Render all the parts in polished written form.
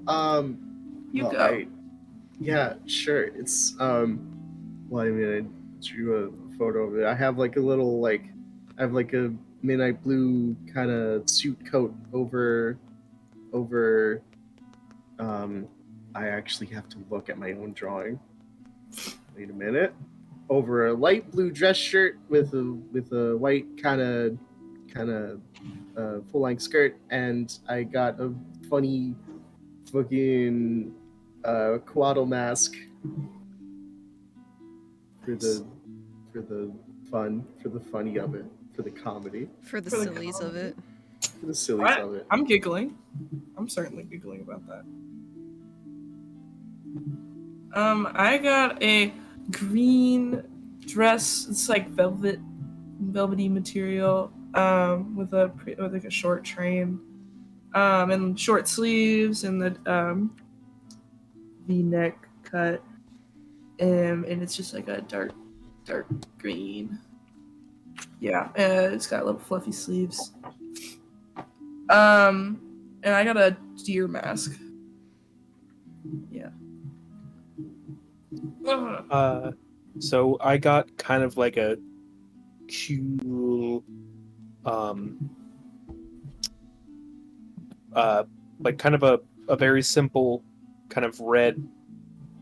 You well, go. Yeah, sure. It's well, I mean, I drew a photo of it. I have like a little I have like a midnight blue kind of suit coat over. Um, I actually have to look at my own drawing. Wait a minute. Over a light blue dress shirt with a white kind of full length skirt, and I got a funny fucking Quaddle mask for the for the for the funny of it, for the comedy, For the For the sillies of it. for the sillies of it. I'm giggling. I'm certainly giggling about that. I got a green dress. It's like velvety material. With with like a short train. And short sleeves and the V-neck cut. And it's just like a dark green. Yeah, it's got little fluffy sleeves. And I got a deer mask. Yeah. So I got kind of like a cool, like kind of a very simple kind of red,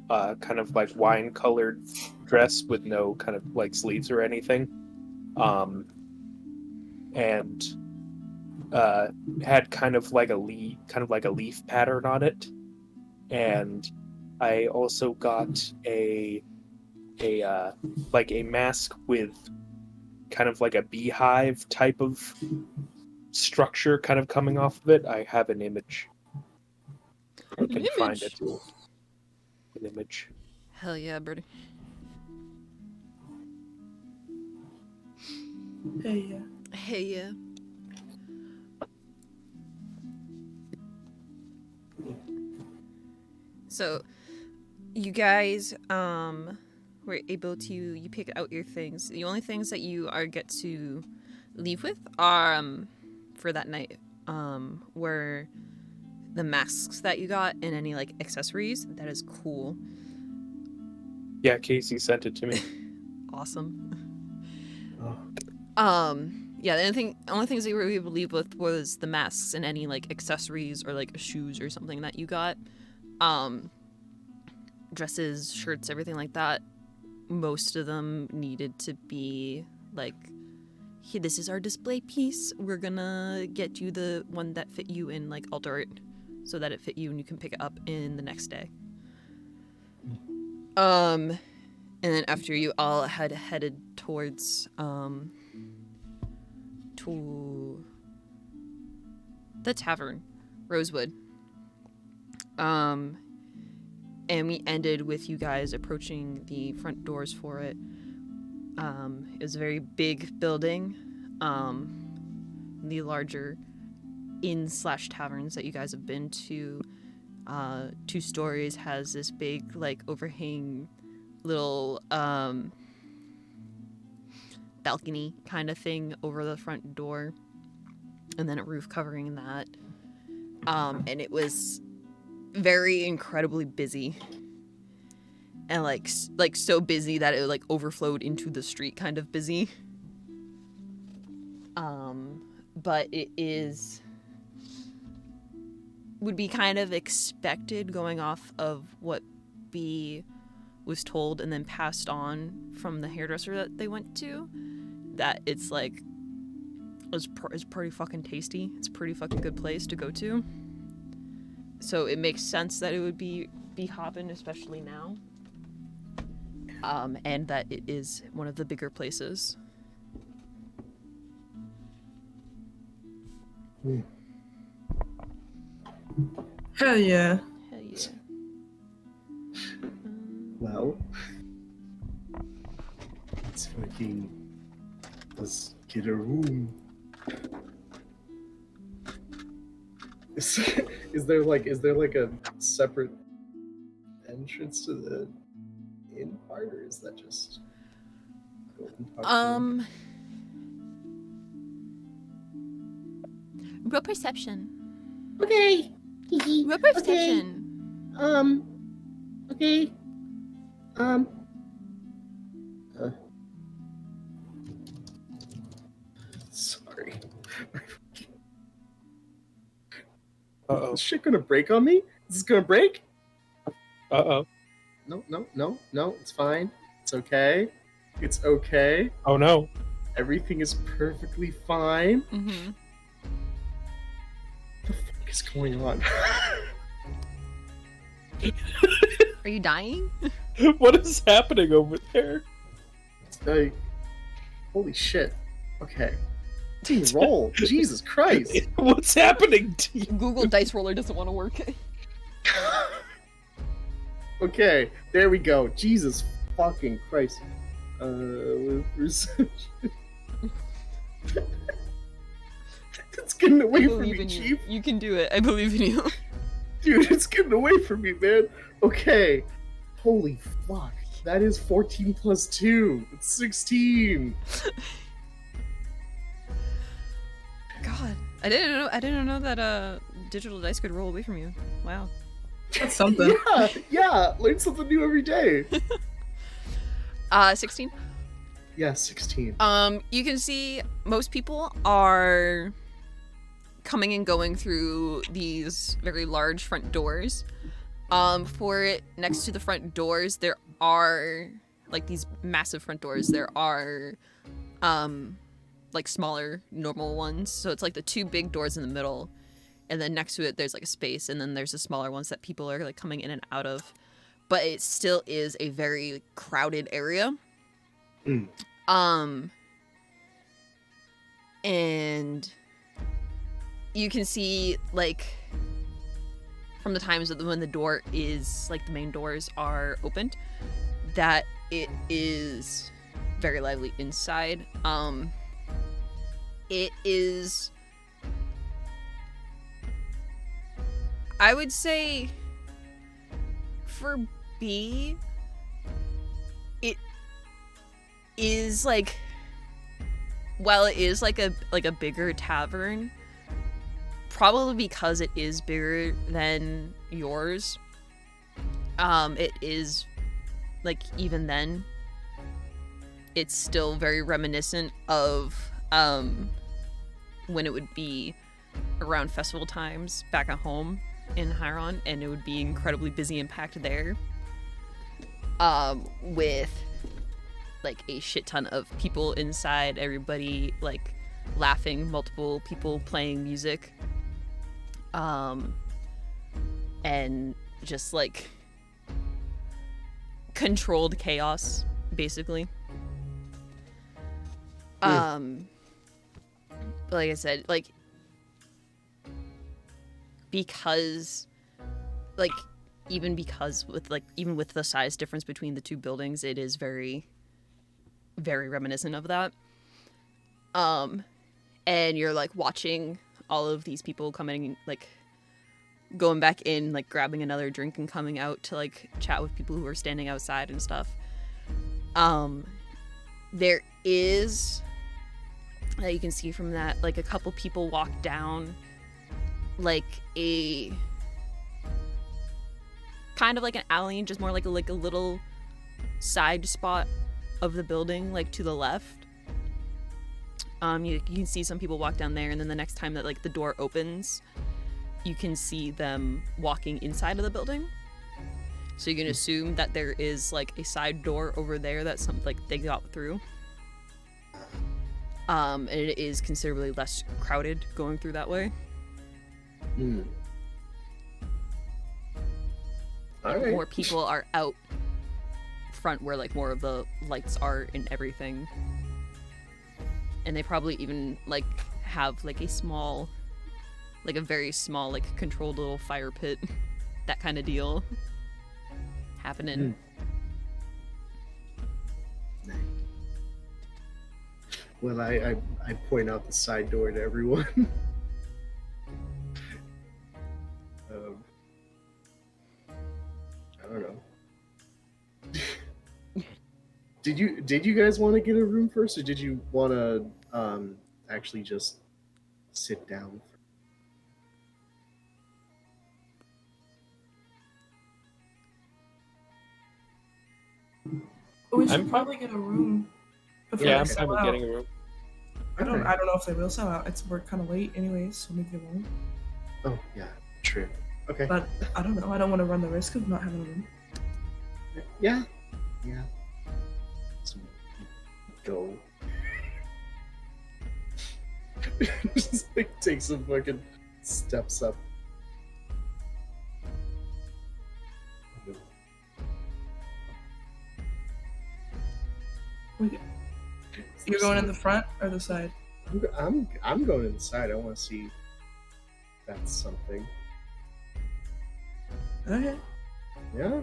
kind of like wine colored dress with no kind of like sleeves or anything. And had kind of like a leaf pattern on it. And I also got a mask with kind of like a beehive type of structure kind of coming off of it. I have an image. I can find it. An image. Hell yeah, Birdie. Hey, yeah. Hey yeah. So, you guys were able to you pick out your things. The only things that you get to leave with are for that night were the masks that you got and any like accessories. That is cool. Yeah, Casey sent it to me. Awesome. Oh. Yeah, the only things that you were able to leave with was the masks and any like accessories or like shoes or something that you got. Dresses, shirts, everything like that. Most of them needed to be like, hey, this is our display piece. We're gonna get you the one that fit you and like alter it so that it fit you and you can pick it up in the next day. And then after you all had headed towards to the tavern, Rosewood. And we ended with you guys approaching the front doors for it. It was a very big building. The larger inn/taverns that you guys have been to, 2 stories, has this big like overhang little balcony kind of thing over the front door, and then a roof covering that. And it was very incredibly busy, and like so busy that it like overflowed into the street kind of busy. But it would be kind of expected going off of what B was told and then passed on from the hairdresser that they went to, that it's like it's pretty fucking tasty. It's a pretty fucking good place to go to. So it makes sense that it would be hopping, especially now. And that it is one of the bigger places. Hell yeah. Hell yeah. Well, let's get a room. Is there like a separate entrance to the inn part, or is that just Real perception. Okay. Real perception. Okay. Uh, sorry. Uh-oh. Is shit gonna break on me? Is this gonna break? Uh-oh. No, it's fine. It's okay. It's okay. Oh no. Everything is perfectly fine. Mm-hmm. What the fuck is going on? Are you dying? What is happening over there? Like, holy shit. Okay. Team roll. Jesus Christ. What's happening to you? Google Dice Roller doesn't want to work. Okay, there we go. Jesus fucking Christ. With perception. It's getting I away from believe me, in you. Chief. You can do it. I believe in you. Dude, it's getting away from me, man. Okay. Holy fuck. That is 14 plus 2. It's 16. God, I didn't know that digital dice could roll away from you. Wow. That's something. Yeah. Learn something new every day. 16. Yeah, 16. You can see most people are coming and going through these very large front doors. Next to the front doors, there are like these massive front doors. There are like smaller normal ones. So it's like the two big doors in the middle, and then next to it there's like a space, and then there's the smaller ones that people are like coming in and out of. But it still is a very crowded area. Mm. And you can see like from the times when the door is like the main doors are opened that it is very lively inside. It is, I would say, for B, it is like, while it is like a bigger tavern, probably because it is bigger than yours, it is like, even then it's still very reminiscent of when it would be around festival times back at home in Hiron, and it would be incredibly busy and packed there, with like a shit ton of people inside, everybody like laughing, multiple people playing music, and just like controlled chaos basically. But like I said, like, because like even with the size difference between the two buildings, it is very, very reminiscent of that. And you're like watching all of these people coming, like going back in, like grabbing another drink and coming out to like chat with people who are standing outside and stuff. There is, you can see from that, like a couple people walk down like a kind of like an alley, just more like a little side spot of the building, like to the left. You can see some people walk down there, and then the next time that like the door opens, you can see them walking inside of the building. So you can assume that there is like a side door over there that they got through. And it is considerably less crowded going through that way. Alright. More people are out front where like more of the lights are and everything. And they probably even like have like a small, like a very small, like controlled little fire pit, that kind of deal happening. Well, I point out the side door to everyone. I don't know. Did you guys want to get a room first, or did you want to actually just sit down? But we should I'm probably get a room before Yeah, they I'm sell fine with out. getting a room. I don't know if they will sell out. We're kind of late anyways, so maybe they won't. Oh, yeah, true. Okay. But I don't know. I don't want to run the risk of not having a room. Yeah. So, go. Just like take some fucking steps up. You're going in the front or the side? I'm going inside. I want to see if that's something. Okay. Yeah. All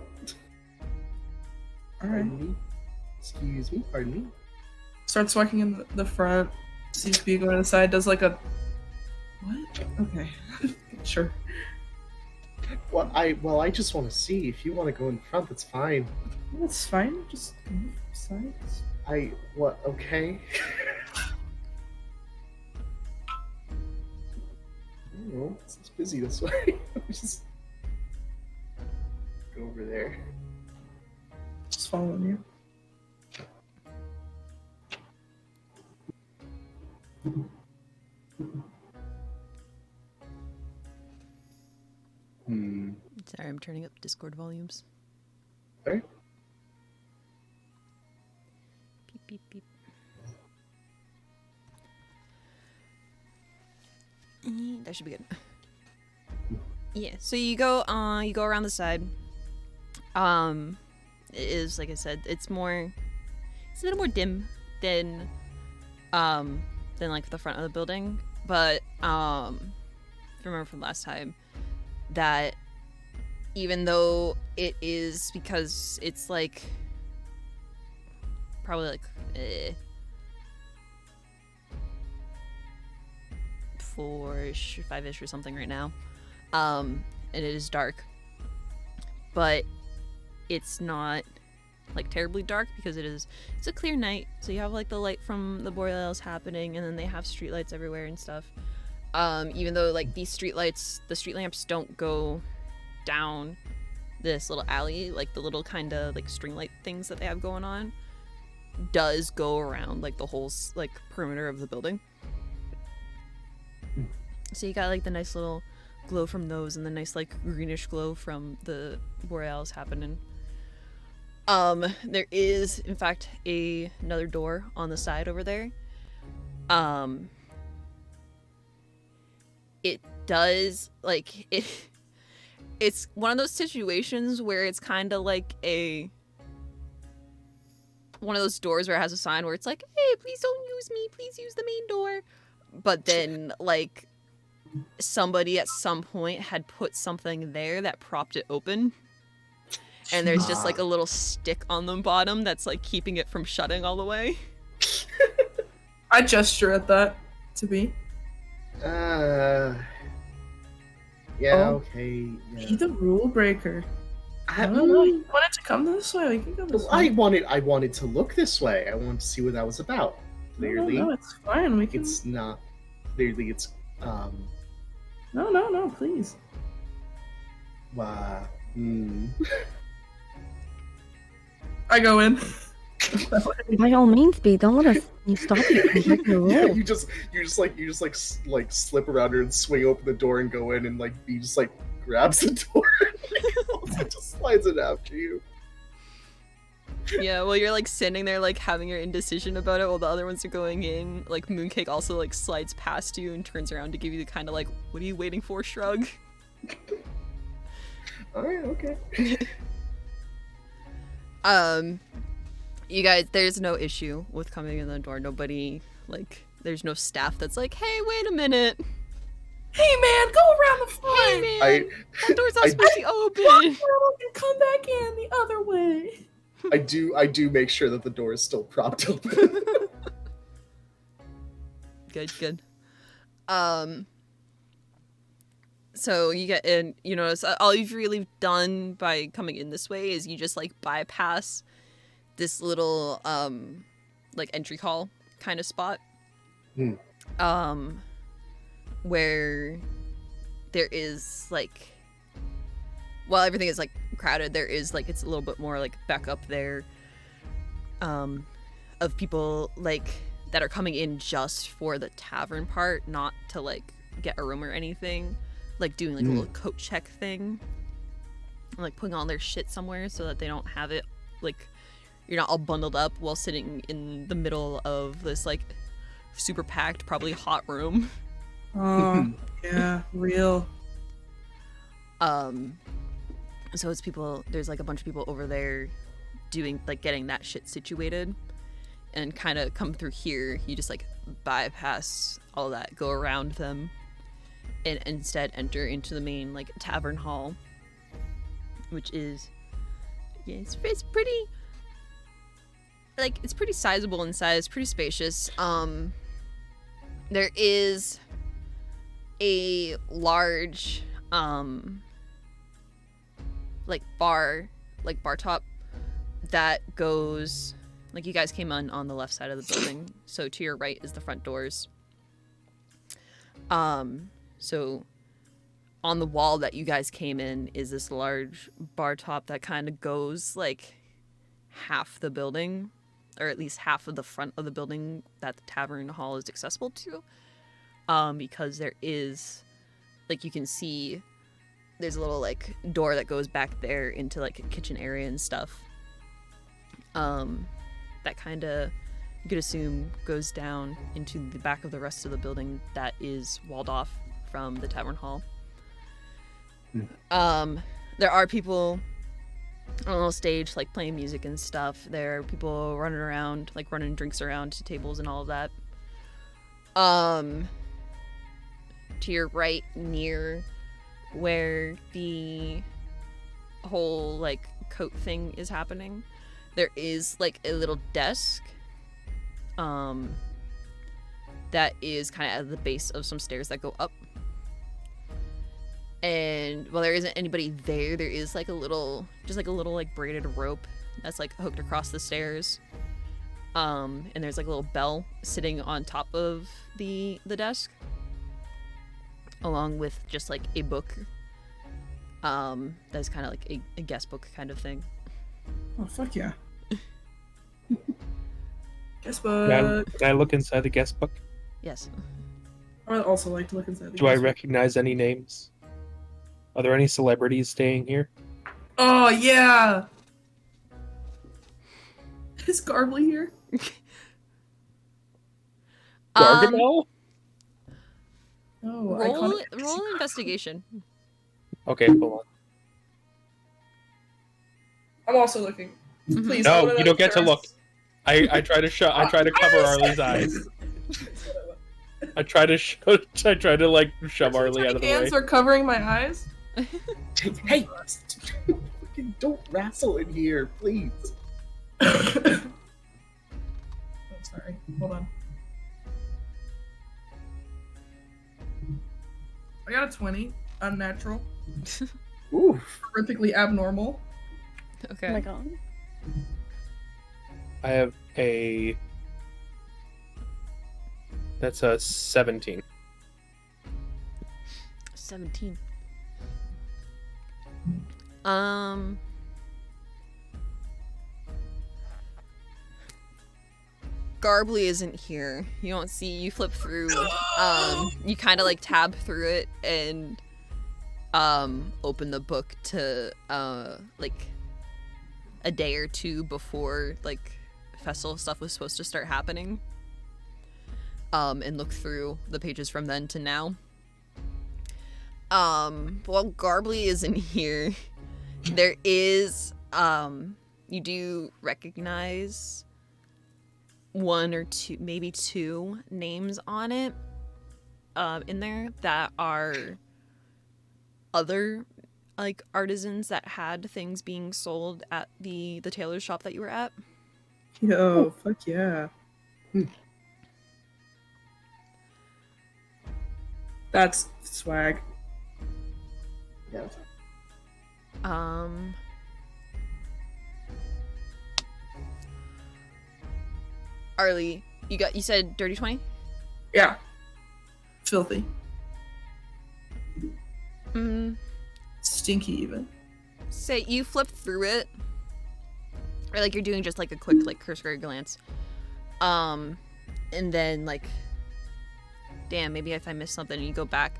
right. Pardon me. Excuse me. Pardon me. Starts walking in the front. Sees B going to the side. Does like a what? Okay. Sure. Well, I just want to see. If you want to go in front, that's fine. That's fine. Just go sides. Okay. Oh, it's busy this way. Just go over there. Just following you. Sorry, I'm turning up Discord volumes. Sorry? Beep, beep, beep. That should be good. Yeah, so you go around the side. It is, like I said, it's a little more dim than like the front of the building, but if you remember from last time, that even though it is, because it's like probably like 4-ish, 5-ish or something right now, and it is dark, but it's not like terribly dark because it's a clear night, so you have like the light from the borealis happening, and then they have streetlights everywhere and stuff. Even though like these streetlights, the street lamps don't go down this little alley, like the little kind of like string light things that they have going on does go around like the whole like perimeter of the building. So you got like the nice little glow from those, and the nice like greenish glow from the borealis happening. There is in fact another door on the side over there. It does like it's one of those situations where it's kind of like one of those doors where it has a sign where it's like, hey, please don't use me, please use the main door, but then like somebody at some point had put something there that propped it open, and there's just like a little stick on the bottom that's like keeping it from shutting all the way. I gesture at that to be. Yeah, Oh. okay. Yeah. Be the rule breaker. I, No, you wanted to come this way. We can go this I way. wanted to look this way. I wanted to see what that was about. Clearly, No, it's fine. We can. it's not. Clearly, it's No, please. I go in. By all means, B, don't let us stop you from breaking the Yeah, rules. you just slip around her and swing open the door and go in, and like B just like grabs the door and just slides it after you. Yeah, well, you're like sitting there like having your indecision about it while the other ones are going in. Like Mooncake also like slides past you and turns around to give you the kind of like, what are you waiting for shrug. All right, okay. You guys, there's no issue with coming in the door. Nobody, like, there's no staff that's like, hey, wait a minute. Hey man, go around the front. Hey, man, I that door's not supposed to be open. And come back in the other way. I do make sure that the door is still propped open. Good. So you get in, you know, so all you've really done by coming in this way is you just like bypass this little like entry hall kind of spot. Where there is like, while everything is like crowded, there is like, it's a little bit more like back up there of people like that are coming in just for the tavern part, not to like get a room or anything, like doing like a little coat check thing, like putting all their shit somewhere so that they don't have it, like you're not all bundled up while sitting in the middle of this like super packed, probably hot room. Oh, yeah, real. So it's people, there's like a bunch of people over there doing like getting that shit situated, and kind of come through here, you just like bypass all that, go around them, and instead enter into the main like tavern hall, which is, yeah, it's pretty, like it's pretty sizable in size, pretty spacious. There is a large bar top that goes, like, you guys came on the left side of the building, so to your right is the front doors. So on the wall that you guys came in is this large bar top that kind of goes like half the building, or at least half of the front of the building that the tavern hall is accessible to, because there is, like, you can see there's a little like door that goes back there into like a kitchen area and stuff, that kind of, you could assume, goes down into the back of the rest of the building that is walled off from the tavern hall. There are people on a little stage, like, playing music and stuff. There are people running around, like, running drinks around to tables and all of that. To your right, near where the whole, like, coat thing is happening, there is, like, a little desk, that is kind of at the base of some stairs that go up. And while there isn't anybody there, there is like a little, just like a little like braided rope that's like hooked across the stairs. And there's like a little bell sitting on top of the desk, along with just like a book. That's kind of like a guest book kind of thing. Oh, fuck yeah. Guest Can book. I look inside the guest book? Yes. I would also like to look inside the Do I guest book. recognize any names? Are there any celebrities staying here? Oh, yeah! Is Garbly here? Gargamel? Oh, Roll iconic. investigation. Okay, hold on. I'm also looking. Please. No, I wanna you know don't get to first. look. I try to cover Arly's eyes. I try to like shove Arly out of the way. Hands are covering my eyes. Hey, fucking don't wrestle in here, please. I'm sorry. Hold on. I got a 20. Unnatural. Ooh. Horrifically abnormal. Okay. Oh my god. I have a. That's a 17. 17. Garbly isn't here. You don't see, you flip through, you kind of like tab through it and open the book to like a day or two before like festival stuff was supposed to start happening, and look through the pages from then to now. While Garbly isn't here, there is, you do recognize one or two, maybe two names on it, in there that are other, like, artisans that had things being sold at the tailor's shop that you were at. Yo, fuck yeah. That's swag. Yeah. Arly, you said dirty 20? Yeah. Filthy. Stinky even. Say you flip through it, or like you're doing just like a quick like cursory glance, and then like, damn, maybe if I missed something, and you go back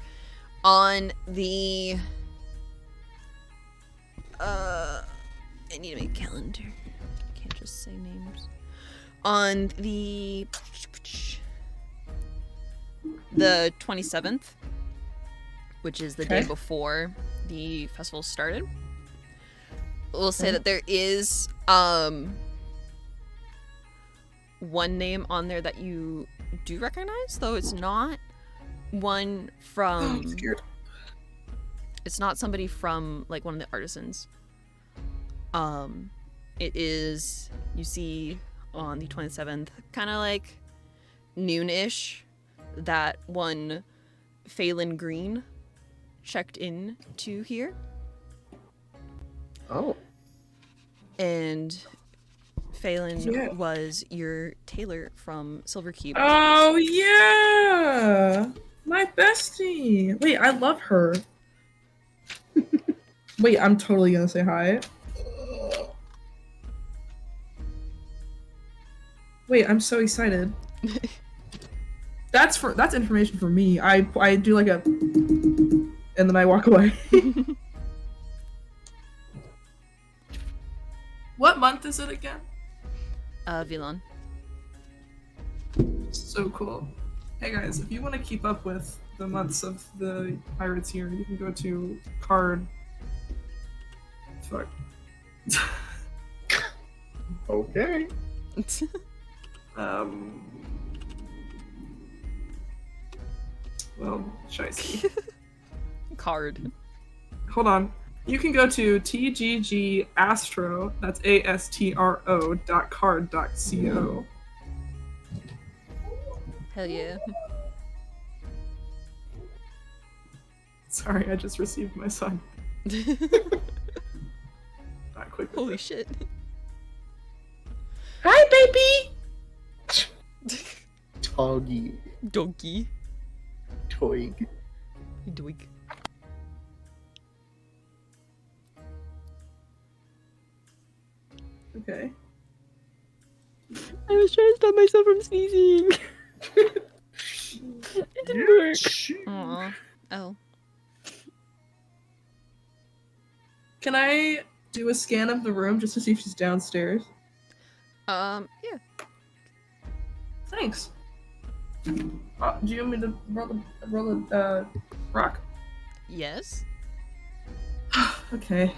on the I need to make a calendar. Can't just say names. On the 27th, which is the day before the festival started, we'll say that there is one name on there that you do recognize, though it's not one from I'm scared. it's not somebody from like one of the artisans. It is, you see on the 27th, kind of like noonish, that one Phelan Green checked in to here. Oh. And Phelan Yeah. was your tailor from Silver Keep. Oh yeah, my bestie. Wait, I love her. Wait, I'm totally gonna say hi. Wait, I'm so excited. That's information for me. I do like a, and then I walk away. What month is it again? Vilon. So cool. Hey guys, if you want to keep up with the months of the pirates here, you can go to card. Fuck. Okay. Well, shiesty. Card. Hold on. You can go to TGG Astro, that's ASTRO .card.co. Hell yeah. Sorry, I just received my son. Not quick. with Holy it. shit. Hi, baby! Toggy. Donkey. Toig. Doink. Okay. I was trying to stop myself from sneezing. It didn't work. Aw. Oh. Can I do a scan of the room just to see if she's downstairs? Yeah. Thanks. Do you want me to roll a rock? Yes. Okay.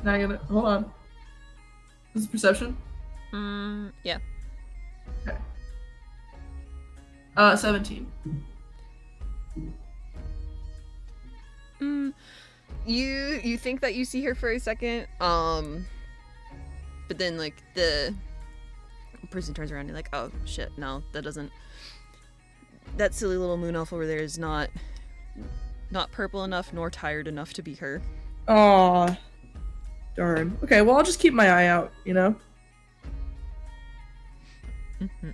Now I gotta hold on. This is perception. Yeah. 17. You think that you see her for a second, but then like the person turns around and you're like, oh shit, no, that silly little moon elf over there is not purple enough nor tired enough to be her. Aw. Darn. Okay, well I'll just keep my eye out, you know? Mhm.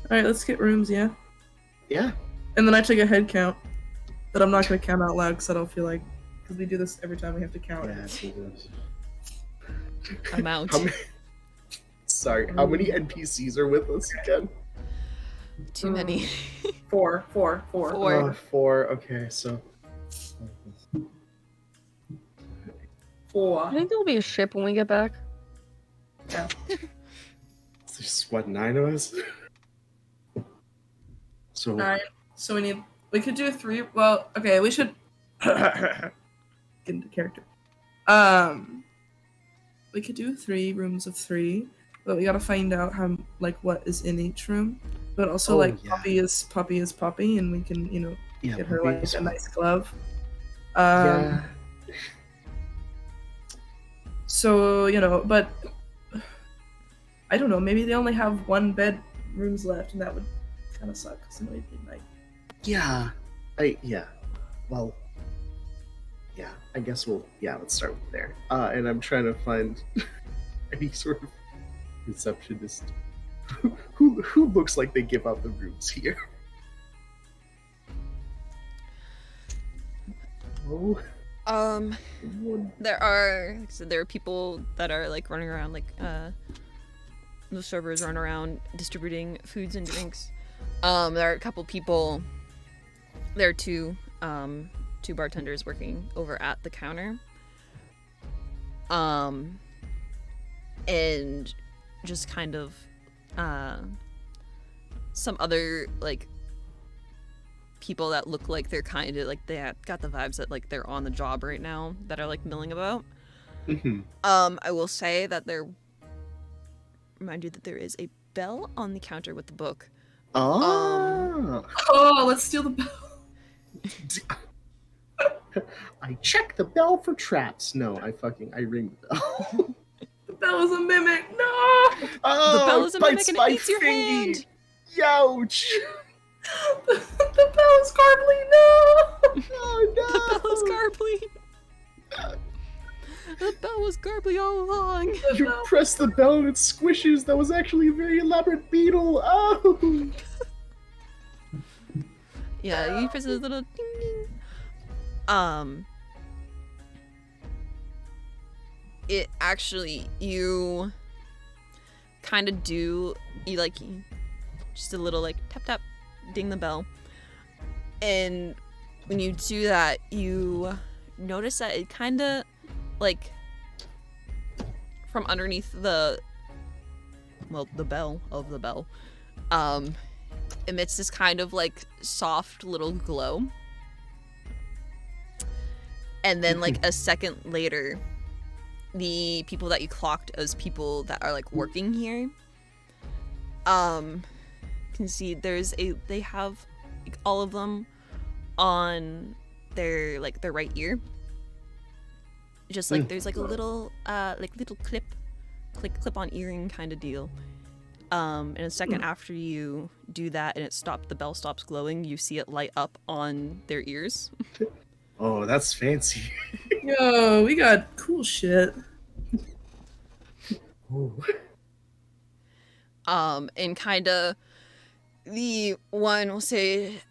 Alright, let's get rooms, yeah? Yeah. And then I take a head count that I'm not gonna count out loud because I don't feel like, because we do this every time we have to count. Yeah, do this. I'm out. How many... Sorry, how many NPCs are with us again? Too many. Four. Four. Four. Okay, so. Four. I think there'll be a ship when we get back. Yeah. There's what, 9 of us? So. 9. So we could do 3. Well, okay, we should get into character. We could do 3 rooms of 3, but we gotta find out how, like, what is in each room. But also, Oh, like, yeah. Poppy is Poppy, and we can, you know, Yeah, get her Poppy like is- a nice glove. Yeah. So, you know, but I don't know, maybe they only have 1 bedrooms left, and that would kind of suck, because then we'd be like, Yeah. Yeah. Well. Yeah, I guess let's start with there. And I'm trying to find any sort of receptionist who looks like they give out the rooms here. Oh. There are, like I said, there are people that are like running around, like the servers run around distributing foods and drinks. There are a couple people. There are two bartenders working over at the counter. And just kind of some other like people that look like they're kind of like they got the vibes that like they're on the job right now that are like milling about. I will say that remind you that there is a bell on the counter with the book. Oh. Oh, let's steal the bell. I check the bell for traps. No, I ring the bell. The bell is a mimic. No. Oh, The bell is a mimic bites and my it eats your fingy. hand. Youch. The bell is Garbly. No. Oh no. The bell is Garbly. The bell was Garbly all along. You press the bell and it squishes. That was actually a very elaborate beetle. Oh. Yeah, you press a little ding ding. It actually, you kind of do, just a little like tap tap, ding the bell. And when you do that, you notice that it kind of like from underneath the bell of the bell, emits this kind of like soft little glow. And then like a second later, the people that you clocked as people that are like working here, can see they have like, all of them on their like their right ear. Just like there's like a little little clip on earring kind of deal. And a second after you do that and the bell stops glowing, you see it light up on their ears. Oh, that's fancy. Yo, we got cool shit. Ooh. And kind of the one we'll say,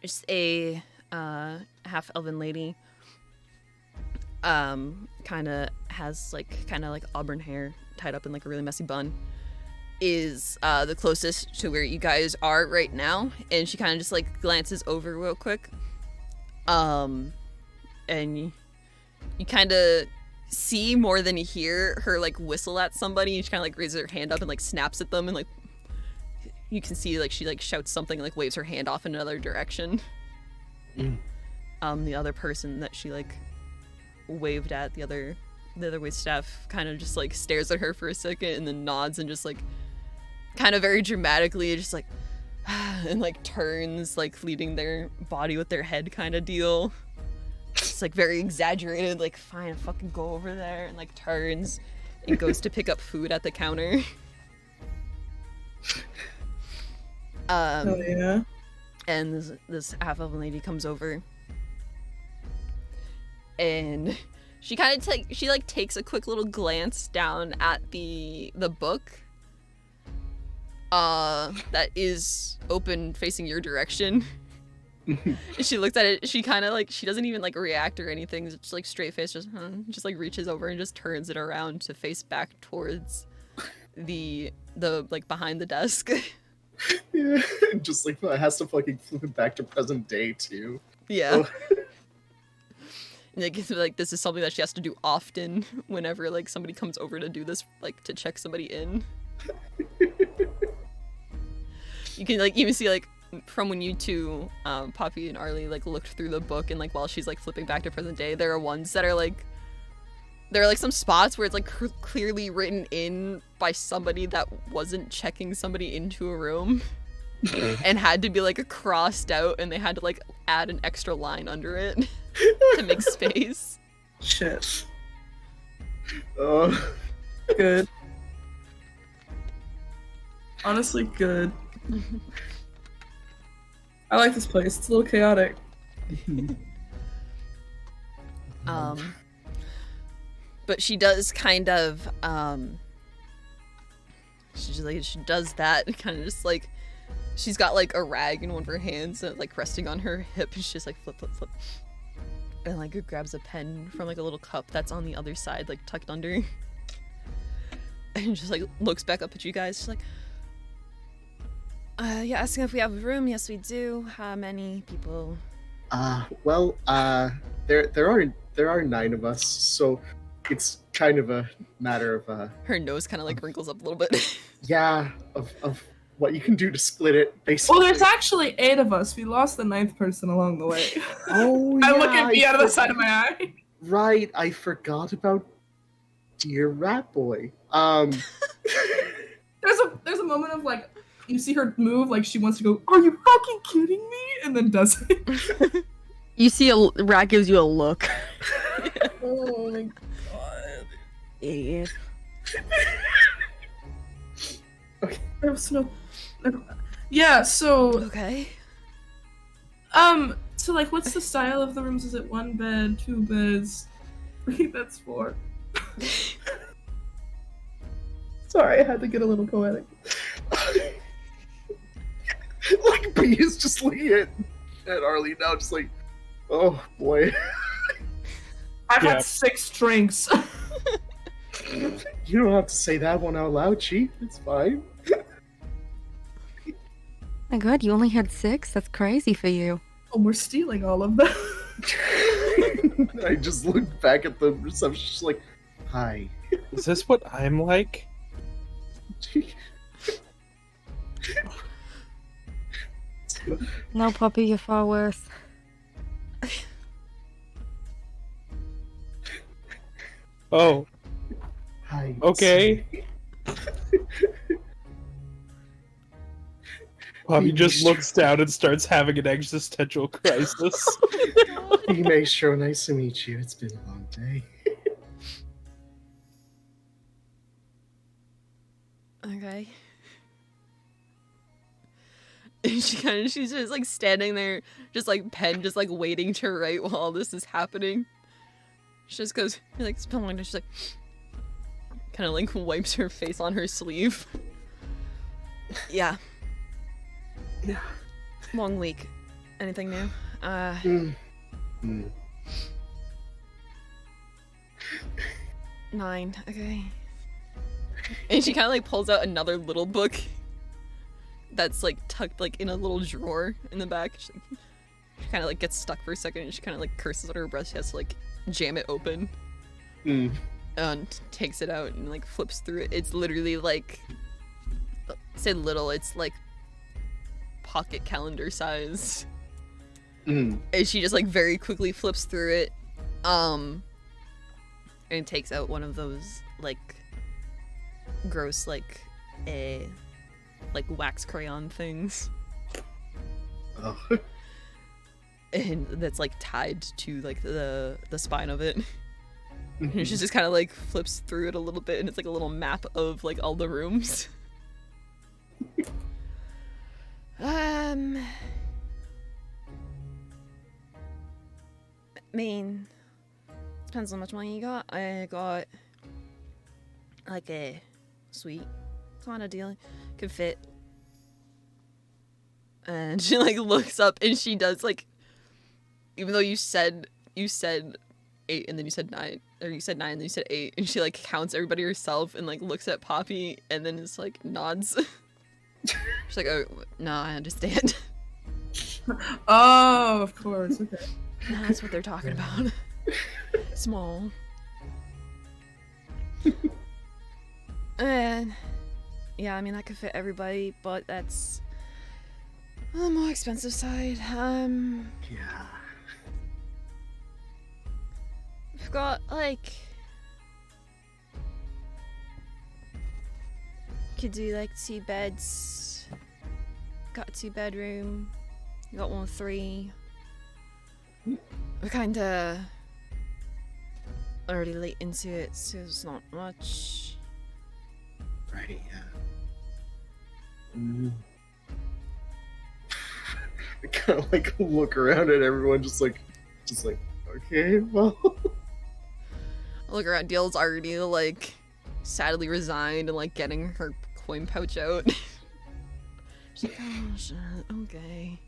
just a half elven lady. Kind of has like auburn hair tied up in like a really messy bun. Is the closest to where you guys are right now, and she kind of just like glances over real quick. And you kind of see more than you hear her like whistle at somebody, and she kind of like raises her hand up and like snaps at them, and like you can see like she like shouts something and like waves her hand off in another direction. The other person that she like waved at, the other wait staff, kind of just like stares at her for a second and then nods and just like kind of very dramatically just like and like turns, like leading their body with their head kind of deal. It's like very exaggerated, like fine, fucking go over there, and like turns and goes to pick up food at the counter. Oh yeah. And this half-elven lady comes over, and she kind of takes a quick little glance down at the book that is open facing your direction. And she looks at it, she kind of like, she doesn't even like react or anything, just like straight face, just like reaches over and just turns it around to face back towards the like behind the desk. Yeah, just like it has to fucking flip it back to present day too. Yeah. Like this is something that she has to do often whenever like somebody comes over to do this, like to check somebody in. You can like even see like from when you two, Poppy and Arly, like looked through the book, and like while she's like flipping back to present day, there are ones that are like, there are like some spots where it's like clearly written in by somebody that wasn't checking somebody into a room and had to be like crossed out, and they had to like add an extra line under it to make space. Shit. Oh, Good. Honestly, good. I like this place. It's a little chaotic. But she does kind of, she does that and kind of just like She's got like a rag in one of her hands, like resting on her hip, and she's just like flip, flip, flip, and like grabs a pen from like a little cup that's on the other side, like tucked under, and just like looks back up at you guys. She's like, yeah, asking if we have a room. Yes, we do. How many people? Well, there are 9 of us, so it's kind of a matter of Her nose kind of like wrinkles up a little bit. yeah, of what you can do to split it. Basically. Well, there's actually 8 of us. We lost the 9th person along the way. Oh, I yeah, look at me out of the side of my eye. Right, I forgot about dear Rat Boy. There's a moment of like, you see her move like she wants to go, are you fucking kidding me? And then does it. You see Rat gives you a look. Oh my god. Idiot. Okay. There was no. Yeah, so Okay. so like what's the style of the rooms? Is it 1 bed, 2 beds, 3 beds, 4? Sorry, I had to get a little poetic. Like B is just looking at Arly now, just like, oh boy. I've Yeah. had 6 drinks. You don't have to say that one out loud, Chief. It's fine. My god, you only had 6? That's crazy for you. Oh, we're stealing all of them. I just looked back at the reception, just like, hi. Is this what I'm like? No, puppy, you're far worse. Oh, Hi. okay. Bobby just looks down and starts having an existential crisis. Hey, Maestro, nice to meet you. It's been a long day. Okay. And she's just like standing there, just like pen, just like waiting to write while all this is happening. She just goes, like, it's been a long day. She's like, kind of like wipes her face on her sleeve. Yeah. Yeah. Long week. Anything new? Mm. 9. Okay. And she kind of like pulls out another little book that's like tucked like in a little drawer in the back. She kind of like gets stuck for a second and she kind of like curses under her breath. She has to like jam it open and takes it out and like flips through it. It's literally like, say little, it's like pocket calendar size. And she just like very quickly flips through it and takes out one of those like gross like wax crayon things. Oh. And that's like tied to like the spine of it. And she just kind of like flips through it a little bit and it's like a little map of like all the rooms. I mean, depends on how much money you got. I got like a suite kind of deal. Could fit. And she like looks up and she does like, even though you said 8 and then you said 9, or you said 9 and then you said 8, and she like counts everybody herself and like looks at Poppy and then just like nods. She's like, oh no, I understand. Oh, of course. Okay. That's what they're talking about. Small. And yeah, I mean that could fit everybody, but that's on the more expensive side. Yeah. We've got like, could do like 2 beds. Got a 2-bedroom. Got 1 with 3. We're kinda already late into it, so it's not much. Right, yeah. I kind of like look around at everyone, just like, okay, well. I look around, Dale's already like sadly resigned and like getting her coin pouch out. She's like, oh shit, okay.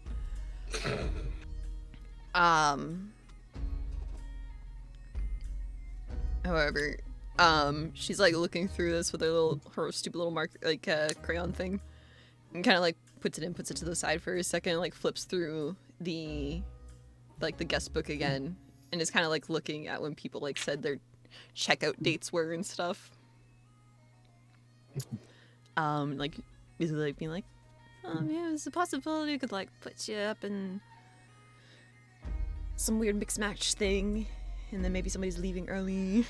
However, she's like looking through this with her stupid little mark crayon thing, and kind of like puts it to the side for a second, like flips through the guest book again, and is kind of like looking at when people like said their checkout dates were and stuff. Like basically like being like, yeah, there's a possibility we could like put you up in some weird mix match thing, and then maybe somebody's leaving early.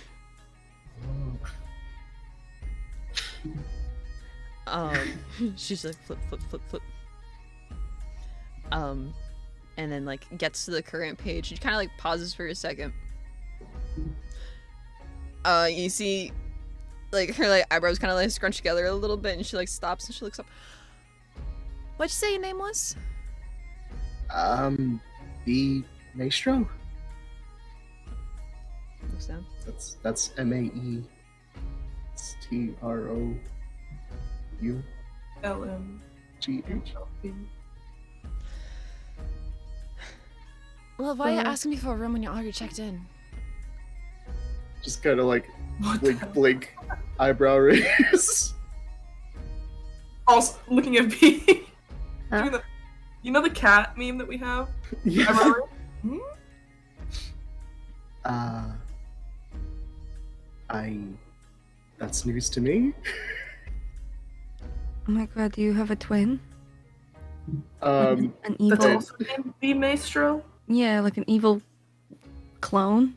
She's like flip. And then like gets to the current page. She kind of like pauses for a second. You see, like her like eyebrows kind of like scrunch together a little bit, and she like stops and she looks up. What'd you say your name was? The Maestro. Looks down. That's MAESTROU. LMGH. Well, why are you asking me for a room when you're already checked in? Just kind of like blink, eyebrow raise. Also looking at me. Huh? You know the cat meme that we have? Yeah. Eyebrow raise? That's news to me. Oh my god, do you have a twin? Um, An That's evil? also named the Maestro? Yeah, like an evil clone?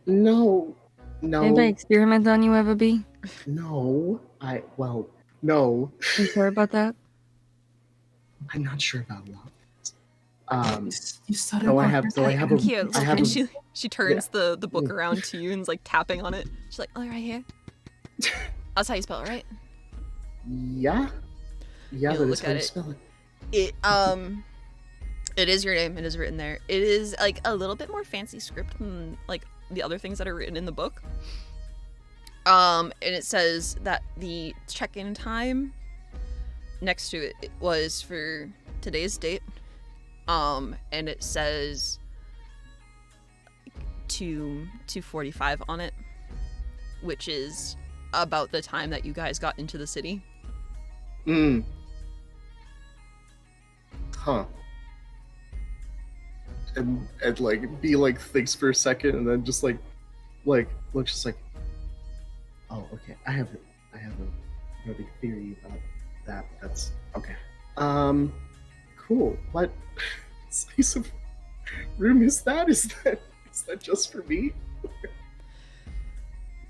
no. Anybody experiment on you ever be? No. No. You sure about that? I'm not sure about love. You stuttered. Though I have a, Here, I look, have and a, she turns the book around to you and is like tapping on it. She's like, oh, right here. That's how you spell it, right? yeah, You that is look how at you it. spell it. It is your name. It is written there. It is like a little bit more fancy script than like the other things that are written in the book. And it says that the check-in time next to it was for today's date. And it says 2:45 on it, which is about the time that you guys got into the city. Huh. And like be like thinks for a second and then just like looks just like, oh, okay. I have another theory about that. That's okay. Cool. What size of room is that? Is that just for me?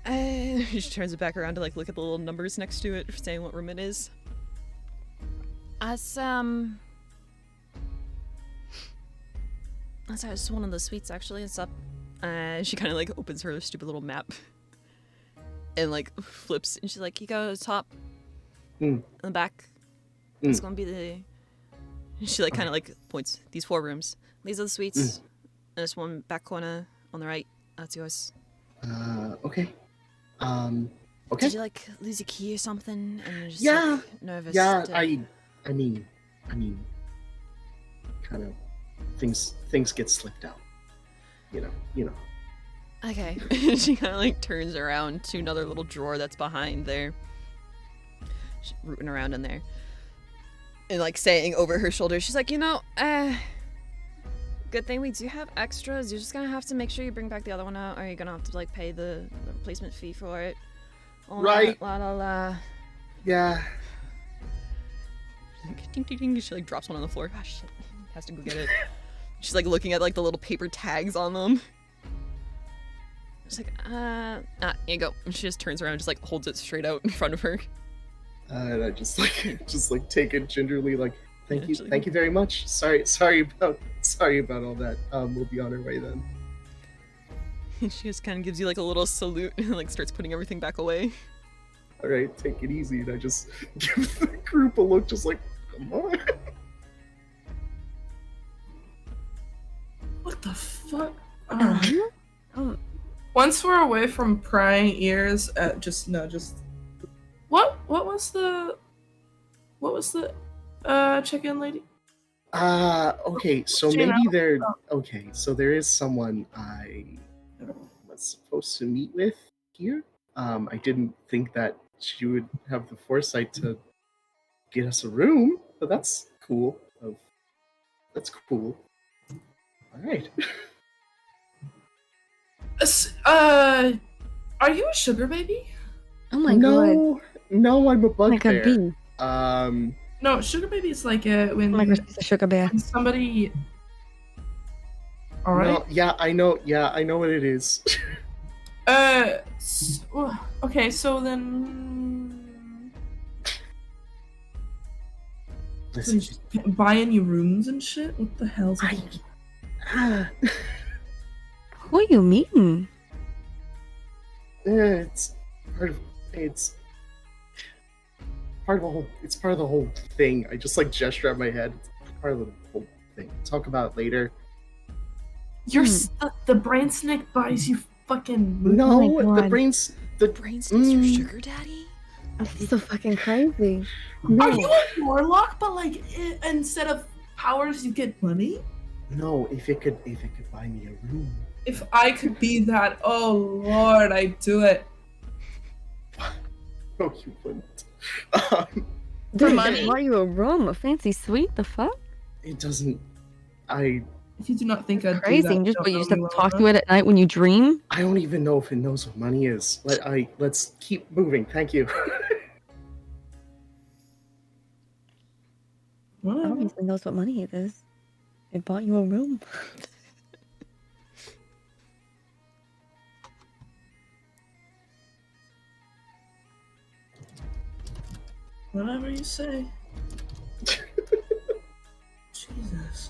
She turns it back around to like look at the little numbers next to it, saying what room it is. That's one of the suites actually. It's up. She kind of like opens her stupid little map and like flips, and she's like, "You go to the top, in the back. It's gonna be the." She like kind of like points these 4 rooms. These are the suites. And there's one back corner on the right. That's yours. Okay. Okay. Did you like lose your key or something? And you're just Yeah. like, nervous. Yeah, to- I mean, kind of things get slipped out. You know. Okay. She kind of like turns around to another little drawer that's behind there. She's rooting around in there. And like saying over her shoulder, she's like, good thing we do have extras. You're just gonna have to make sure you bring back the other one out, or you're gonna have to like pay the replacement fee for it. All Right. That, la la la. Yeah. Like, ding ding ding. She like drops one on the floor. Ah shit. Has to go get it. She's like looking at like the little paper tags on them. She's like, here you go. And she just turns around and just like holds it straight out in front of her. And I just like take it gingerly, like, thank Yeah, you very much. Sorry about all that. We'll be on our way then. And she just kind of gives you like a little salute and like starts putting everything back away. All right, take it easy. And I just give the group a look, just like, come on. What the fuck? Oh, Once we're away from prying ears, what was the check-in lady? Okay, so Jane, maybe there. Okay, so there is someone I was supposed to meet with here. I didn't think that she would have the foresight to get us a room, but that's cool. That's cool. All right. Are you a sugar baby? Oh my god. No, I'm a Like a bugbear. bee. No, sugar baby is like Oh my gosh, she's a sugar bear. when somebody. All right. No, yeah, I know what it is. Okay, so then. So Listen, you just buying you rooms and shit? What the hell's I- that? Who are you meeting? it's part of the whole thing. I just like gesture at my head. It's part of the whole thing. Talk about it later. The brain snake buys you fucking. No, my the God. brains. Brains is your sugar daddy? This is so fucking crazy. Are you a warlock? But like, instead of powers, you get money. No, if it could buy me a room. If I could be that, oh lord, I'd do it. No, you wouldn't. Dude, money? why are you a room? A fancy suite? The fuck? It doesn't. If you do not think I'd Crazy. do that, You just, don't but you know just have me to well talk to enough. it at night when you dream? I don't even know if it knows what money is. Let's keep moving. Thank you. Whatever. Obviously knows what money it is. It bought you a room. Whatever you say. Jesus.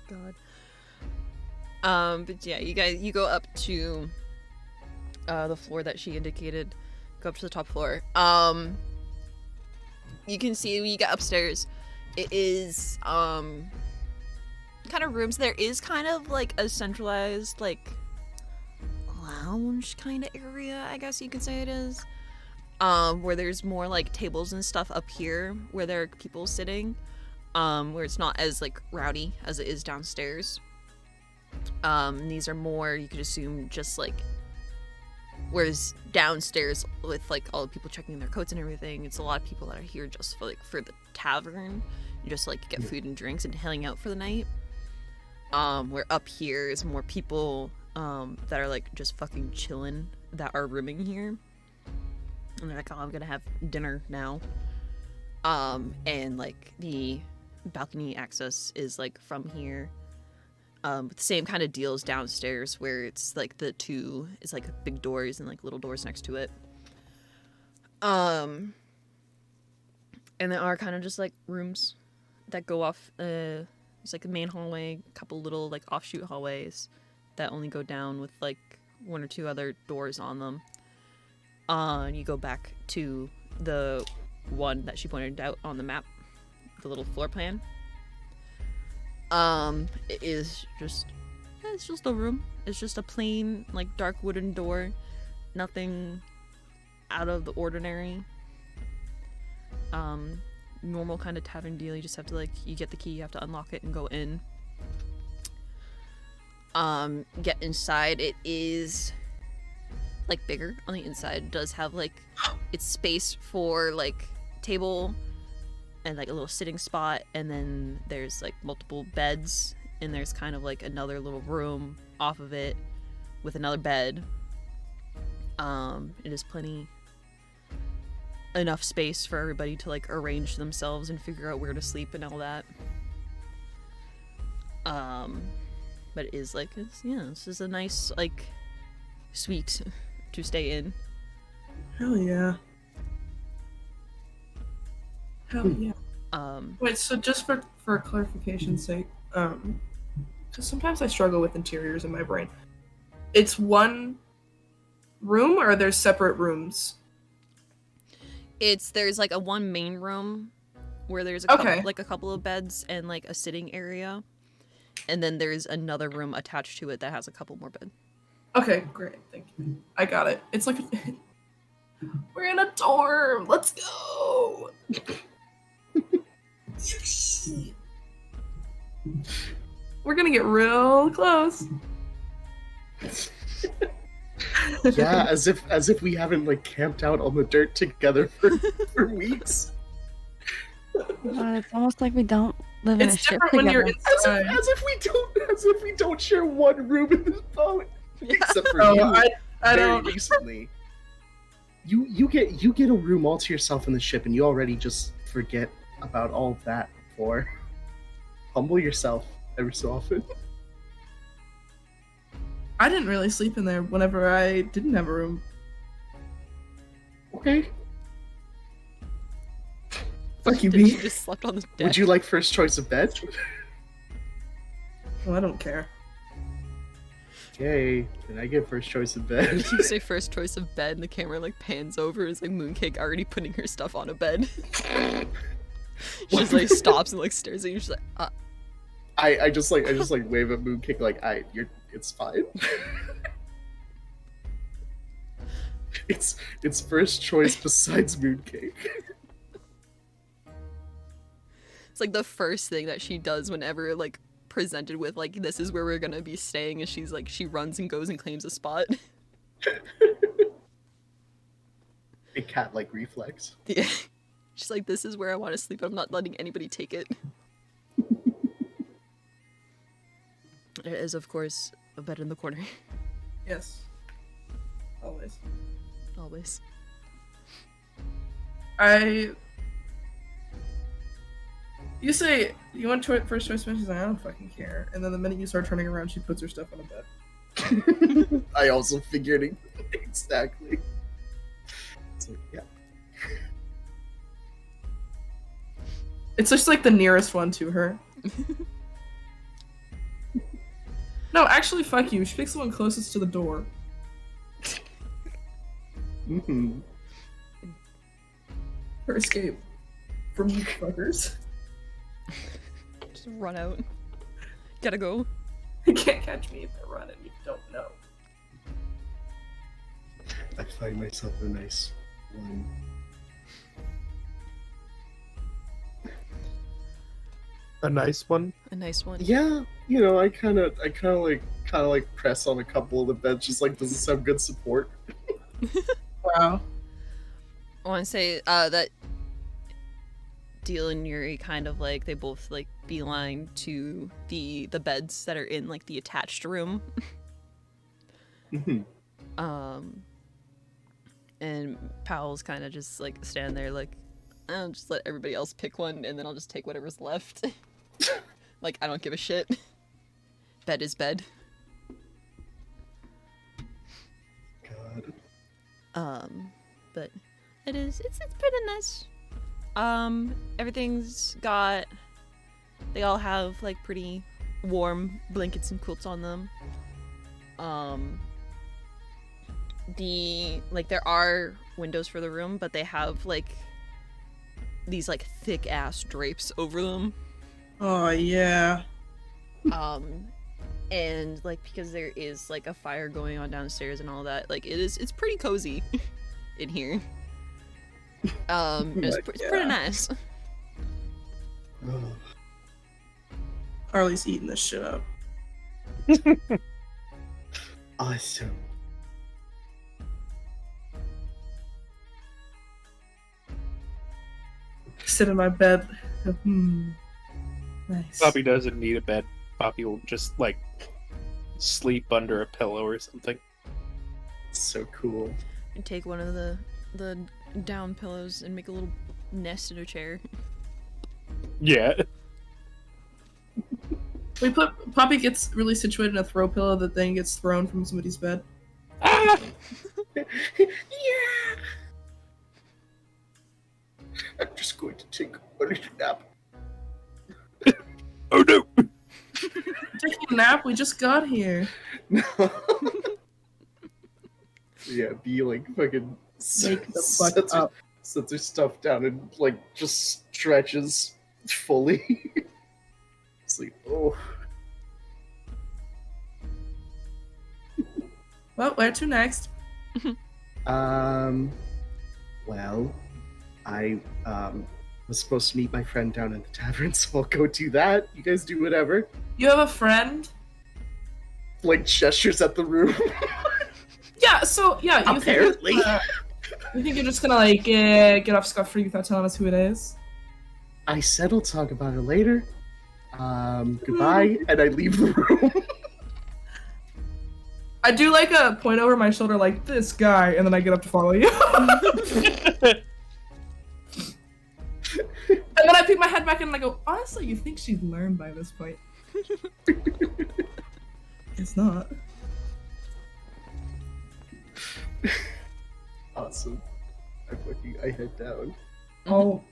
God. But yeah, you go up to the floor that she indicated. Go up to the top floor. You can see when you get upstairs, it is kind of rooms. There is kind of like a centralized like lounge kind of area, I guess you could say it is. Where there's more like tables and stuff up here where there are people sitting. Where it's not as like rowdy as it is downstairs. These are more, you could assume, just like, whereas downstairs with like all the people checking their coats and everything, it's a lot of people that are here just for like for the tavern, just like get food and drinks and hanging out for the night. Where up here is more people that are like just fucking chilling that are rooming here, and they're like, oh, I'm gonna have dinner now. And like the balcony access is like from here. With the same kind of deals downstairs where it's like it's like big doors and like little doors next to it. And there are kind of just like rooms that go off. There's like a main hallway, a couple little like offshoot hallways that only go down with like one or two other doors on them. And you go back to the one that she pointed out on the map, the little floor plan. It is just, it's just a room. It's just a plain, like, dark wooden door. Nothing out of the ordinary. Normal kind of tavern deal. You just have to, like, you get the key, you have to unlock it and go in. Get inside. It is, like, bigger on the inside. It does have, like, it's space for, like, table and like a little sitting spot, and then there's like multiple beds, and there's kind of like another little room off of it with another bed. It is enough space for everybody to like arrange themselves and figure out where to sleep and all that. But it is like, this is a nice like suite to stay in. Hell yeah. Hell yeah. Wait, so just for clarification's sake, because sometimes I struggle with interiors in my brain. It's one room, or there's separate rooms? There's like a one main room where there's a couple of beds and like a sitting area, and then there's another room attached to it that has a couple more beds. Okay, great. Thank you. I got it. It's like we're in a dorm. Let's go. We're gonna get real close. Yeah, as if we haven't like camped out on the dirt together for weeks. It's almost like we don't live in a It's ship different when you're together. inside. As if we don't share one room in this boat. Yeah. Except for Oh, you. I very don't. recently. You get a room all to yourself in the ship, and you already just forget about all of that before. Humble yourself every so often. I didn't really sleep in there whenever I didn't have a room. Okay. Fuck you, Did B. you just slept on the deck? Would you like first choice of bed? Well, I don't care. Okay, then I get first choice of bed. You say first choice of bed, and the camera like pans over. Is like Mooncake already putting her stuff on a bed. She just like stops and like stares at you. She's like, I just like wave at Mooncake like it's fine. it's first choice besides Mooncake. It's like the first thing that she does whenever like presented with like this is where we're gonna be staying, and she's like she runs and goes and claims a spot. A cat-like reflex. Yeah. She's like, this is where I want to sleep, but I'm not letting anybody take it. There is, of course, a bed in the corner. Yes. Always. Always. You say you want first choice, and she's like, I don't fucking care. And then the minute you start turning around, she puts her stuff on a bed. I also figured it exactly. It's like, yeah. It's just like the nearest one to her. No, actually, fuck you. She picks the one closest to the door. Mm-hmm. Her escape from you fuckers. Just run out. Gotta go. You can't catch me if I run and you don't know. I find myself a nice one. A nice one. A nice one. Yeah, you know, I kind of like press on a couple of the beds, just like, does this have good support? Wow. I want to say that Deal and Yuri kind of like they both like beeline to the beds that are in like the attached room. Mm-hmm. And Powell's kind of just like stand there like, I'll just let everybody else pick one, and then I'll just take whatever's left. Like, I don't give a shit. Bed is bed. God. But it's pretty nice. Everything's got, they all have like pretty warm blankets and quilts on them. There are windows for the room, but they have like these like thick ass drapes over them. Oh, yeah. And like because there is like a fire going on downstairs and all that, like it's pretty cozy in here. It's pretty nice. Oh. Arly's eating this shit up. Awesome. Sit in my bed. Nice. Poppy doesn't need a bed. Poppy will just like sleep under a pillow or something. So cool. And take one of the down pillows and make a little nest in a chair. Yeah. Poppy gets really situated in a throw pillow that then gets thrown from somebody's bed. Ah! Yeah. I'm just going to take a little nap. Oh no! Taking a nap? We just got here. No. Yeah, be like fucking Wake the fuck up. sets her stuff down and like just stretches fully. It's like, oh. Well, where to next? Well, I was supposed to meet my friend down in the tavern, so I'll go do that. You guys do whatever. You have a friend? Like gestures at the room. Yeah, so, yeah, you Apparently. You think you're just gonna, like, get off scot-free without telling us who it is? I said I'll talk about it later. Goodbye, and I leave the room. I do, like, a point over my shoulder, like, this guy, and then I get up to follow you. And then I peek my head back in and I go, honestly, you think she's learned by this point. It's not. Awesome. I head down. All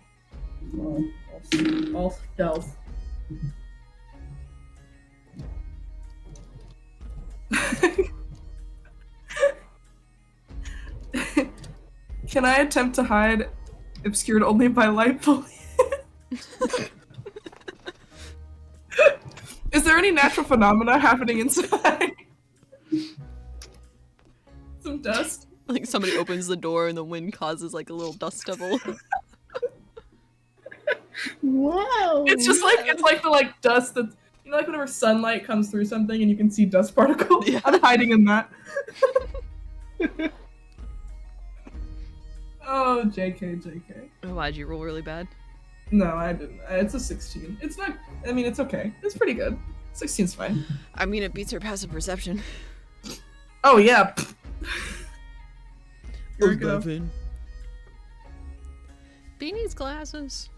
stealth. Can I attempt to hide obscured only by light bullet? Is there any natural phenomena happening inside? Some dust? Like somebody opens the door and the wind causes like a little dust devil. Wow. It's just like, it's like the like dust that's, you know, like whenever sunlight comes through something and you can see dust particles? Yeah. I'm hiding in that. Oh, JK. Why'd you roll really bad? No, I didn't. It's a 16. It's not, I mean, it's okay. It's pretty good. 16's fine. I mean, it beats her passive perception. Oh, yeah. Here we go. B needs glasses.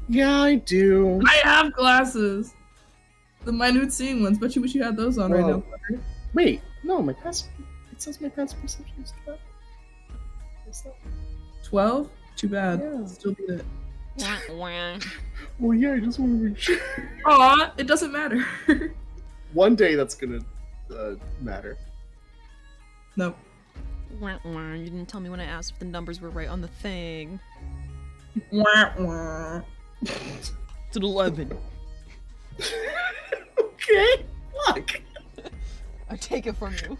Yeah, I do. I have glasses. The minute seeing ones, but you wish you had those on right Whoa. now. Wait, no, my passive. It says my passive perception is 12. What's that? 12? Too bad. Yeah. Still beat it. Well, yeah, I just want to make sure. Aw, it doesn't matter. One day that's gonna matter. Nope. You didn't tell me when I asked if the numbers were right on the thing. Wah. It's an 11. Okay, fuck. I take it from you.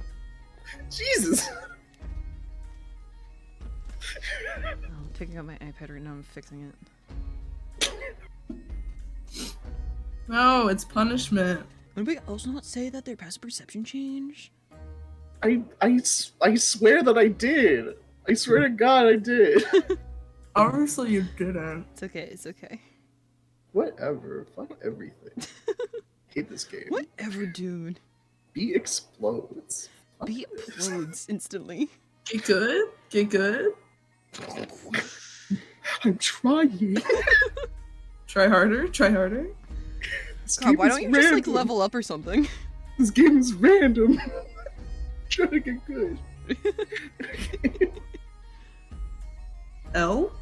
Jesus. I'm picking up my iPad right now. I'm fixing it. No, it's punishment. Anybody else not say that their passive perception changed? I swear that I did. I swear to God I did. Obviously you didn't. It's okay. It's okay. Whatever. Fuck everything. Hate this game. Whatever, dude. B explodes. B implodes instantly. Get good. Get good. I'm trying. Try harder. Try harder. This God, game why is don't you just like random. level up or something? This game is random. I'm trying to get good. L?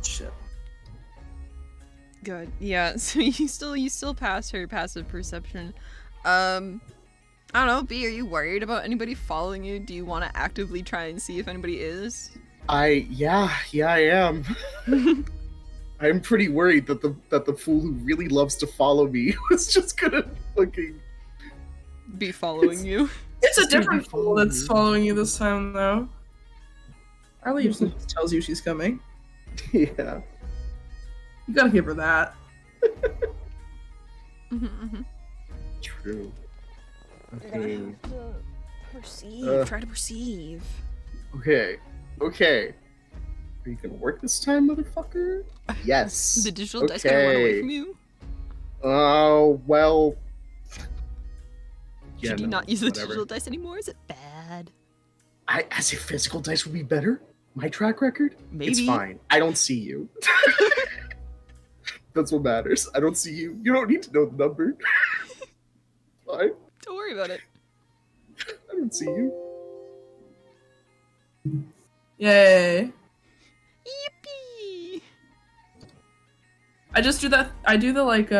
Shit. Good. Yeah. So you still pass her passive perception. I don't know. B, are you worried about anybody following you? Do you want to actively try and see if anybody is? Yeah, I am. I'm pretty worried that the fool who really loves to follow me was just gonna fucking Be following you. It's a She's gonna be different fool following that's you. following you this time, though. Arly usually just tells you she's coming. Yeah. You gotta give her that. True. You're gonna Okay. have to perceive. Try to perceive. Okay. Are you gonna work this time, motherfucker? Yes. The digital dice gonna run away Okay. from you. Oh, well. Should you no, not use the whatever. digital dice anymore? Is it bad? As if physical dice would be better? My track record? Maybe. It's fine. I don't see you. That's what matters. I don't see you. You don't need to know the number. Fine. Don't worry about it. I don't see you. Yay. Yippee! I just do that. I do the like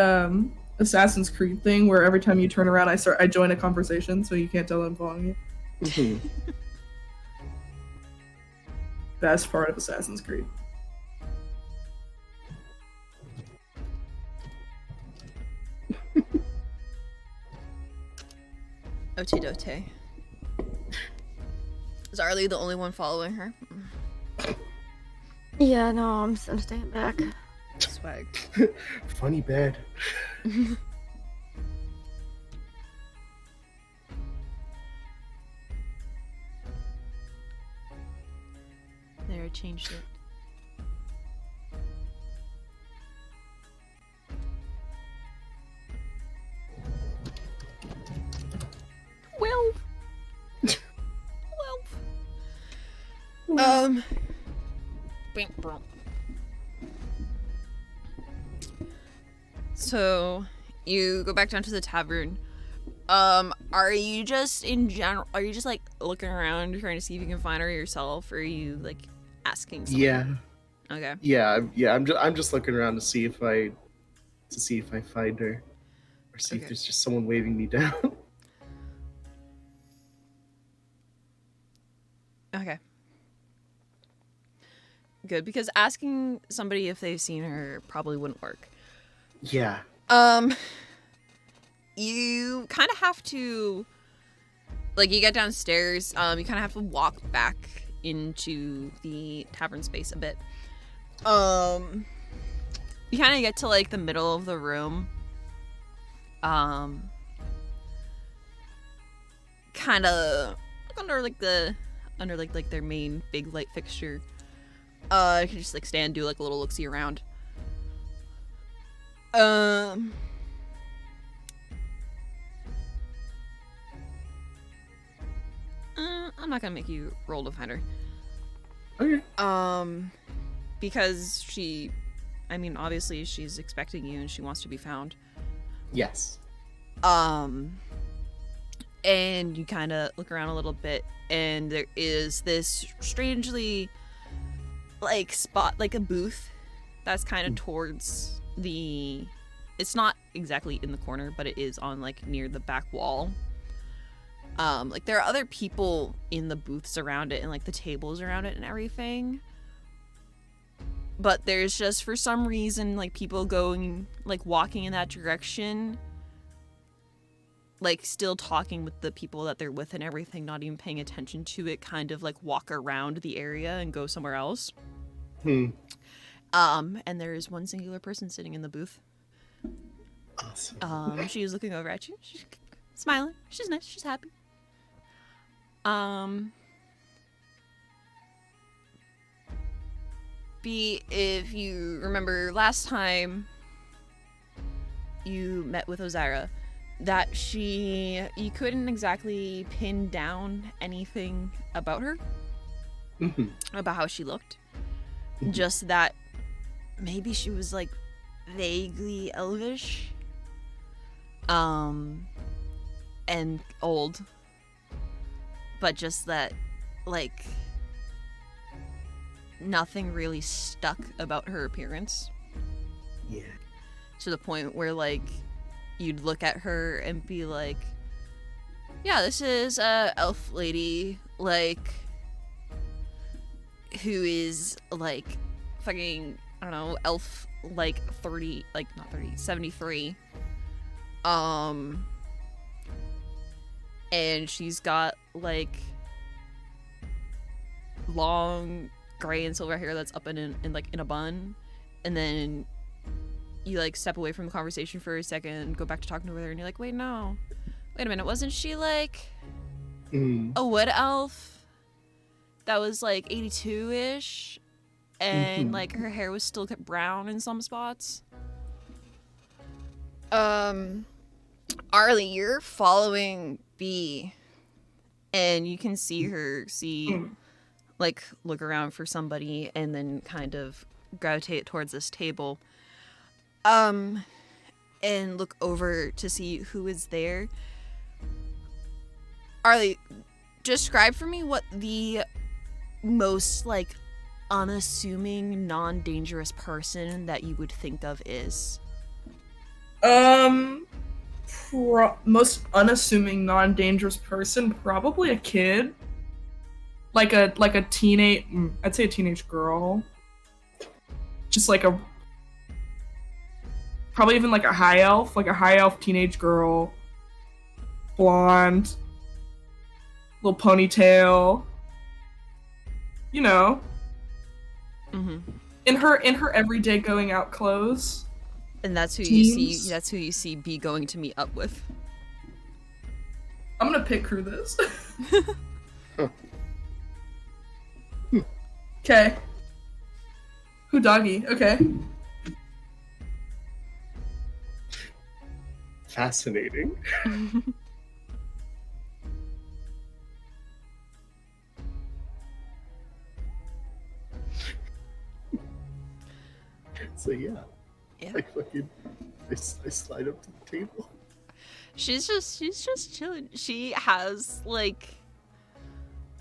Assassin's Creed thing where every time you turn around, I join a conversation, so you can't tell I'm following you. Mhm. Best part of Assassin's Creed. Ote-dote. Is Arly the only one following her? Yeah, no, I'm staying back. Swag. Funny bed. There, I changed it. Well. So you go back down to the tavern. Are you just in general? Are you just like looking around, trying to see if you can find her yourself, or are you like asking someone? Yeah. Okay. Yeah. I'm just looking around to see if I find her, or see if Okay. there's just someone waving me down. Okay. Good, because asking somebody if they've seen her probably wouldn't work. Yeah. You kind of have to, like, you get downstairs, you kind of have to walk back into the tavern space a bit. You kind of get to, like, the middle of the room. Kind of under their main big light fixture. You can just, like, stand, do, like, a little look-see around. I'm not gonna make you roll to find her. Okay. Because obviously she's expecting you and she wants to be found. Yes. And you kind of look around a little bit, and there is this strangely, like, spot, like a booth that's kind of towards the. It's not exactly in the corner, but it is on, like, near the back wall. Like, there are other people in the booths around it and, like, the tables around it and everything. But there's just, for some reason, like, people going, like, walking in that direction, like, still talking with the people that they're with and everything, not even paying attention to it, kind of, like, walk around the area and go somewhere else. And there is one singular person sitting in the booth. Awesome. She is looking over at you. She's smiling. She's nice. She's happy. If you remember last time you met with Ozara, that you couldn't exactly pin down anything about her, about how she looked. Just that maybe she was, like, vaguely elvish, and old, but just that, like, nothing really stuck about her appearance. Yeah. To the point where, like, you'd look at her and be like, yeah, this is a elf lady, like, who is, like, fucking, I don't know, elf, like, 30, like, not 30, 73. And she's got, like, long gray and silver hair that's up in a bun. And then you, like, step away from the conversation for a second, go back to talking to her, and you're like, wait a minute, wasn't she, like, a wood elf that was, like, 82-ish? And, like, her hair was still kept brown in some spots? Arly, you're following B, and you can see her like, look around for somebody and then kind of gravitate towards this table. And look over to see who is there. Arly, describe for me what the most, like, unassuming, non-dangerous person that you would think of is. Most unassuming, non-dangerous person, probably a kid. Like a teenage, I'd say a teenage girl. Just like probably even like a high elf teenage girl. Blonde, little ponytail. You know, Mm-hmm. in her everyday going out clothes. And that's who you see. Teens. That's who you see B going to meet up with. I'm gonna pick who this. Okay. Who doggy? Okay. Fascinating. So yeah, Yeah. I fucking I slide up to the table. She's just chilling. She has like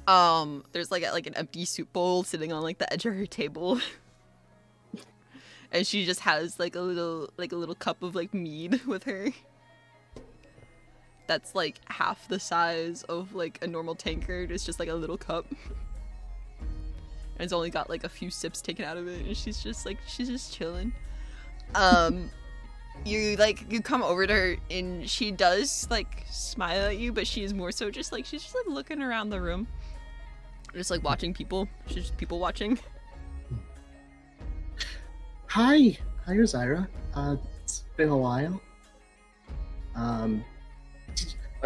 there's like an empty soup bowl sitting on like the edge of her table. And she just has like a little cup of like mead with her. That's like half the size of like a normal tankard. It's just like a little cup. And it's only got like a few sips taken out of it, and she's just chilling. You come over to her, and she does like smile at you, but she's more so just like looking around the room, just like watching people. She's just people watching. Hi, Rosira. It's been a while. I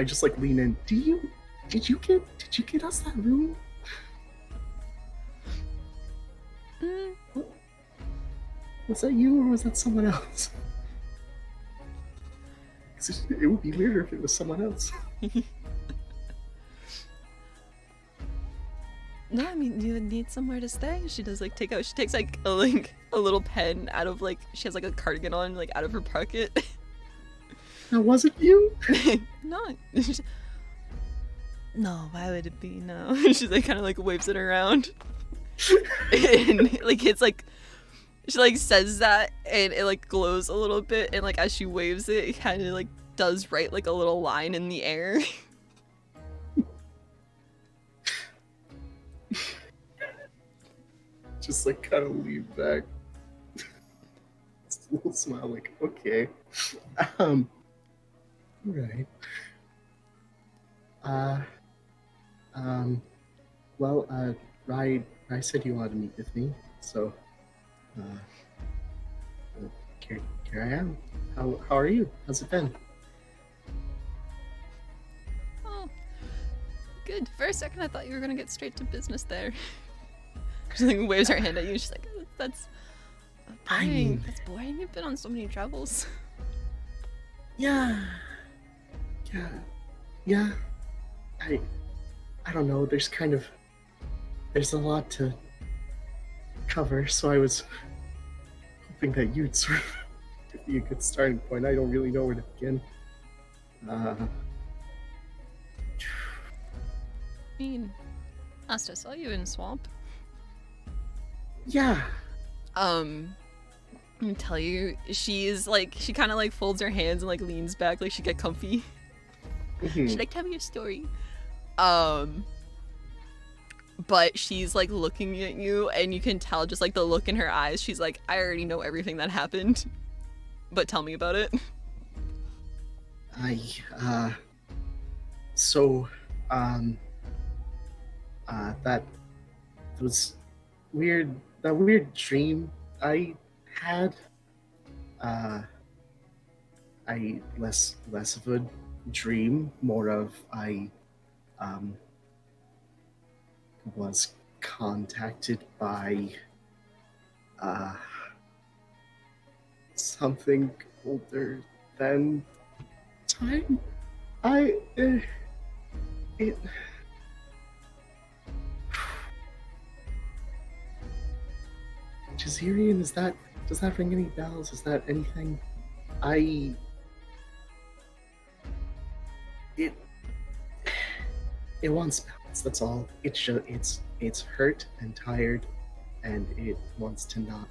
just like lean in. Did you get us that room? Was that you or was that someone else? 'Cause it would be weirder if it was someone else. No, I mean, you need somewhere to stay. She does like she takes like a little pen out of like, she has like a cardigan on like out of her pocket. That wasn't you? No. No, why would it be? No. She's like kind of like waves it around. And like it's like, she like says that and it like glows a little bit, and like as she waves it, it kind of like does write like a little line in the air. Just like kind of lean back. Just a little smile, like, okay. Right. Rye said you wanted to meet with me, so here I am. How are you? How's it been? Oh, good. For a second, I thought you were gonna get straight to business there. She like waves her hand at you. She's like, oh, "That's boring. That's boring. You've been on so many travels." Yeah. I don't know. There's a lot to cover, so I was hoping that you'd sort of give me a good starting point. I don't really know where to begin. I mean, last I saw you in Swamp. Yeah. Let me tell you, she kind of like folds her hands and like leans back like she get comfy. Mhm. She's like, tell me a story. But she's like looking at you, and you can tell just like the look in her eyes. She's like, I already know everything that happened, but tell me about it. That was weird. That weird dream I had. I less of a dream, more of I was contacted by something older than time. Jazirian, does that ring any bells? Is that anything? It wants balance, that's all. It's hurt and tired, and it wants to not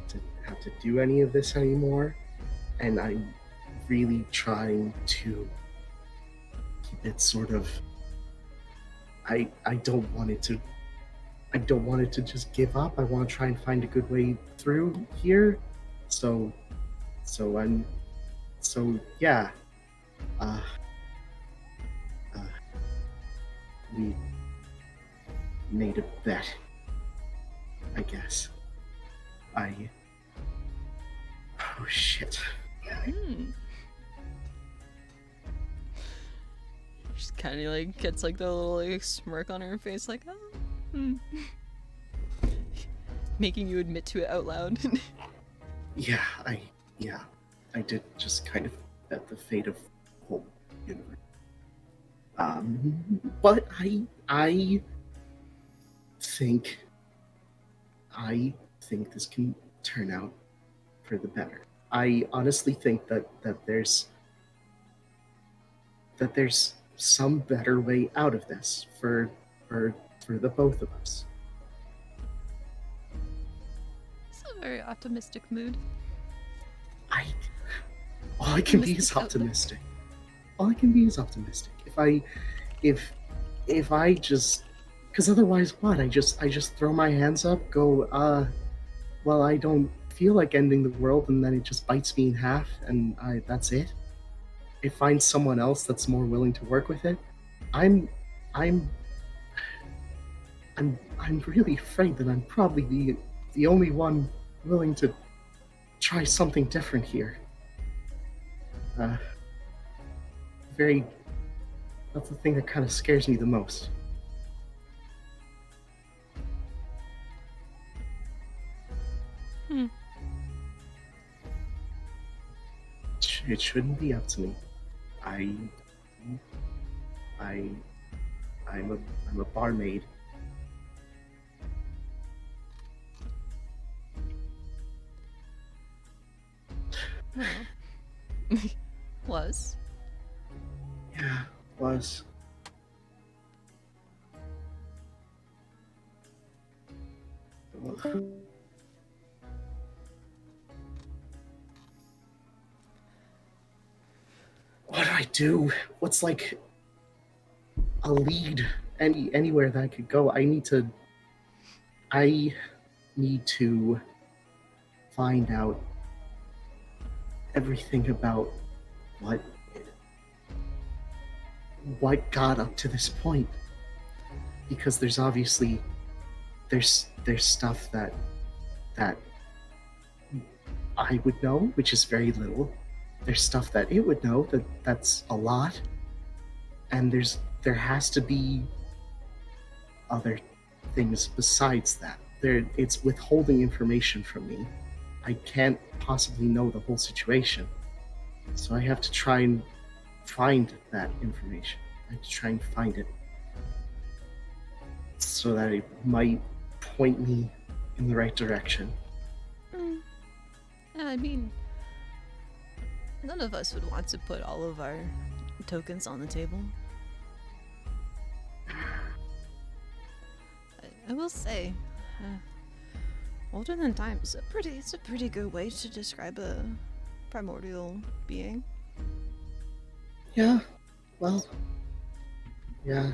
to have to do any of this anymore. And I'm really trying to keep it sort of. I don't want it to just give up. I want to try and find a good way through here. So yeah. we made a bet, I guess. Oh shit. Just kind of like gets like the little like smirk on her face, like, oh, making you admit to it out loud. Yeah, I did just kind of bet the fate of the whole universe. But I think this can turn out for the better. I honestly think that there's some better way out of this for the both of us. It's a very optimistic mood. All I can be is Optimistic outlook. optimistic. All I can be is optimistic. If I just, because otherwise what? I just throw my hands up, go, well, I don't feel like ending the world, and then it just bites me in half, and that's it. I find someone else that's more willing to work with it. I'm really afraid that I'm probably the only one willing to try something different here. That's the thing that kind of scares me the most. It shouldn't be up to me. I'm a barmaid. Was. Yeah, was. What do I do? What's like a lead anywhere that I could go? I need to find out everything about what got up to this point, because there's obviously there's stuff that I would know, which is very little. There's stuff that it would know that's a lot, and there has to be other things besides that. It's withholding information from me. I can't possibly know the whole situation, so I have to try and find that information. I have to try and find it so that it might point me in the right direction. Yeah, I mean, none of us would want to put all of our tokens on the table. I will say, older than time is it's a pretty good way to describe a primordial being. Yeah, well, yeah.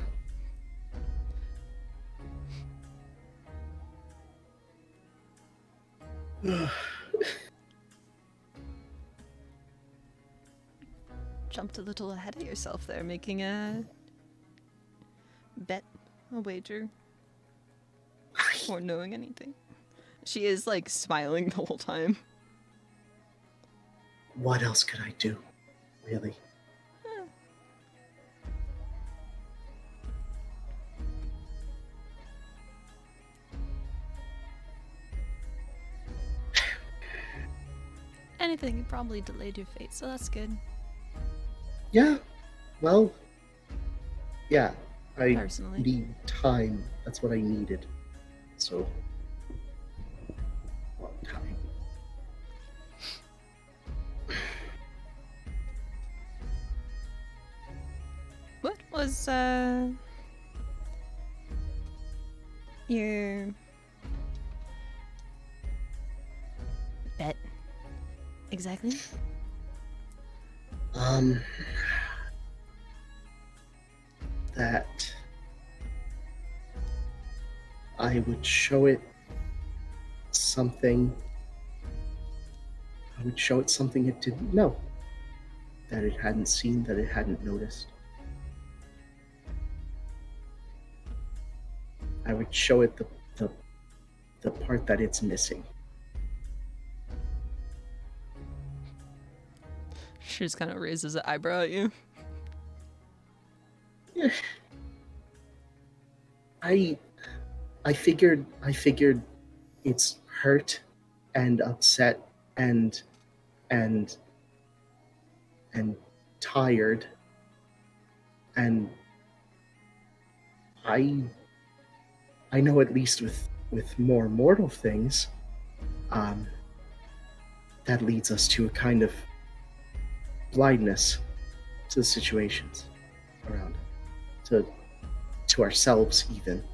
Jumped a little ahead of yourself there, making a bet, a wager, or knowing anything. She is like smiling the whole time. What else could I do, really? Anything, you probably delayed your fate, so that's good. Yeah, well, yeah, I Personally. need time. That's what I needed. So, what time? What was your bet exactly? That I would show it something. I would show it something it didn't know, that it hadn't seen, that it hadn't noticed. I would show it the part that it's missing. She just kind of raises an eyebrow at you. I figured it's hurt and upset and tired, and I know at least with more mortal things, that leads us to a kind of blindness to the situations around, to ourselves even.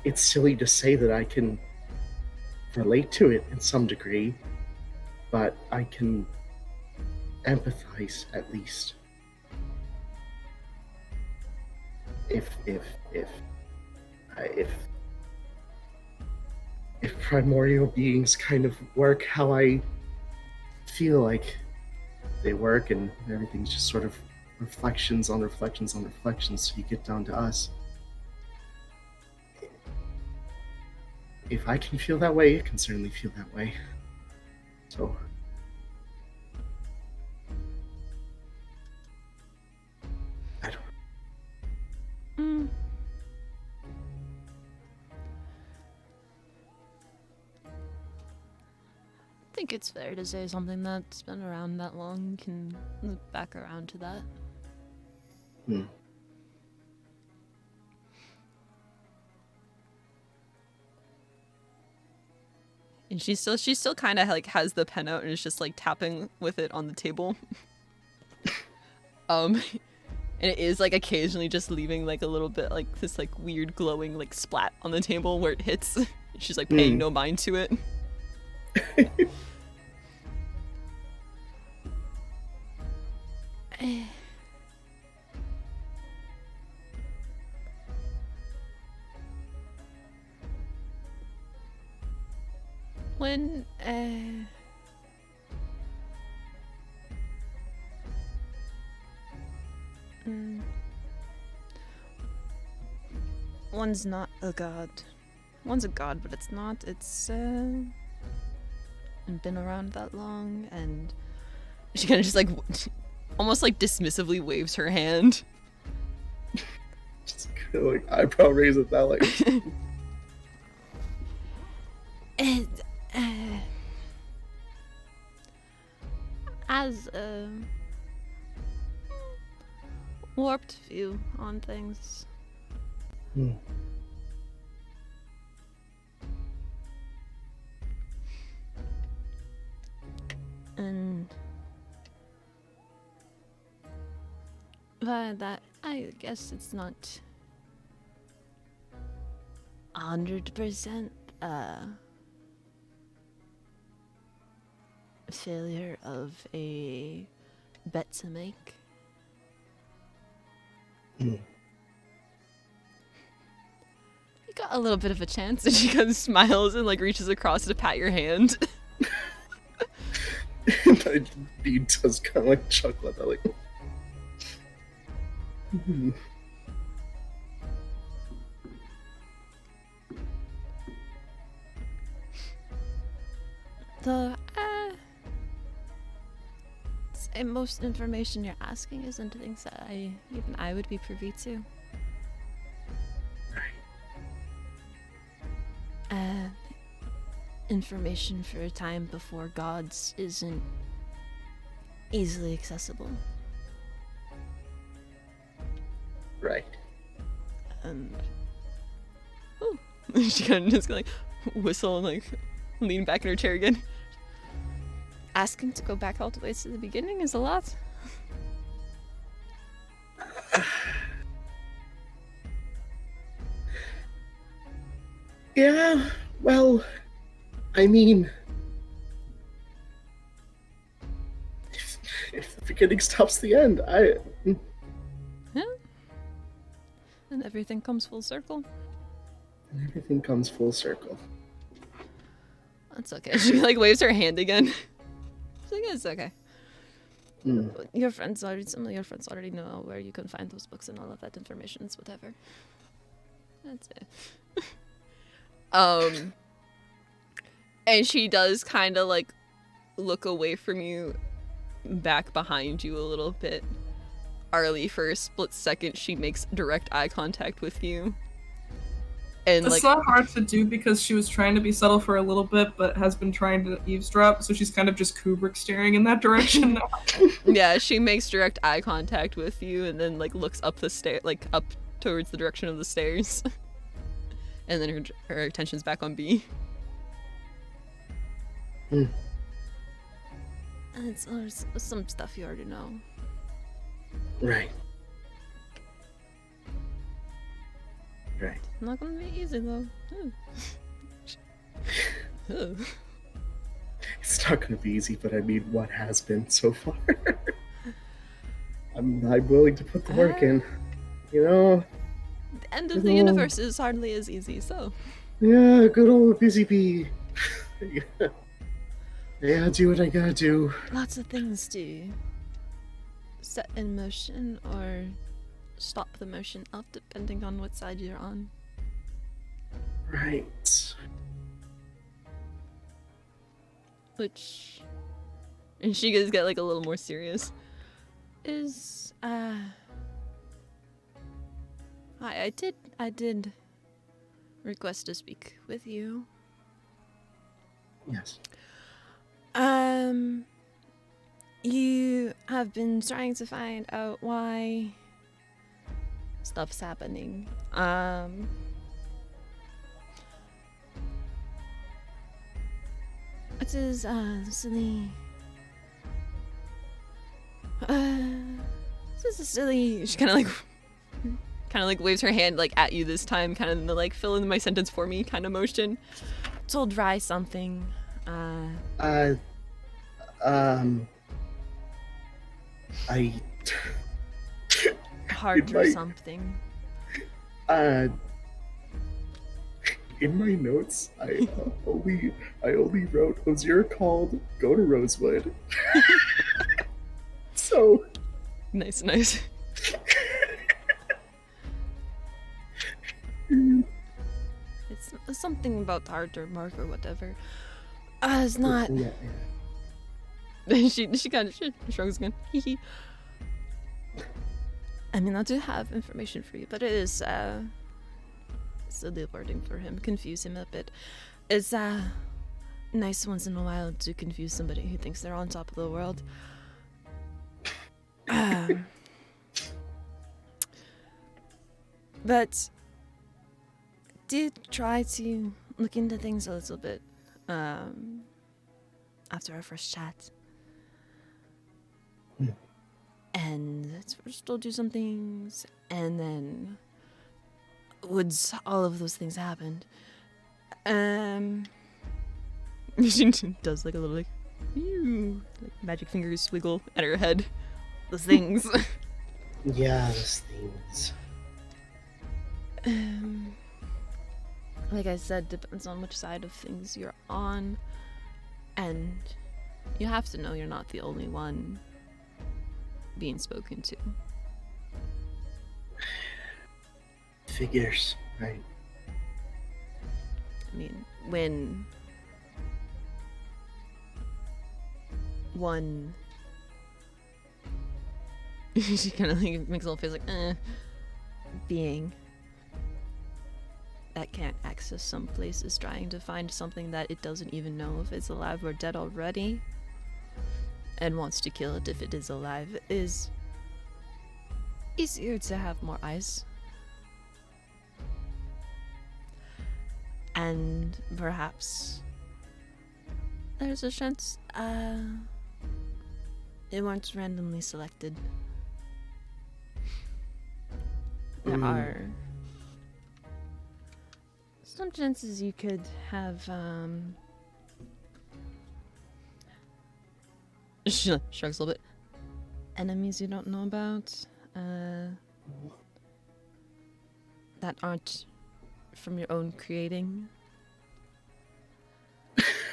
It's silly to say that I can relate to it in some degree, but I can empathize at least. If primordial beings kind of work how I feel like they work, and everything's just sort of reflections on reflections on reflections, so you get down to us. If I can feel that way, it can certainly feel that way. So I don't know. I think it's fair to say something that's been around that long can loop back around to that. And she still kind of like has the pen out and is just like tapping with it on the table. And it is like occasionally just leaving like a little bit like this like weird glowing like splat on the table where it hits. She's like paying no mind to it. When one's not a god. One's a god, but it's not. It's been around that long, and she kind of just like almost like dismissively waves her hand. Just kind of like eyebrow raise at that, like. As a warped view on things. And by that, I guess it's not 100% failure of a bet to make. You got a little bit of a chance, and she kind of smiles and like reaches across to pat your hand. And he does kind of like chuckle at that, like. The most information you're asking isn't things that even I would be privy to. Information for a time before gods isn't easily accessible. Right. And she kind of just like whistle and like lean back in her chair again. Asking to go back all the way to the beginning is a lot. Yeah, well, I mean, if the beginning stops the end, Yeah. And everything comes full circle. And everything comes full circle. That's okay. She like waves her hand again. She's like, it's okay. Mm. Your friends already, some of your friends already know where you can find those books and all of that information. It's whatever. That's it. And she does kind of like look away from you, back behind you a little bit. Arly, for a split second, she makes direct eye contact with you. And It's like, not hard to do because she was trying to be subtle for a little bit, but has been trying to eavesdrop, so she's kind of just Kubrick staring in that direction now. yeah, she makes direct eye contact with you, and then like looks up the stair, like up towards the direction of the stairs. And then her attention's back on B. Hmm. It's some stuff you already know. Right. Right. Not gonna be easy though. Ugh. It's not going to be easy, but I mean, what has been so far? I'm willing to put the work in. You know? The end of the universe is hardly as easy, so. Yeah, good old busy bee. Yeah. Yeah, do what I gotta do. Lots of things to set in motion or stop the motion of, depending on what side you're on. Right. Which, and she does get like a little more serious, is I did request to speak with you. Yes. You have been trying to find out why stuff's happening. It is silly. This is a silly. She kind of like waves her hand like at you this time, kind of in the like fill in my sentence for me kind of motion. Told Rye something. I Hard or something. In my notes, I only wrote Ozira called go to Rosewood. So Nice. It's something about art or mark or whatever. It's not. Yeah. she kind of shrugs again. I mean, I do have information for you, but it is silly wording for him. Confuse him a bit. It's nice once in a while to confuse somebody who thinks they're on top of the world. But did try to look into things a little bit after our first chat. And first told you some things, and then once all of those things happened, she does like a little like magic fingers wiggle at her head. Those things. Yeah, those things. Like I said, depends on which side of things you're on, and you have to know you're not the only one being spoken to. Figures, right? I mean, when one she kind of like makes a little face like being that can't access some places trying to find something that it doesn't even know if it's alive or dead already and wants to kill it if it is alive is easier to have more eyes. And perhaps there's a chance they weren't randomly selected. There are some chances you could have she shrugs a little bit. Enemies you don't know about that aren't from your own creating.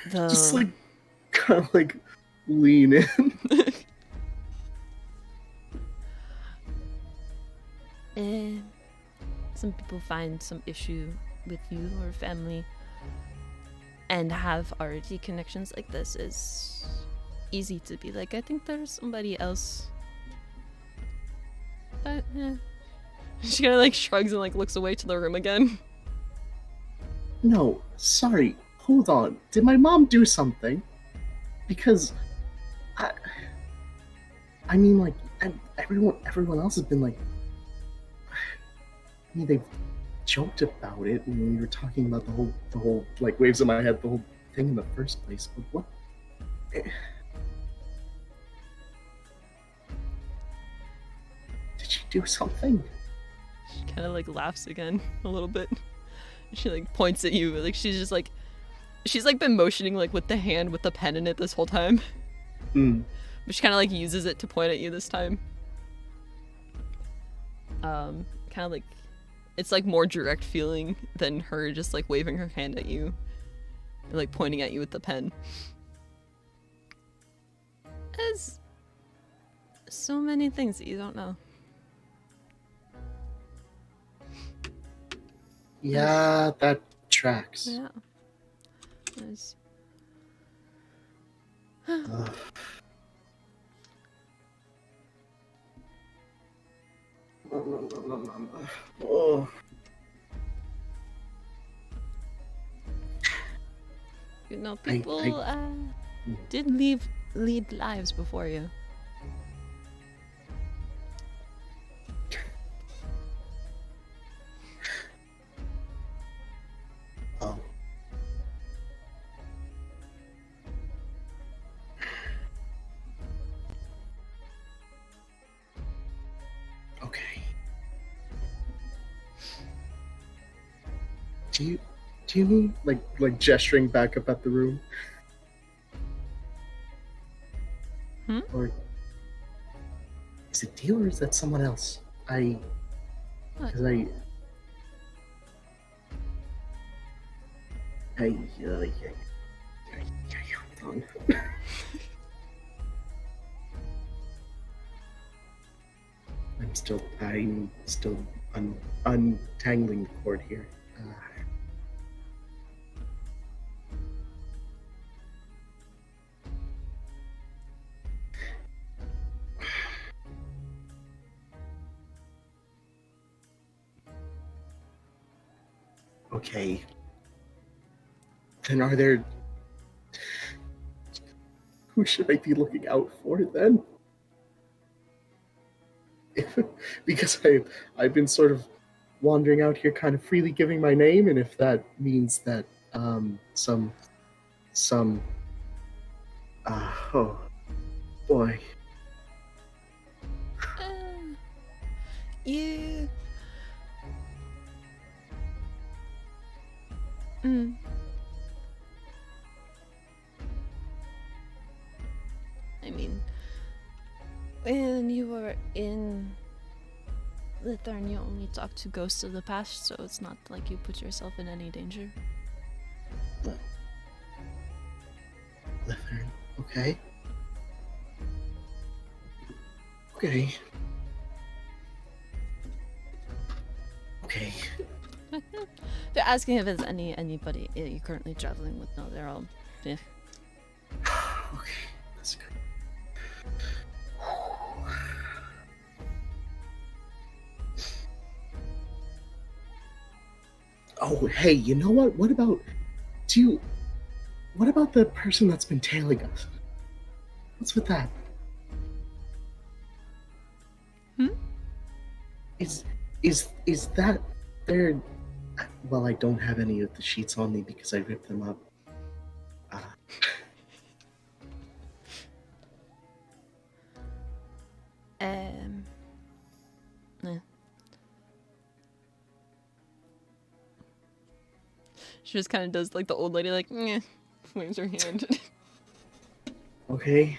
Just The like kind of like lean in. some people find some issue with you or family and have already connections like this is easy to be like, I think there's somebody else. But yeah. She kind of like shrugs and like looks away to the room again. No, sorry. Hold on. Did my mom do something? Because I mean, like, and everyone else has been like, I mean, they've joked about it when we were talking about the whole like waves in my head, the whole thing in the first place. But what? Did she do something? She kind of like laughs again a little bit. She like points at you, like she's just like, she's like been motioning like with the hand with the pen in it this whole time. Mm. But she kind of like uses it to point at you this time. Kind of like, it's like more direct feeling than her just like waving her hand at you, and, like pointing at you with the pen. There's so many things that you don't know. Yeah, that tracks. Yeah. There's... Ugh. Oh. You know, people did lead lives before you. Oh. Okay. Do you mean like gesturing back up at the room? Or is it Dio or is that someone else? Because I hold on. I'm still untangling the cord here. Okay. Then are there... Who should I be looking out for then? Because I've been sort of wandering out here kind of freely giving my name, and if that means that some oh boy. You... I mean, when you were in Lithern, you only talked to ghosts of the past, so it's not like you put yourself in any danger. Lithern, okay. Okay. Okay. They're asking if there's anybody you're currently traveling with. No, they're all... Yeah. Okay, that's good. Oh, hey, you know what? What about the person that's been tailing us? What's with that? Is that their... Well, I don't have any of the sheets on me because I ripped them up. She just kind of does like the old lady, like, waves her hand. Okay.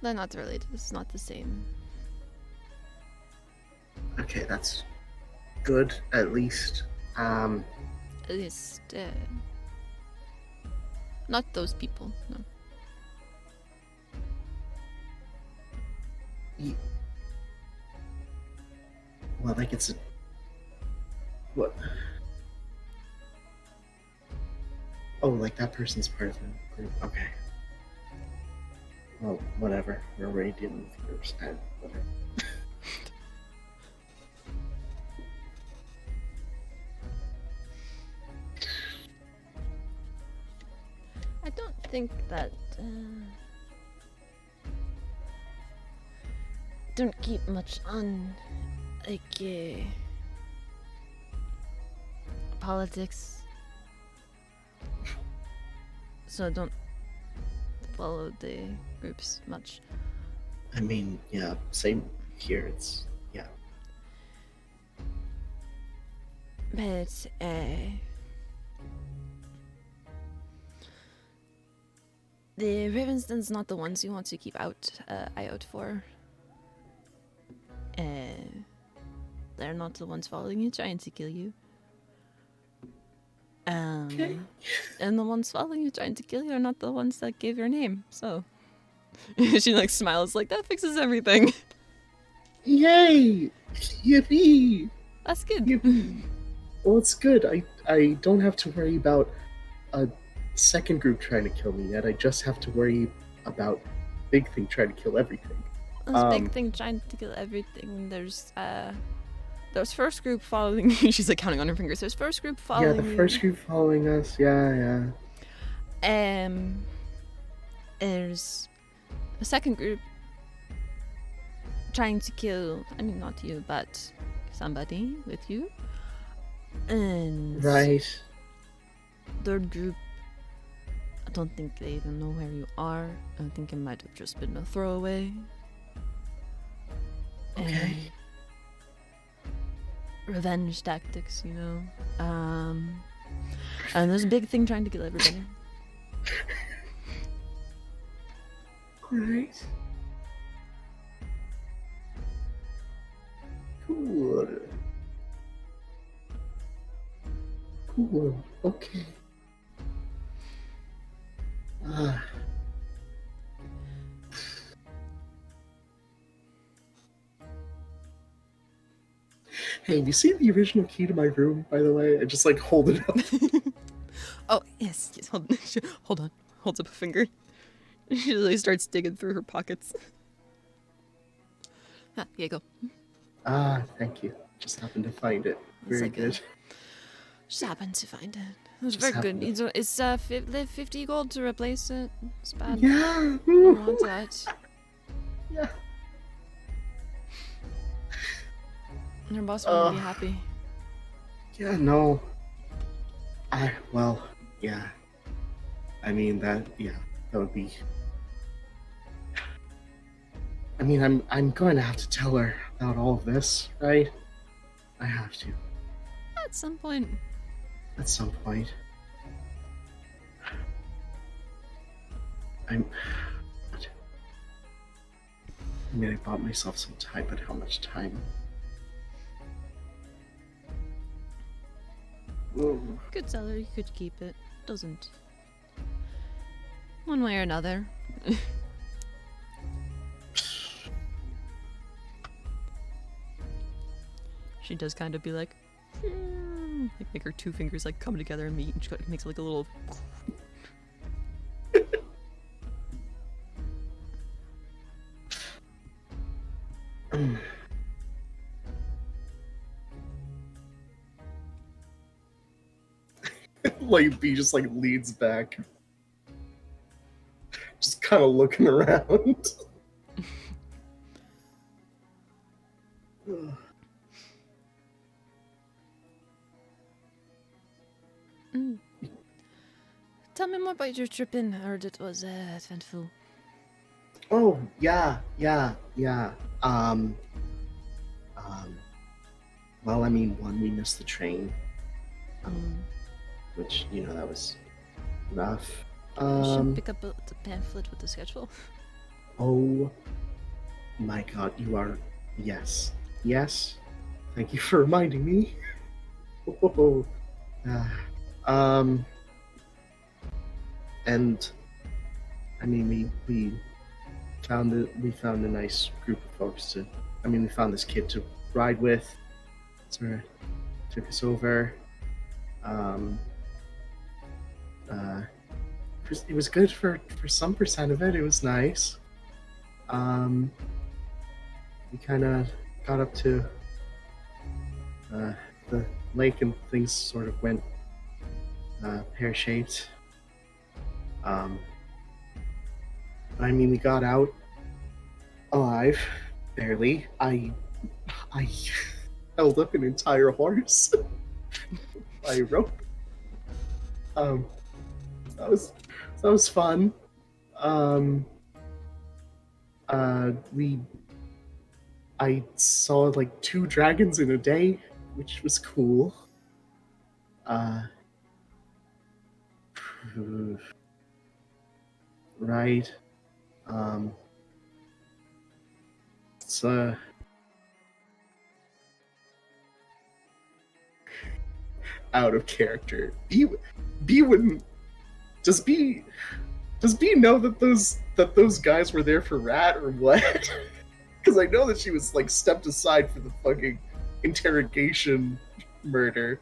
They're not related. It's not the same. Okay, that's good, at least. Um, At least, not those people. No. well, like it's a, what? Oh, like that person's part of the group. Okay. Well, whatever. We're already dealing with groups. Whatever. I don't think that. Don't keep much on, like, politics. So don't follow the groups much. I mean, yeah, same here. It's, yeah. But, the Ravensden's not the ones you want to keep eye out for. They're not the ones following you, trying to kill you. Okay. And the ones following you, trying to kill you, are not the ones that gave your name. So she like smiles, like that fixes everything. Yay! Yippee! That's good. Yippee! Well, it's good. I don't have to worry about a second group trying to kill me yet. I just have to worry about Big Thing trying to kill everything. This big thing trying to kill everything. There's first group following you. She's like counting on her fingers. There's first group following you. Yeah, the first group following us. Yeah. There's a second group trying to kill, I mean, not you, but somebody with you. And Right. third group, I don't think they even know where you are. I think it might have just been a throwaway. Okay. Revenge tactics, you know. And there's a big thing trying to kill everybody. Right. Cool. Cool. Okay. Hey, have you seen the original key to my room, by the way? I just like hold it up. Oh, yes, hold on. Holds up a finger. She really starts digging through her pockets. Ah, here you go. Thank you. Just happened to find it. Very like good. Just happened to find it. It was Just very good. happened It's 50 gold to replace it. It's bad. Yeah. I want that. Yeah. Your boss won't be happy. Yeah, no. Well, yeah. I mean, that would be... I mean, I'm going to have to tell her about all of this, right? I have to. At some point. At some point. I mean, I bought myself some time, but how much time? Ooh. Could sell her, you could keep it. Doesn't. One way or another. She does kind of be like make her two fingers like come together and meet, and she makes like a little. Like B just like leans back, just kind of looking around. Tell me more about your trip in. I heard it was eventful. Oh yeah. Well, I mean, one, we missed the train, which that was rough. You should pick up the pamphlet with the schedule. Oh my God, you are yes. Thank you for reminding me. Oh, um, and I mean, we found a nice group of folks to. I mean, we found this kid to ride with. Sort of took us over. Um, uh, it was good for some percent of it. It was nice. We kind of got up to the lake and things sort of went pear-shaped. I mean, we got out alive, barely. I held up an entire horse by a rope. Um, that was fun. I saw like 2 dragons in a day, which was cool. Right. It's out of character. B wouldn't. Does B know that those guys were there for Rat or what? Because I know that she was like stepped aside for the fucking interrogation murder.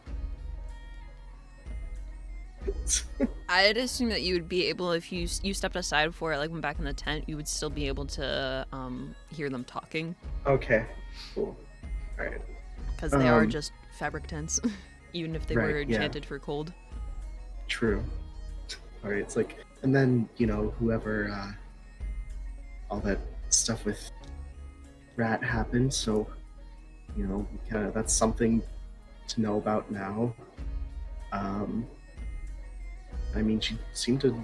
I'd assume that you would be able, if you stepped aside for it, like went back in the tent, you would still be able to hear them talking. Okay, cool. All right. Because they are just fabric tents, even if they Right, were yeah. enchanted for cold. True. All right. It's like, and then whoever, all that stuff with Rat happened. So, kind of that's something to know about now. I mean, she seemed to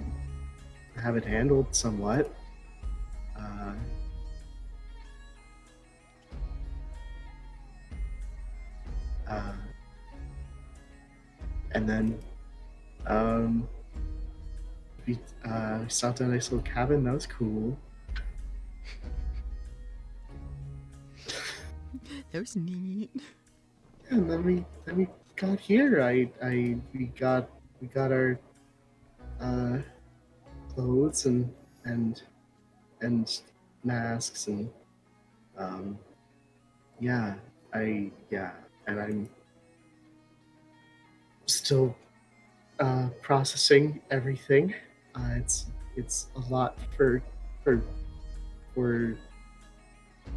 have it handled somewhat. And then we stopped at a nice little cabin. That was cool. That was neat. And then we got here. We got our clothes and masks and and I'm still processing everything. It's a lot for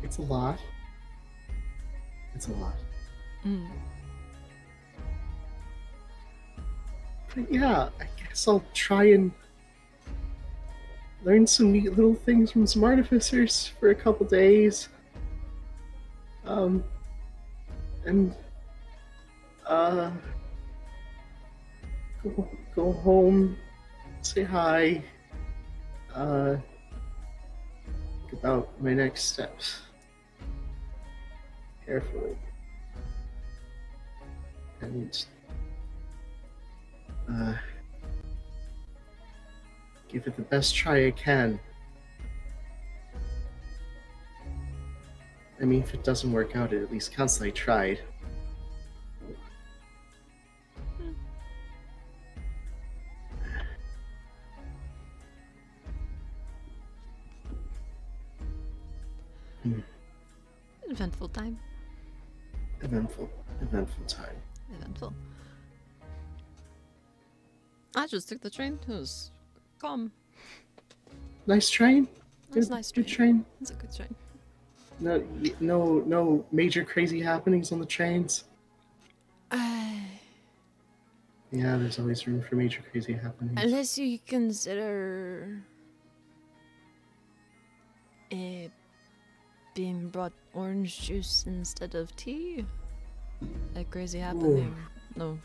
it's a lot. It's a lot. Mm. But yeah, I guess I'll try and learn some neat little things from some artificers for a couple days. And go home, say hi, think about my next steps carefully, and give it the best try I can. I mean, if it doesn't work out, it at least counts that I tried. Eventful time. Eventful time. Eventful. I just took the train. It was calm. Nice train. It was a nice Good train. train. It's a good train. No major crazy happenings on the trains. Yeah, there's always room for major crazy happenings. Unless you consider being brought orange juice instead of tea, a crazy happening. No.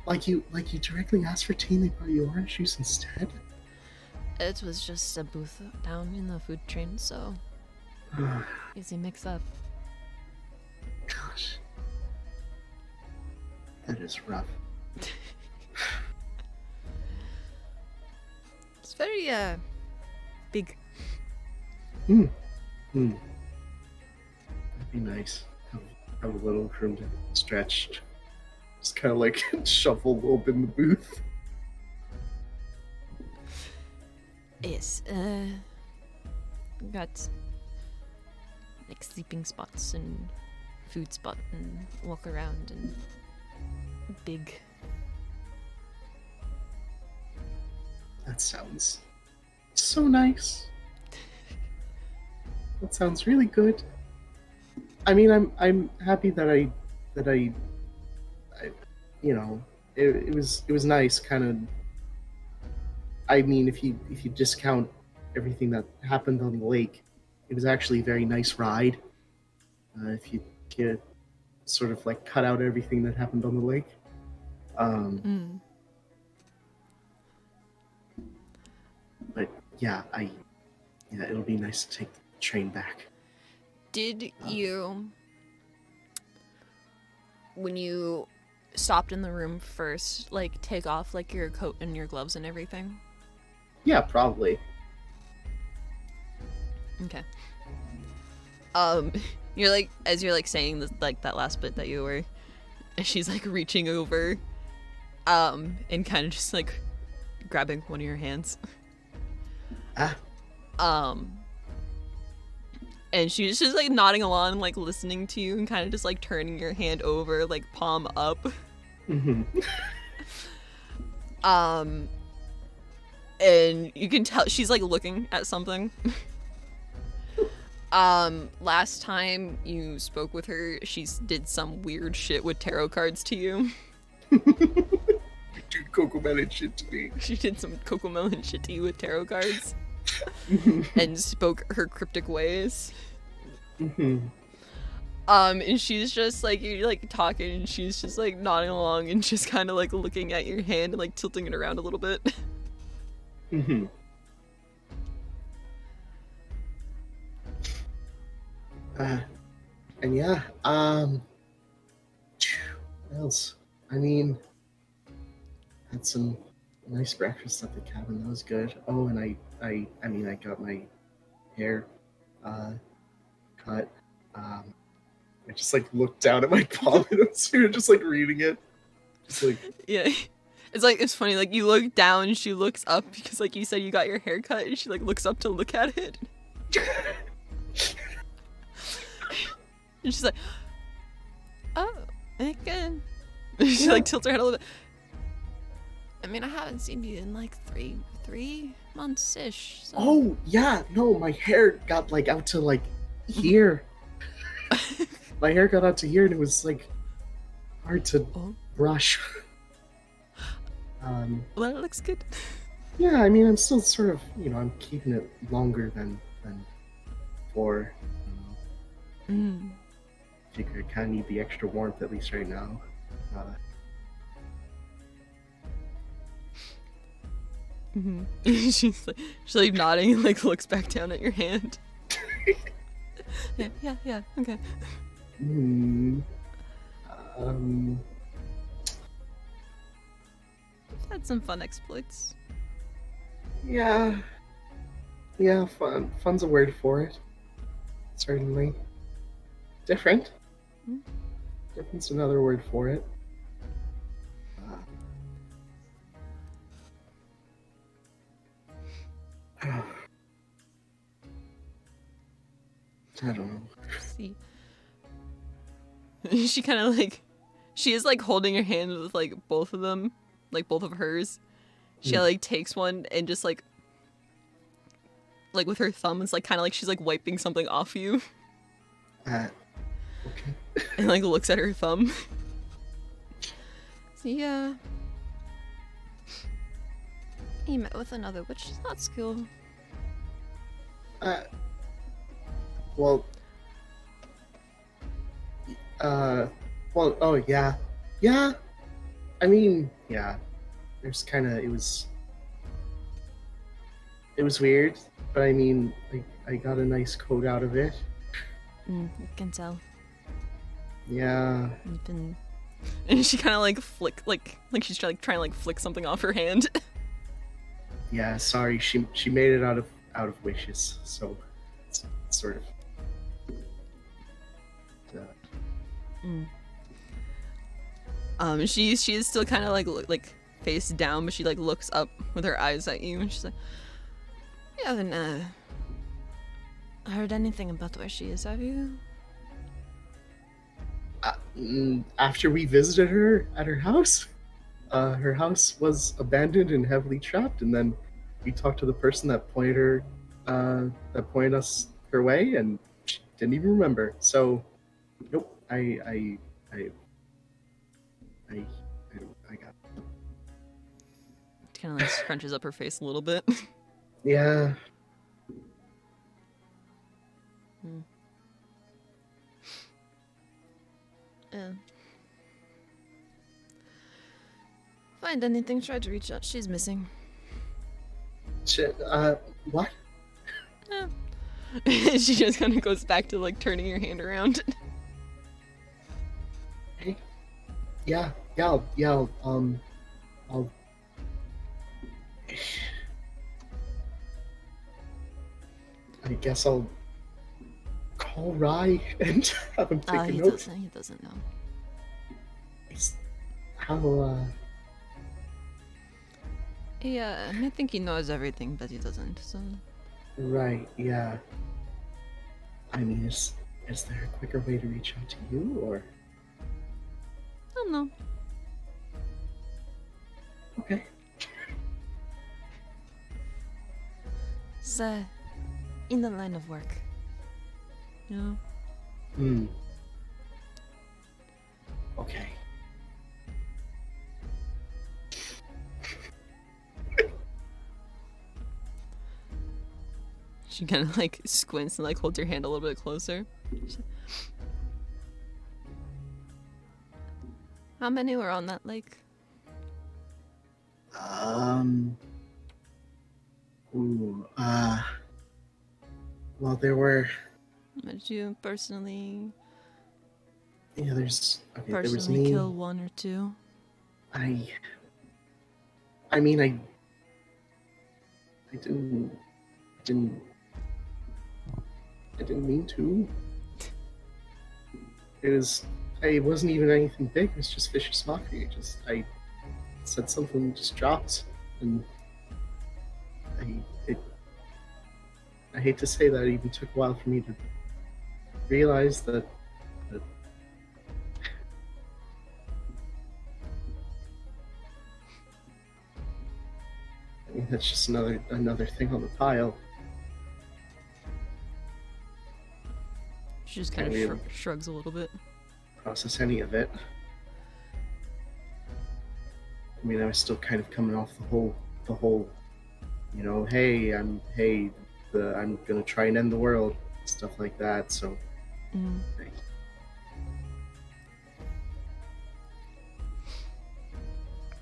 Like you directly asked for tea and they brought you orange juice instead? It was just a booth down in the food train, so easy mix up. Gosh. That is rough. It's very big. That'd be nice. have a little room to stretch. Just kind of like shuffle open the booth. Yes, got like sleeping spots and food spot and walk around and big. That sounds so nice. That sounds really good. I mean, I'm happy that I you know, it was nice. Kind of. I mean, if you discount everything that happened on the lake, it was actually a very nice ride. If you get sort of like cut out everything that happened on the lake. But yeah, it'll be nice to take the train back. Did you, when you stopped in the room first, like take off like your coat and your gloves and everything? Yeah, probably. Okay. You're like, as you're like saying this, like that last bit that you were, she's like reaching over, and kind of just like grabbing one of your hands. And she's just like nodding along, like listening to you, and kind of just like turning your hand over, like palm up. Mm-hmm. And you can tell she's like looking at something. Last time you spoke with her, she did some weird shit with tarot cards to you. Dude, Cocomelon shit to me. She did some Cocomelon shit to you with tarot cards. And spoke her cryptic ways. And she's just like, you're like talking, and she's just like nodding along and just kind of like looking at your hand and like tilting it around a little bit. And yeah, what else? I mean, had some nice breakfast at the cabin. That was good. Oh, and I got my hair cut. I just like looked down at my palm and I was here just like reading it. Just like, Yeah. It's like, it's funny, like you look down, she looks up because like you said you got your hair cut, and she like looks up to look at it. And she's like, oh, good. She like tilts her head a little bit. I mean, I haven't seen you in like three months-ish. So. oh yeah, no, my hair got like out to like here. My hair got out to here and it was like hard to brush. Well, that looks good. Yeah, I mean, I'm still sort of, I'm keeping it longer than before. Figure I kind of need the extra warmth at least right now. She's like nodding and like looks back down at your hand. yeah, okay. We've had some fun exploits. Yeah, fun. Fun's a word for it. Certainly. Different. Different's another word for it. I don't know. See. She kind of like, she is like holding her hand with like both of them, like both of hers. She like takes one and just like with her thumb, it's like kind of like she's like wiping something off you. Okay. And like looks at her thumb. So yeah. He met with another witch. That's cool. Well, oh yeah. Yeah. I mean, yeah. There's kind of, it was weird, but I mean, I got a nice coat out of it. You can tell. Yeah. And she kind of like flick, like she's trying to like flick something off her hand. Yeah, sorry. She made it out of wishes, so it's sort of. She is still kind of like face down, but she like looks up with her eyes at you, and she's like, "You haven't heard anything about where she is, have you?" After we visited her at her house was abandoned and heavily trapped, and then we talked to the person that pointed us her way, and she didn't even remember. So, nope. I got. Kind of like scrunches up her face a little bit. Yeah. Find anything, try to reach out. She's missing. What? She just kind of goes back to like turning her hand around. Hey. Yeah. I'll. I guess I'll call Rye and have him take a note. He doesn't know. Yeah, I think he knows everything, but he doesn't, so... Right, yeah. I mean, is there a quicker way to reach out to you, or...? I don't know. Okay. It's, in the line of work. You know? Okay. She kind of like squints and like holds your hand a little bit closer. Like, how many were on that lake? Well, there were... Did you personally... Yeah, there was personally me. kill one or two? I didn't mean to. It wasn't even anything big. It was just vicious mockery. I said something, just dropped, and I hate to say that it even took a while for me to realize that. I mean, that's just another thing on the pile. She just kind of shrugs a little bit. Process any of it. I mean, I was still kind of coming off the whole, you know, I'm gonna try and end the world, stuff like that. So,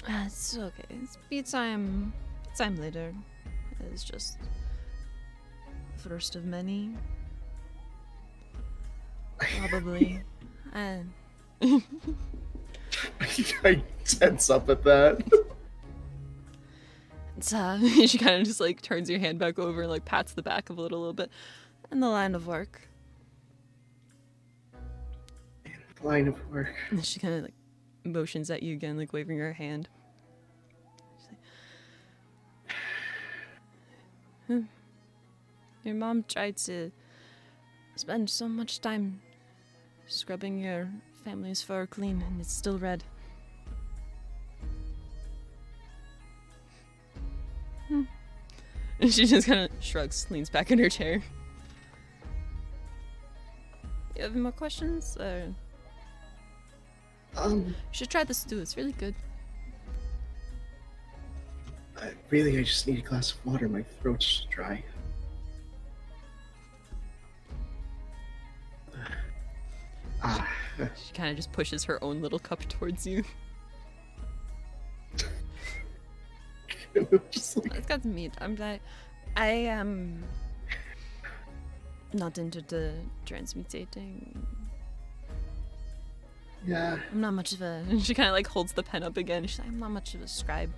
it's okay. It's be time later. It's just the first of many. Probably. And I tense up at that. it's, she kind of just like turns your hand back over and like pats the back of it a little bit. In the line of work. Line of work. And she kind of like motions at you again, like waving her hand. She's like, your mom tried to spend so much time scrubbing your family's fur clean, and it's still red. And she just kind of shrugs, leans back in her chair. You have any more questions? Or... You should try the stew. It's really good. Really, I just need a glass of water. My throat's dry. She kind of just pushes her own little cup towards you. Just like... It's got meat. I am not into the transmutating. Yeah. I'm not much of a... She kind of like holds the pen up again. She's like, I'm not much of a scribe.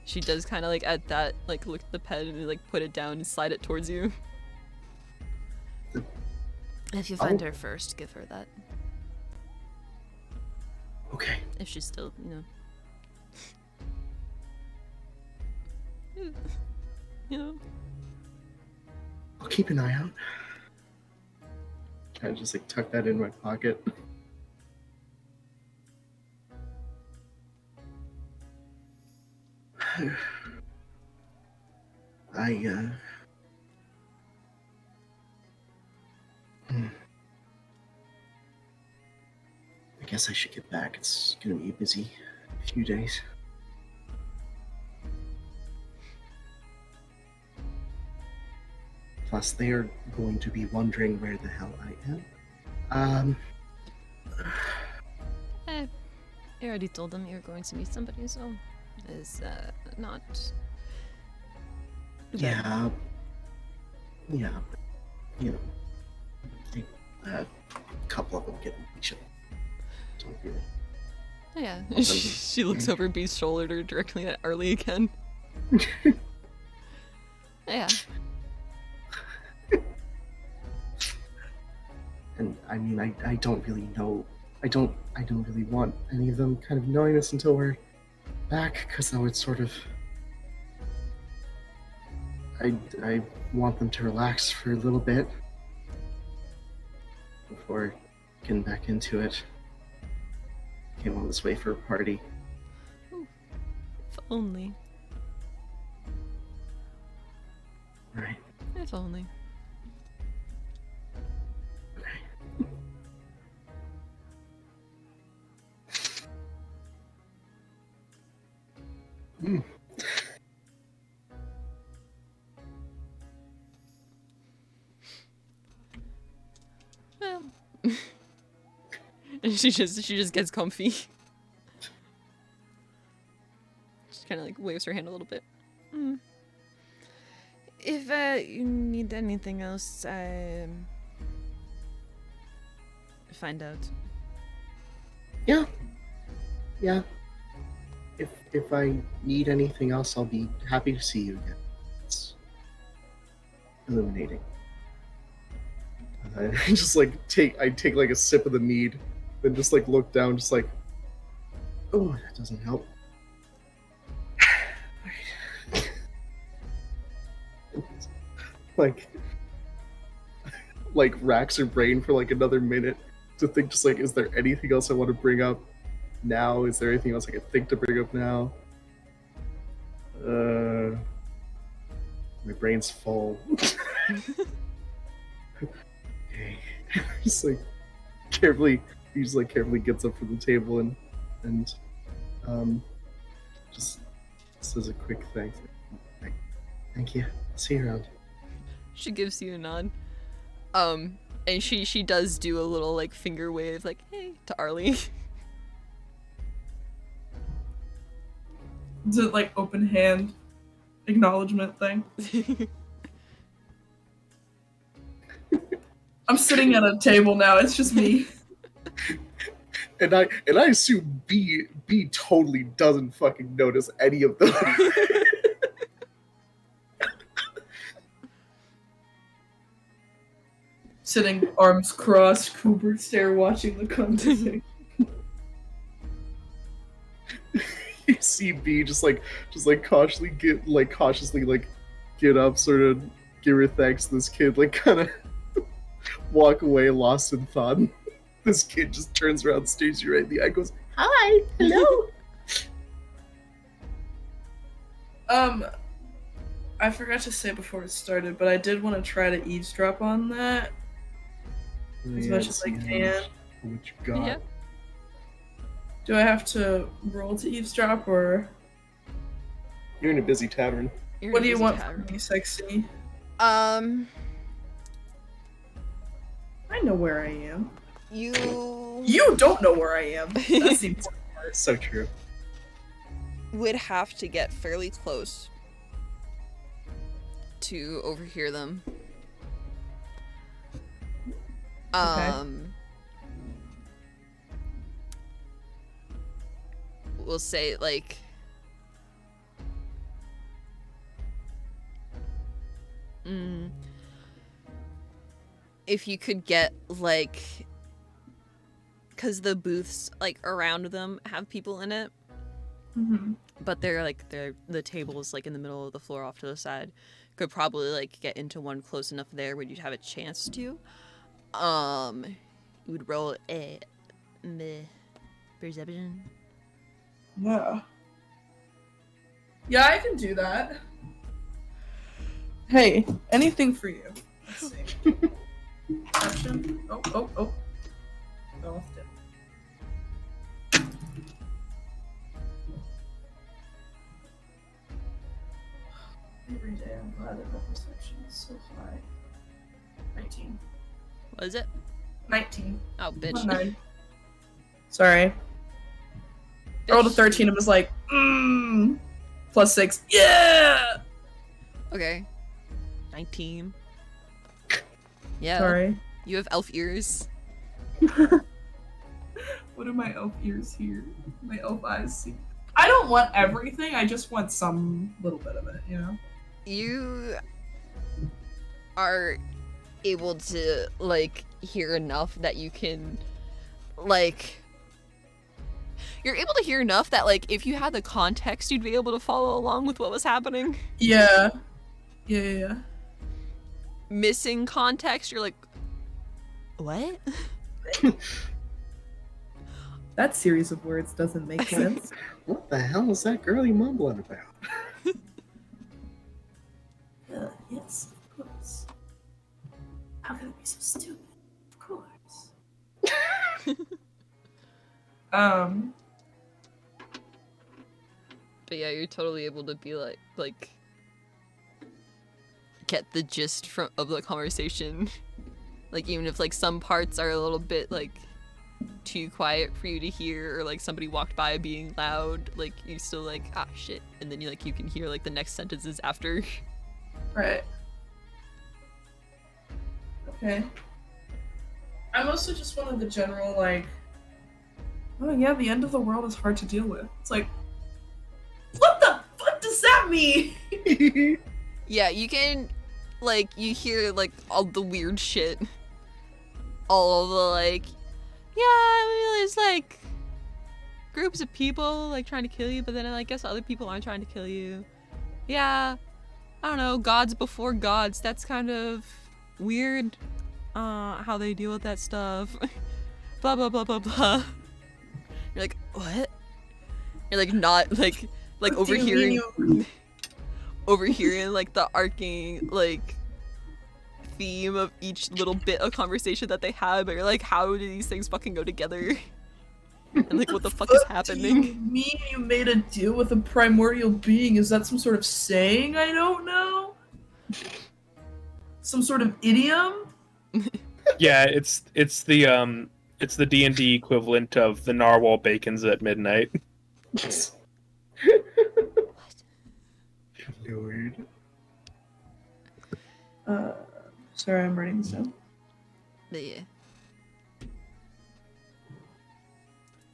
She does kind of like at that, like look at the pen and like put it down and slide it towards you. If you find her first, give her that. Okay. If she's still, I'll keep an eye out. Can I just like tuck that in my pocket? I guess I should get back. It's gonna be a busy few days. Plus, they are going to be wondering where the hell I am. I already told them you're going to meet somebody, so it's not. Yeah. Yeah. You know, a couple of them get each other. Don't really. Oh, yeah. She looks over Beast's shoulder directly at Arly again. Yeah. And I mean, I don't really know. I don't really want any of them kind of knowing this until we're back, because that would sort of. I want them to relax for a little bit before getting back into it. Came all this way for a party. If only. Right. If only. Mm. Well. And she just gets comfy. She kind of like waves her hand a little bit. If you need anything else, find out. Yeah. If I need anything else, I'll be happy to see you again. It's illuminating. I just like take like a sip of the mead, then just like look down, just like, oh, that doesn't help. like racks her brain for like another minute to think, just like, is there anything else I want to bring up now? Is there anything else I can think to bring up now? My brain's full. Okay. Just like carefully gets up from the table and just says a quick thanks. Thank you. See you around. She gives you a nod. And she does do a little like finger wave, like hey, to Arly. Is it like open hand acknowledgement thing? I'm sitting at a table now. It's just me. And I assume B totally doesn't fucking notice any of them. Sitting arms crossed, Cooper stare watching the conversation. You see B just cautiously get up, sort of give her thanks to this kid, like kind of walk away lost in thought. This kid just turns around, stares you right in the eye, goes, "Hi, hello." I forgot to say before it started, but I did want to try to eavesdrop on that as much as I can. What you got? Yeah. Do I have to roll to eavesdrop, or You're in a busy tavern. what do you want from me, sexy? I know where I am. You don't know where I am. That's the important part. So true. would have to get fairly close to overhear them. We'll say like if you could get like, because the booths like around them have people in it, Mm-hmm. but the table is like in the middle of the floor off to the side. Could probably like get into one close enough there where you'd have a chance to. You would roll a perception. Yeah. Yeah, I can do that. Hey, anything for you. Let's see. Perception. Oh. Fell off it. Every day I'm glad that my perception is so high. 19. What is it? 19. Oh, bitch. 9. Sorry. I rolled a 13 and was like, plus 6. Yeah! Okay. 19. Yeah. Sorry. You have elf ears. What do my elf ears hear? My elf eyes see? I don't want everything, I just want some little bit of it, you know? You are able to like hear enough that you can like you're able to hear enough that like if you had the context you'd be able to follow along with what was happening. Yeah. Yeah. Missing context, you're like, what? That series of words doesn't make sense. What the hell is that girlie mumbling about? Yes, of course. How could it be so stupid? Of course. But yeah, you're totally able to be like get the gist of the conversation. Like even if like some parts are a little bit like too quiet for you to hear, or like somebody walked by being loud, like you still like shit, and then you can hear like the next sentences after. Right. Okay. I'm also just one of the general like, oh yeah, the end of the world is hard to deal with. It's like, what the fuck does that mean? Yeah, you can like you hear like all the weird shit, all the like, yeah, I mean, there's like groups of people like trying to kill you, but then I guess other people aren't trying to kill you. Yeah, I don't know, gods before gods. That's kind of weird. How they deal with that stuff. Blah blah blah blah blah. You're like, what? You're like not like overhearing like the arcing like theme of each little bit of conversation that they have, but you're like, how do these things fucking go together? And like, what the fuck is happening? Do you mean you made a deal with a primordial being? Is that some sort of saying I don't know? Some sort of idiom? Yeah, it's the D&D equivalent of the narwhal bacons at midnight. Lord. Sorry, I'm writing this down. But yeah.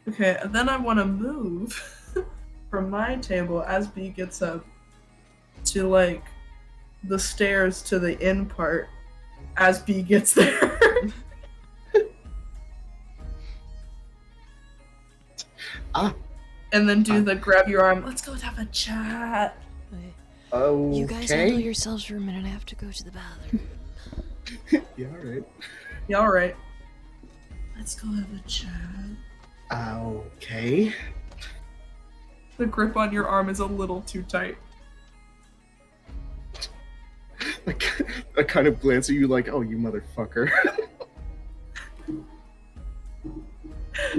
Okay, and then I want to move from my table as B gets up to like the stairs to the inn part as B gets there. And then do the grab your arm, let's go have a chat. Okay. You guys handle yourselves for a minute, I have to go to the bathroom. Yeah, alright. Yeah, alright. Let's go have a chat. Okay. The grip on your arm is a little too tight. I kind of glance at you like, oh, you motherfucker.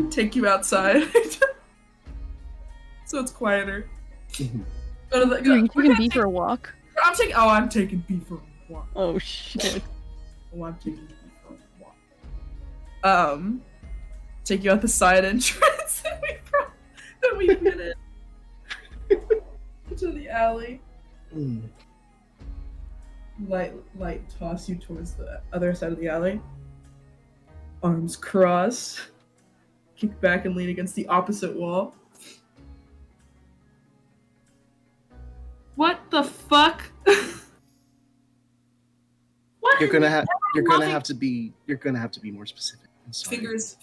Take you outside. So it's quieter. Go to the, You taking B for a walk? I'm taking B for a walk. Oh shit. I'm taking B for a walk. Take you out the side entrance that we hit it. To the alley. Light toss you towards the other side of the alley. Arms crossed. Kick back and lean against the opposite wall. What the fuck? What You're gonna have to be more specific. I'm sorry.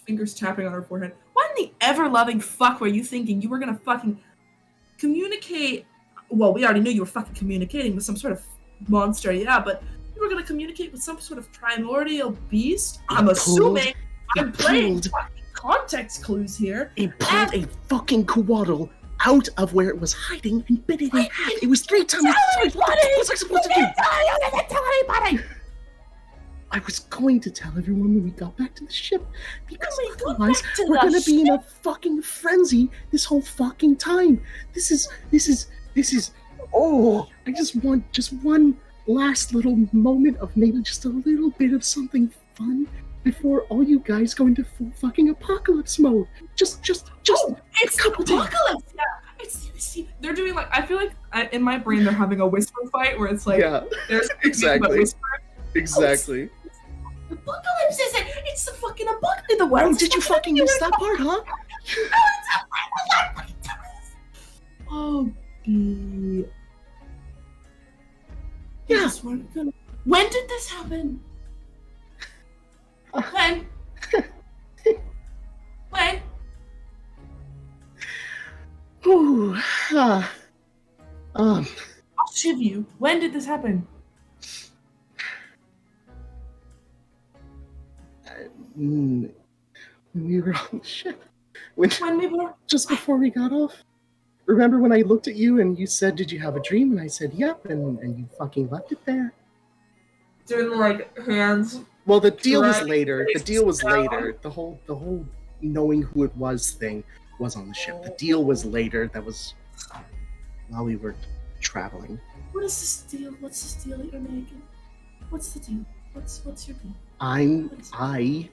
Fingers tapping on her forehead. What in the ever-loving fuck were you thinking? You were gonna fucking communicate? Well, we already knew you were fucking communicating with some sort of monster, yeah, but you were gonna communicate with some sort of primordial beast? I'm assuming. I'm playing fucking context clues here. It pulled a fucking koaddle out of where it was hiding and bit it in half. It was 3 times. What was I supposed to do? You didn't tell anybody. I was going to tell everyone when we got back to the ship, because When we got otherwise back to we're the gonna be in a fucking frenzy this whole fucking time. This is. Oh, I just want one last little moment of maybe just a little bit of something fun before all you guys go into full fucking apocalypse mode. Just It's a couple days. apocalypse. Yeah, see, they're doing like I feel like in my brain they're having a whisper fight where it's like Yeah, there's exactly. whisper. Exactly. Apocalypse isn't. It's the fucking apocalypse. The world. Oh, did you fucking miss that part, huh? Oh, B. Yeah. When did this happen? When? When? Ooh, I'll shiv you. When did this happen? When we were on the ship. When we were just before we got off. Remember when I looked at you and you said, "Did you have a dream?" And I said, "Yep," and you fucking left it there. doing like hands. Well, the deal was Right. later. The deal was later. The whole knowing who it was thing was on the ship. The deal was later. That was while we were traveling. What is this deal? What's this deal that you're making? What's the deal? What's your deal? I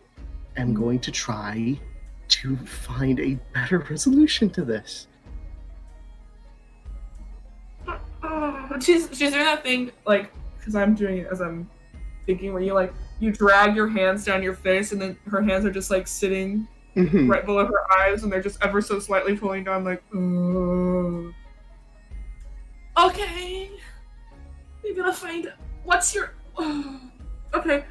am going to try to find a better resolution to this. She's doing that thing like because I'm doing it as I'm thinking where you drag your hands down your face and then her hands are just like sitting Mhm. right below her eyes and they're just ever so slightly pulling down like okay, we're gonna find what's your okay.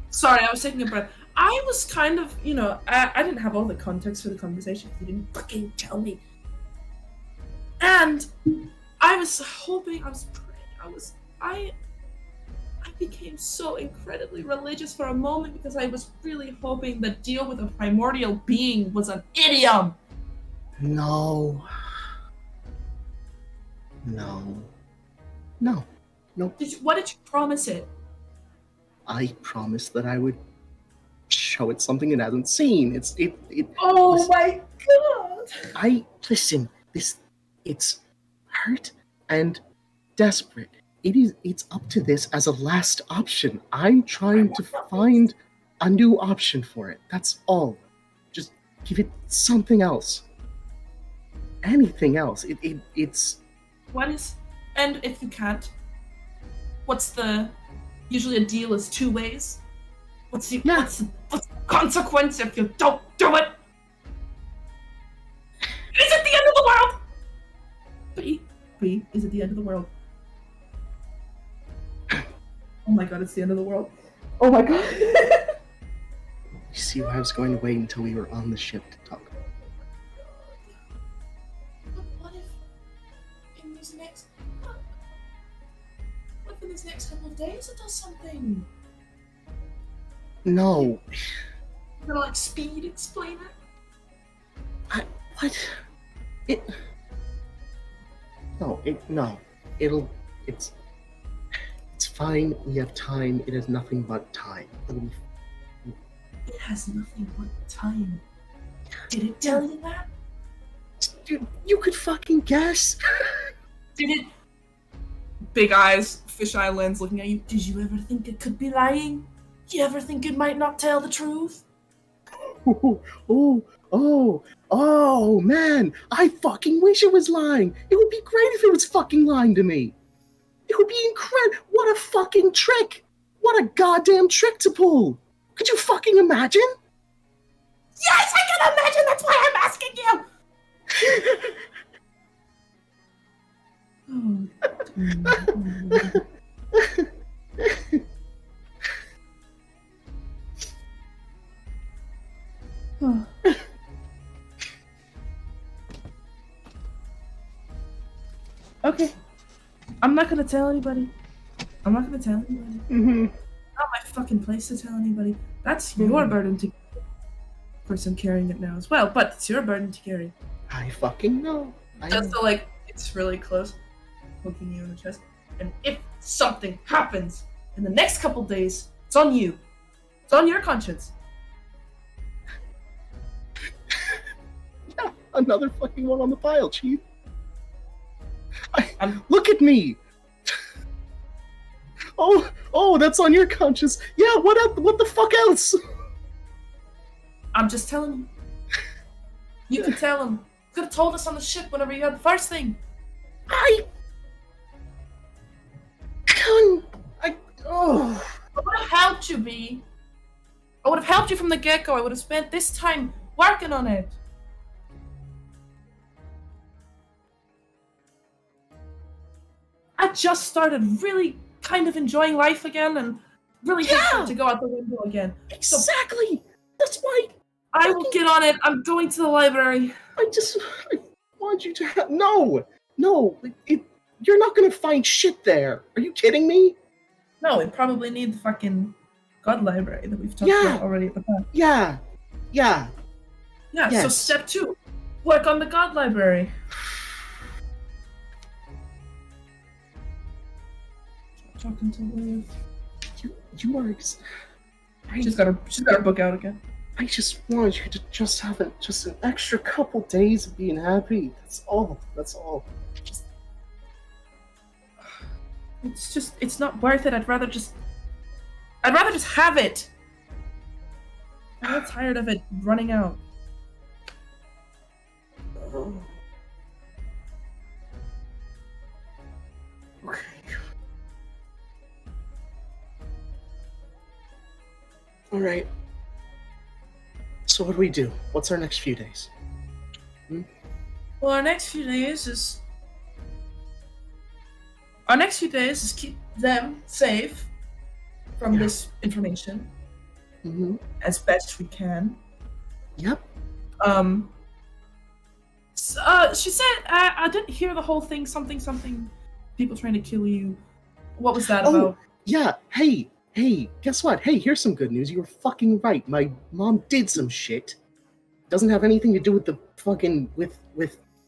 Sorry, I was taking a breath. I was kind of, I didn't have all the context for the conversation. You didn't fucking tell me. And I was hoping, I was praying, I became so incredibly religious for a moment because I was really hoping the deal with a primordial being was an idiom. No. What did you promise it? I promised that I would show it something it hasn't seen. Oh listen, my god! Listen. It's hurt and desperate. It's up to this as a last option. I'm trying to find a new option for it. That's all. Just give it something else. Anything else. It's What is, and if you can't, usually a deal is 2 ways. What's the consequence if you don't do it? Is it the end of the world? B, is it the end of the world? Oh my god, it's the end of the world. Oh my god. You see why I was going to wait until we were on the ship to talk. But what if in these next couple of days it does something? No. You're gonna speed explain it? What? It's fine. We have time. It has nothing but time. It has nothing but time. Did it tell you that? You could fucking guess. Did it? Big eyes, fisheye lens looking at you. Did you ever think it could be lying? You ever think it might not tell the truth? Oh, man. I fucking wish it was lying. It would be great if it was fucking lying to me. It would be incredible. What a fucking trick. What a goddamn trick to pull. Could you fucking imagine? Yes, I can imagine. That's why I'm asking you. Okay. I'm not gonna tell anybody. I'm not gonna tell anybody. Mm-hmm. Not my fucking place to tell anybody. That's your burden to person carrying it now as well, but it's your burden to carry. I fucking know. Just so, like, it's really close, poking you in the chest. And if something happens in the next couple days, it's on you. It's on your conscience. Yeah, another fucking one on the pile, Chief. Look at me. Oh, that's on your conscience. Yeah, what the fuck else? I'm just telling you. You can tell him. Could have told us on the ship whenever you had the first thing. I would have helped you, B. I would have helped you from the get-go. I would have spent this time working on it. I just started really kind of enjoying life again and really hate to go out the window again. Exactly. That's why I will get on it. I'm going to the library. I want you to have... No, you're not gonna find shit there. Are you kidding me? No, we probably need the fucking God library that we've talked about already at the past. Yeah. Yes. So step 2, work on the God library. Talking to Liv. You are... She's got her book out again. I just want you to just have an extra couple days of being happy. That's all. It's not worth it. I'd rather just have it. I'm not tired of it running out. Okay. All right. So what do we do? What's our next few days? Well, our next few days is keep them safe from this information as best we can. Yep. She said I didn't hear the whole thing. Something. People trying to kill you. What was that about? Yeah. Hey, guess what? Hey, here's some good news. You were fucking right. My mom did some shit. Doesn't have anything to do with the fucking with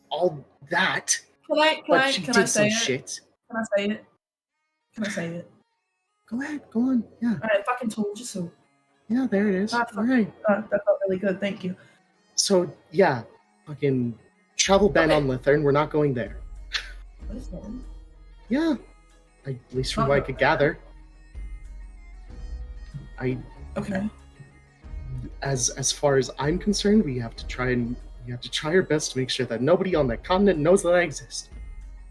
all that. Can I say shit. Can I say it? Go ahead. Go on. Yeah. I fucking told you so. Yeah, there it is. All right. That felt really good. Thank you. So yeah, fucking travel ban on Lithern. We're not going there. Listen. Yeah. At least from what I could gather. Okay. As far as I'm concerned, we have to try our best to make sure that nobody on that continent knows that I exist.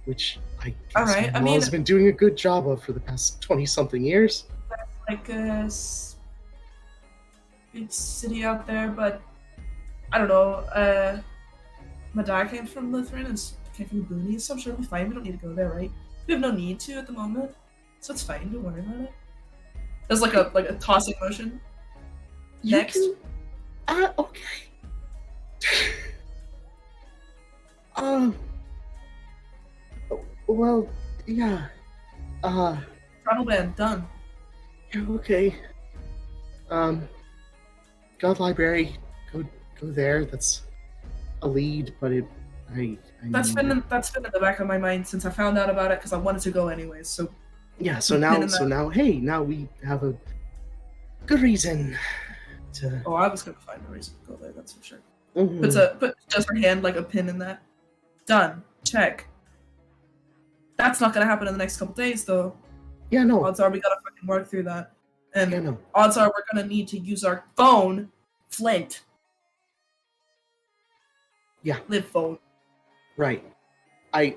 Which I guess my mom's been doing a good job of for the past 20-something years. That's like a big city out there, but I don't know. My dad came from Lutheran and came from the boonies, so I'm sure it'll be fine. We don't need to go there, right? We have no need to at the moment, so it's fine. Don't worry about it. There's like a tossing motion. Next. Okay. Well, yeah. Travel ban done. Yeah, okay. God library. Go there. That's a lead, but that's been in the back of my mind since I found out about it because I wanted to go anyways. So. Yeah. So now, now we have a good reason to. Oh, I was gonna find a reason to go there. That's for sure. Mm-hmm. Put just her hand like a pin in that. Done. Check. That's not gonna happen in the next couple days, though. Yeah, no. Odds are we gotta fucking work through that, and yeah, no. Odds are we're gonna need to use our phone, Flint. Yeah. Live phone. Right. I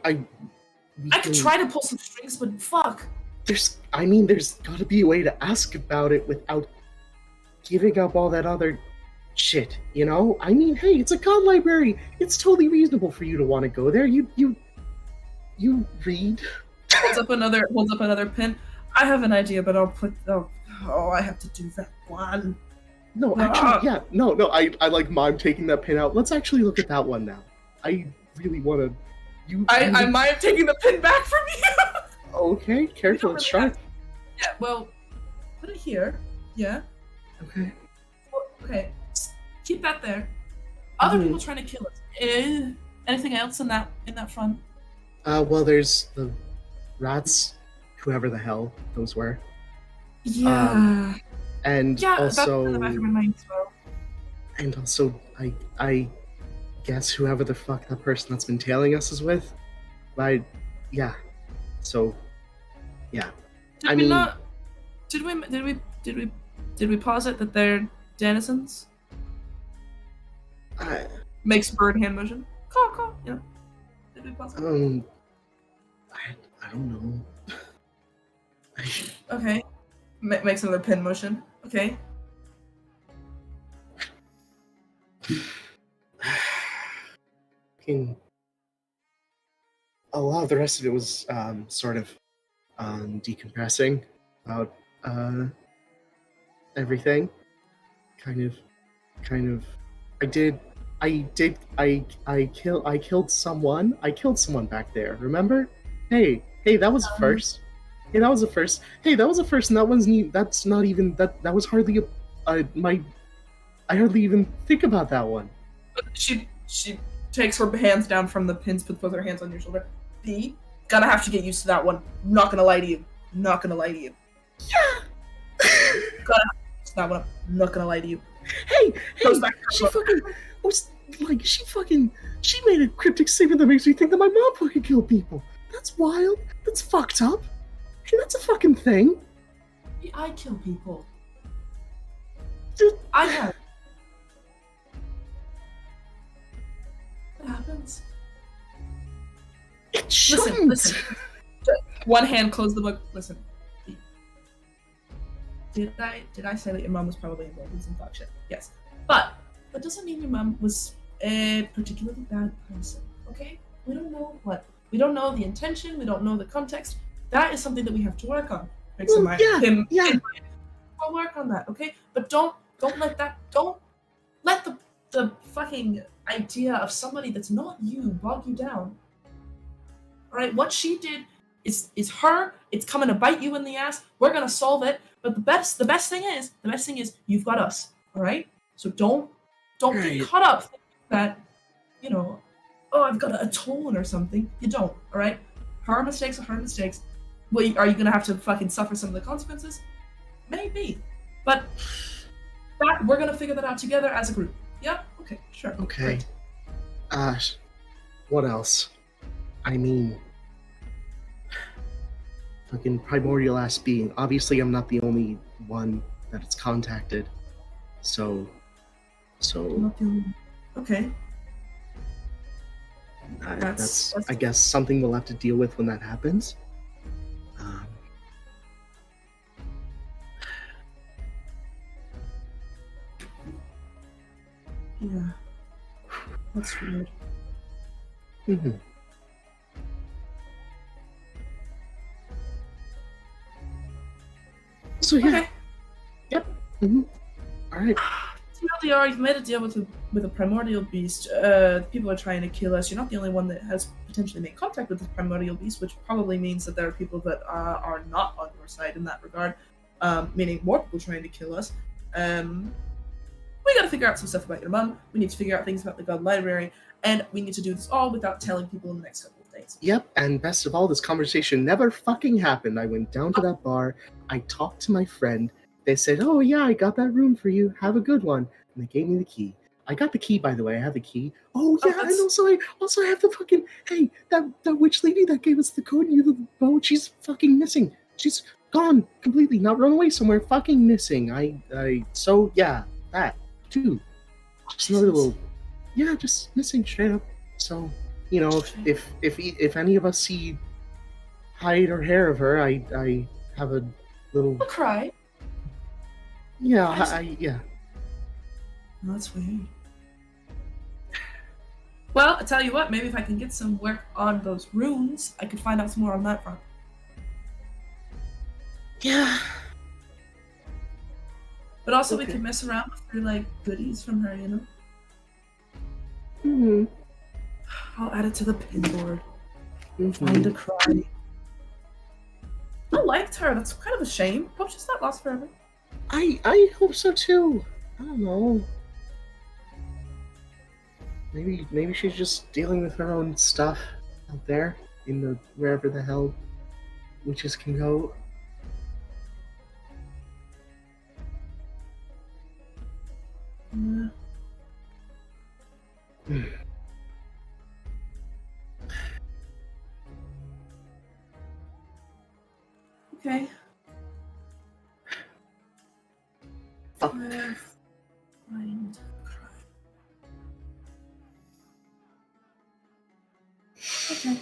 could try to pull some strings, but fuck. There's gotta be a way to ask about it without giving up all that other shit, you know? I mean, hey, it's a god library. It's totally reasonable for you to want to go there. You read. Holds up another pin. I have an idea, but I'll put. Oh, I have to do that one. No, actually, yeah, no. I like mime taking that pin out. Let's actually look at that one now. I really want to. I might have taken the pin back from you. Okay, careful, it's sharp. Yeah, well, put it here. Yeah. Okay. Well, okay. Keep that there. Other people trying to kill us. Anything else in that front? Well, there's the rats, whoever the hell those were. Yeah. And Yeah, also, that's in the back of my mind as well. and also, I guess whoever the fuck that person that's been tailing us is with. Yeah. So, yeah. Did we posit that they're denizens? I, Makes bird hand motion. Caw. Yeah. Did we posit? I don't know. Okay. Makes another pin motion. Okay. A lot of the rest of it was sort of decompressing about everything. Kind of. I killed someone. I killed someone back there. Remember? Hey, that was a first. Hey, that was a first. Hey, that was a first, and that's not even that was hardly I hardly even think about that one. She takes her hands down from the pins, puts both her hands on your shoulder. B, gonna have to get used to that one. Not gonna lie to you. Yeah. Gotta have to get used to that one. I'm not gonna lie to you. Hey, Goes back to she her. fucking was like she made a cryptic statement that makes me think that my mom fucking killed people. That's wild. That's fucked up. Hey, that's a fucking thing. I kill people. Dude. I have. What happens? It shouldn't. Listen. One hand closed the book. Listen. Did I say that your mom was probably involved in some fuck shit? Yes. But that doesn't mean your mom was a particularly bad person. Okay? We don't know what. We don't know the intention. We don't know the context. That is something that we have to work on. Well, yeah. We'll work on that, okay? But don't let the fucking idea of somebody that's not you bog you down. Alright, what she did is her, it's coming to bite you in the ass. We're gonna solve it. But the best thing is you've got us. Alright? So don't get caught up thinking that, oh, I've got to atone or something. You don't, alright? Her mistakes are her mistakes. Well, are you gonna have to fucking suffer some of the consequences? Maybe. But we're gonna figure that out together as a group. Yeah? Okay, sure. Okay. Great. What else? I mean, fucking primordial ass being. Obviously, I'm not the only one that it's contacted. So. Not the only one. Okay. That's I guess something we'll have to deal with when that happens. Yeah. That's weird. Mm-hmm. So yeah. Okay. Yep. Mm-hmm. All right. You've made a deal with a primordial beast. People are trying to kill us. You're not the only one that has potentially made contact with the primordial beast, which probably means that there are people that are not on your side in that regard. Meaning more people trying to kill us. We gotta figure out some stuff about your mom. We need to figure out things about the God Library, and we need to do this all without telling people in the next couple of days. Yep, and best of all, this conversation never fucking happened. I went down to that bar, I talked to my friend, they said, oh yeah, I got that room for you, have a good one, and they gave me the key. I got the key, by the way, I have the key. Oh yeah, and also I have the fucking, hey, that witch lady that gave us the code and you the boat, she's fucking missing. She's gone completely, not run away somewhere, fucking missing. So yeah, that too. Just another little, yeah, just missing straight up. So, if any of us see hide or hair of her, I have a little. I'll cry. Yeah, yeah. Oh, that's weird. Well, I tell you what, maybe if I can get some work on those runes, I could find out some more on that front. Yeah. But also we Okay. can mess around with her like goodies from her, you know? Mm-hmm. I'll add it to the pin board. Mm-hmm. Find a cry. I liked her. That's kind of a shame. Hope she's not lost forever. I hope so too. I don't know. Maybe she's just dealing with her own stuff out there in the wherever the hell witches can go. Yeah. Okay. Fuck. Find cry. Okay.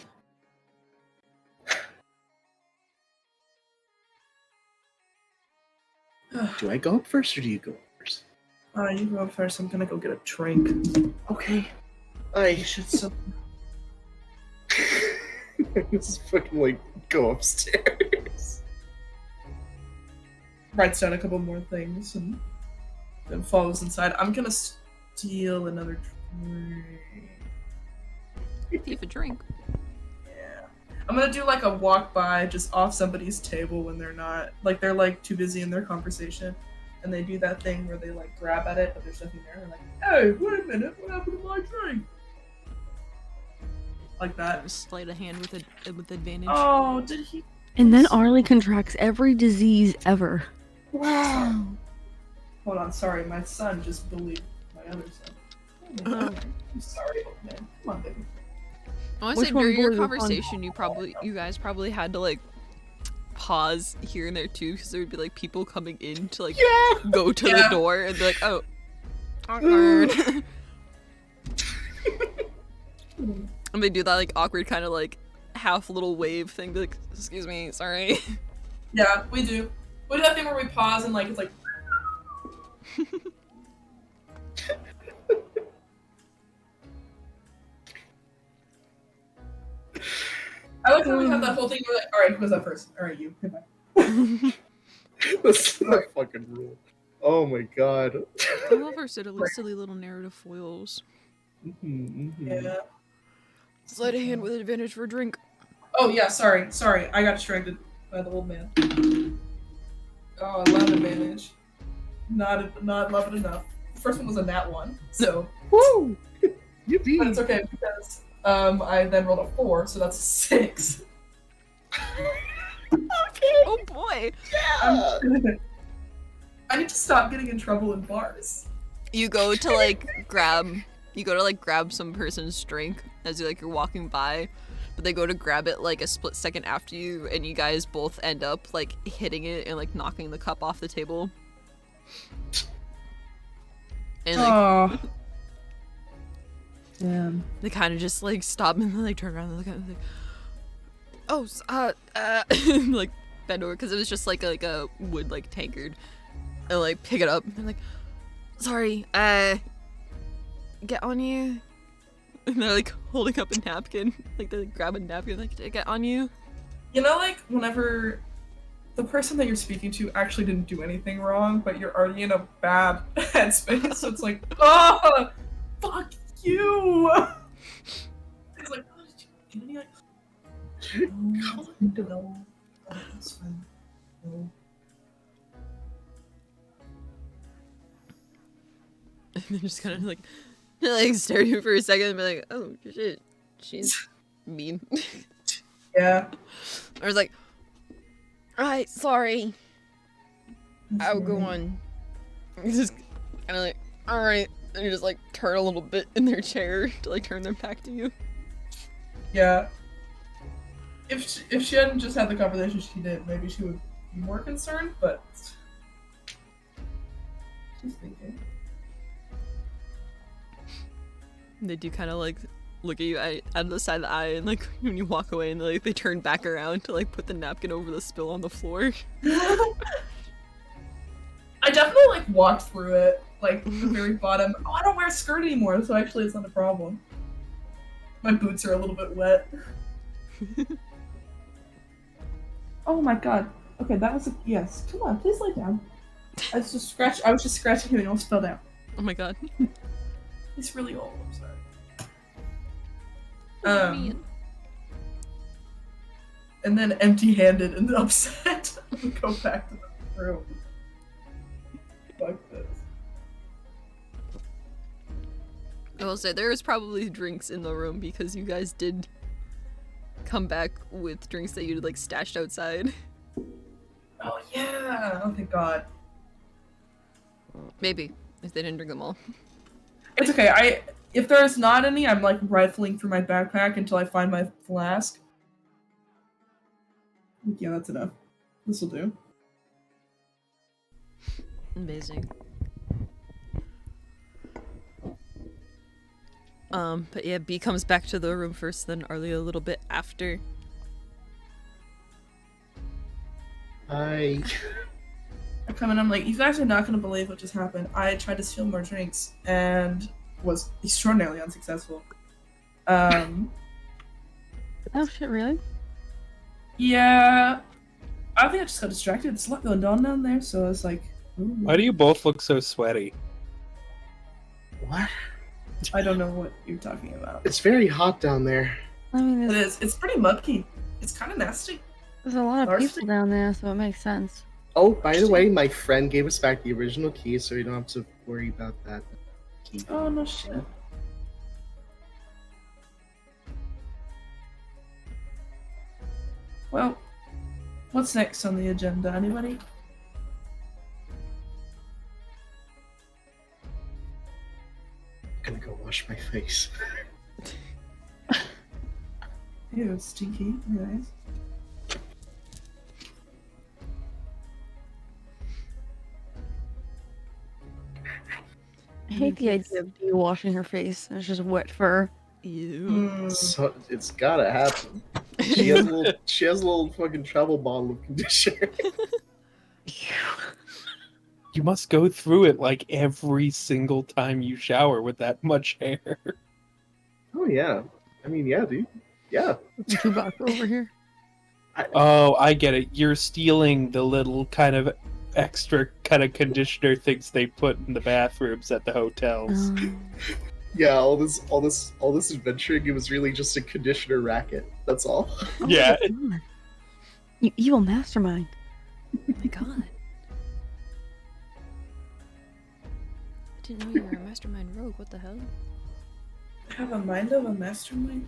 Do I go up first or do you go up first? You go up first. I'm gonna go get a drink. Okay. You I should so. just fucking like go upstairs. Writes down a couple more things and then follows inside. I'm gonna steal another drink. Thief a drink. Yeah. I'm gonna do like a walk by just off somebody's table when they're not like they're like too busy in their conversation. And they do that thing where they like grab at it, but there's nothing there. They're like, "Hey, wait a minute! What happened to my drink?" Like that. Sleight of hand with advantage. Oh, did he? And then Arly contracts every disease ever. Wow. Hold on, sorry, my son just bullied my other son. Oh my God. I'm sorry, old man. Come on, baby. I want to Which say one during your bullied which one? conversation, you guys probably had to like pause here and there too, because there would be like people coming in to like go to the door and be like, "Oh, awkward." And they do that like awkward kind of like half little wave thing, be like, "Excuse me, sorry." Yeah, we do. We do that thing where we pause and like it's like. I like how we have that whole thing where like, all right, who goes up first? All right, you. Goodbye. That's the fucking rule. Oh my god. I love our silly little narrative foils. Yeah. Sleight of hand with advantage for a drink. Oh yeah, sorry. I got distracted by the old man. Oh, I love advantage. Not love it enough. The first one was a nat 1, so. Woo! Yippee! But it's okay because I then rolled a 4, so that's a 6. Oh boy! I need to stop getting in trouble in bars. You go to like grab some person's drink as you're walking by, but they go to grab it like a split second after you, and you guys both end up like hitting it and like knocking the cup off the table. And like Oh. Damn. they kind of just like stop and then, like turn around and look at it, like, "Oh, like bend over," because it was just like a wood like tankard, and like pick it up and they're like, "Sorry, get on you." And they're like holding up a napkin, like they grab a napkin, like, "Get on you." You know, like whenever the person that you're speaking to actually didn't do anything wrong, but you're already in a bad headspace, so it's like, oh, fuck you. It's like, oh, did you get any like? No, that's fine. No. And then just kind of like stare at you for a second and be like, "Oh shit, she's mean." Yeah. I was like, "Alright, sorry, I'll go on." Just kind of like, "Alright," and you just like turn a little bit in their chair to like turn them back to you. Yeah. If she hadn't just had the conversation she did, maybe she would be more concerned, but she's thinking. And they do kind of like look at you out of the side of the eye, and like when you walk away, and they turn back around to like put the napkin over the spill on the floor. I definitely like walked through it, like the very bottom. Oh, I don't wear a skirt anymore, so actually it's not a problem. My boots are a little bit wet. Oh my god. Okay, that was a yes. Come on, please lay down. I was just scratching him and almost fell down. Oh my god. He's really old. I'm sorry. Mean. And then empty-handed and upset. Go back to the room. Fuck this. I will say there was probably drinks in the room because you guys did come back with drinks that you'd like stashed outside. Oh yeah! Oh thank God. Maybe if they didn't drink them all. It's okay. If there's not any, I'm like rifling through my backpack until I find my flask. Yeah, that's enough. This'll do. Amazing. But yeah, B comes back to the room first, then Arly a little bit after. I come in, I'm like, you guys are not gonna believe what just happened. I tried to steal more drinks and was extraordinarily unsuccessful. Oh shit, really? Yeah. I think I just got distracted. There's a lot going on down there, so I was like, ooh. Why do you both look so sweaty? what? I don't know what you're talking about. It's very hot down there. I mean, It there's, is. It's pretty muggy. It's kind of nasty. there's a lot of Darcy? people down there, so it makes sense. Oh, by the way, my friend gave us back the original key, so we don't have to worry about that key. Oh, no shit. Well, what's next on the agenda? Anybody? I'm gonna go wash my face. Ew, stinky. Nice. I hate the idea of Dee washing her face and it's just wet fur. Ew. Mm. So it's gotta happen. She has a little fucking travel bottle of conditioner. You must go through it like every single time you shower with that much hair. Oh yeah. I mean, yeah, dude. Yeah. Chewbacca over here. Oh, I get it. You're stealing the little kind of extra kind of conditioner things they put in the bathrooms at the hotels. Yeah, all this adventuring, it was really just a conditioner racket. That's all. Oh Yeah. my God. You evil mastermind. Oh my god. I didn't know you were a mastermind rogue. What the hell? I have a mind of a mastermind.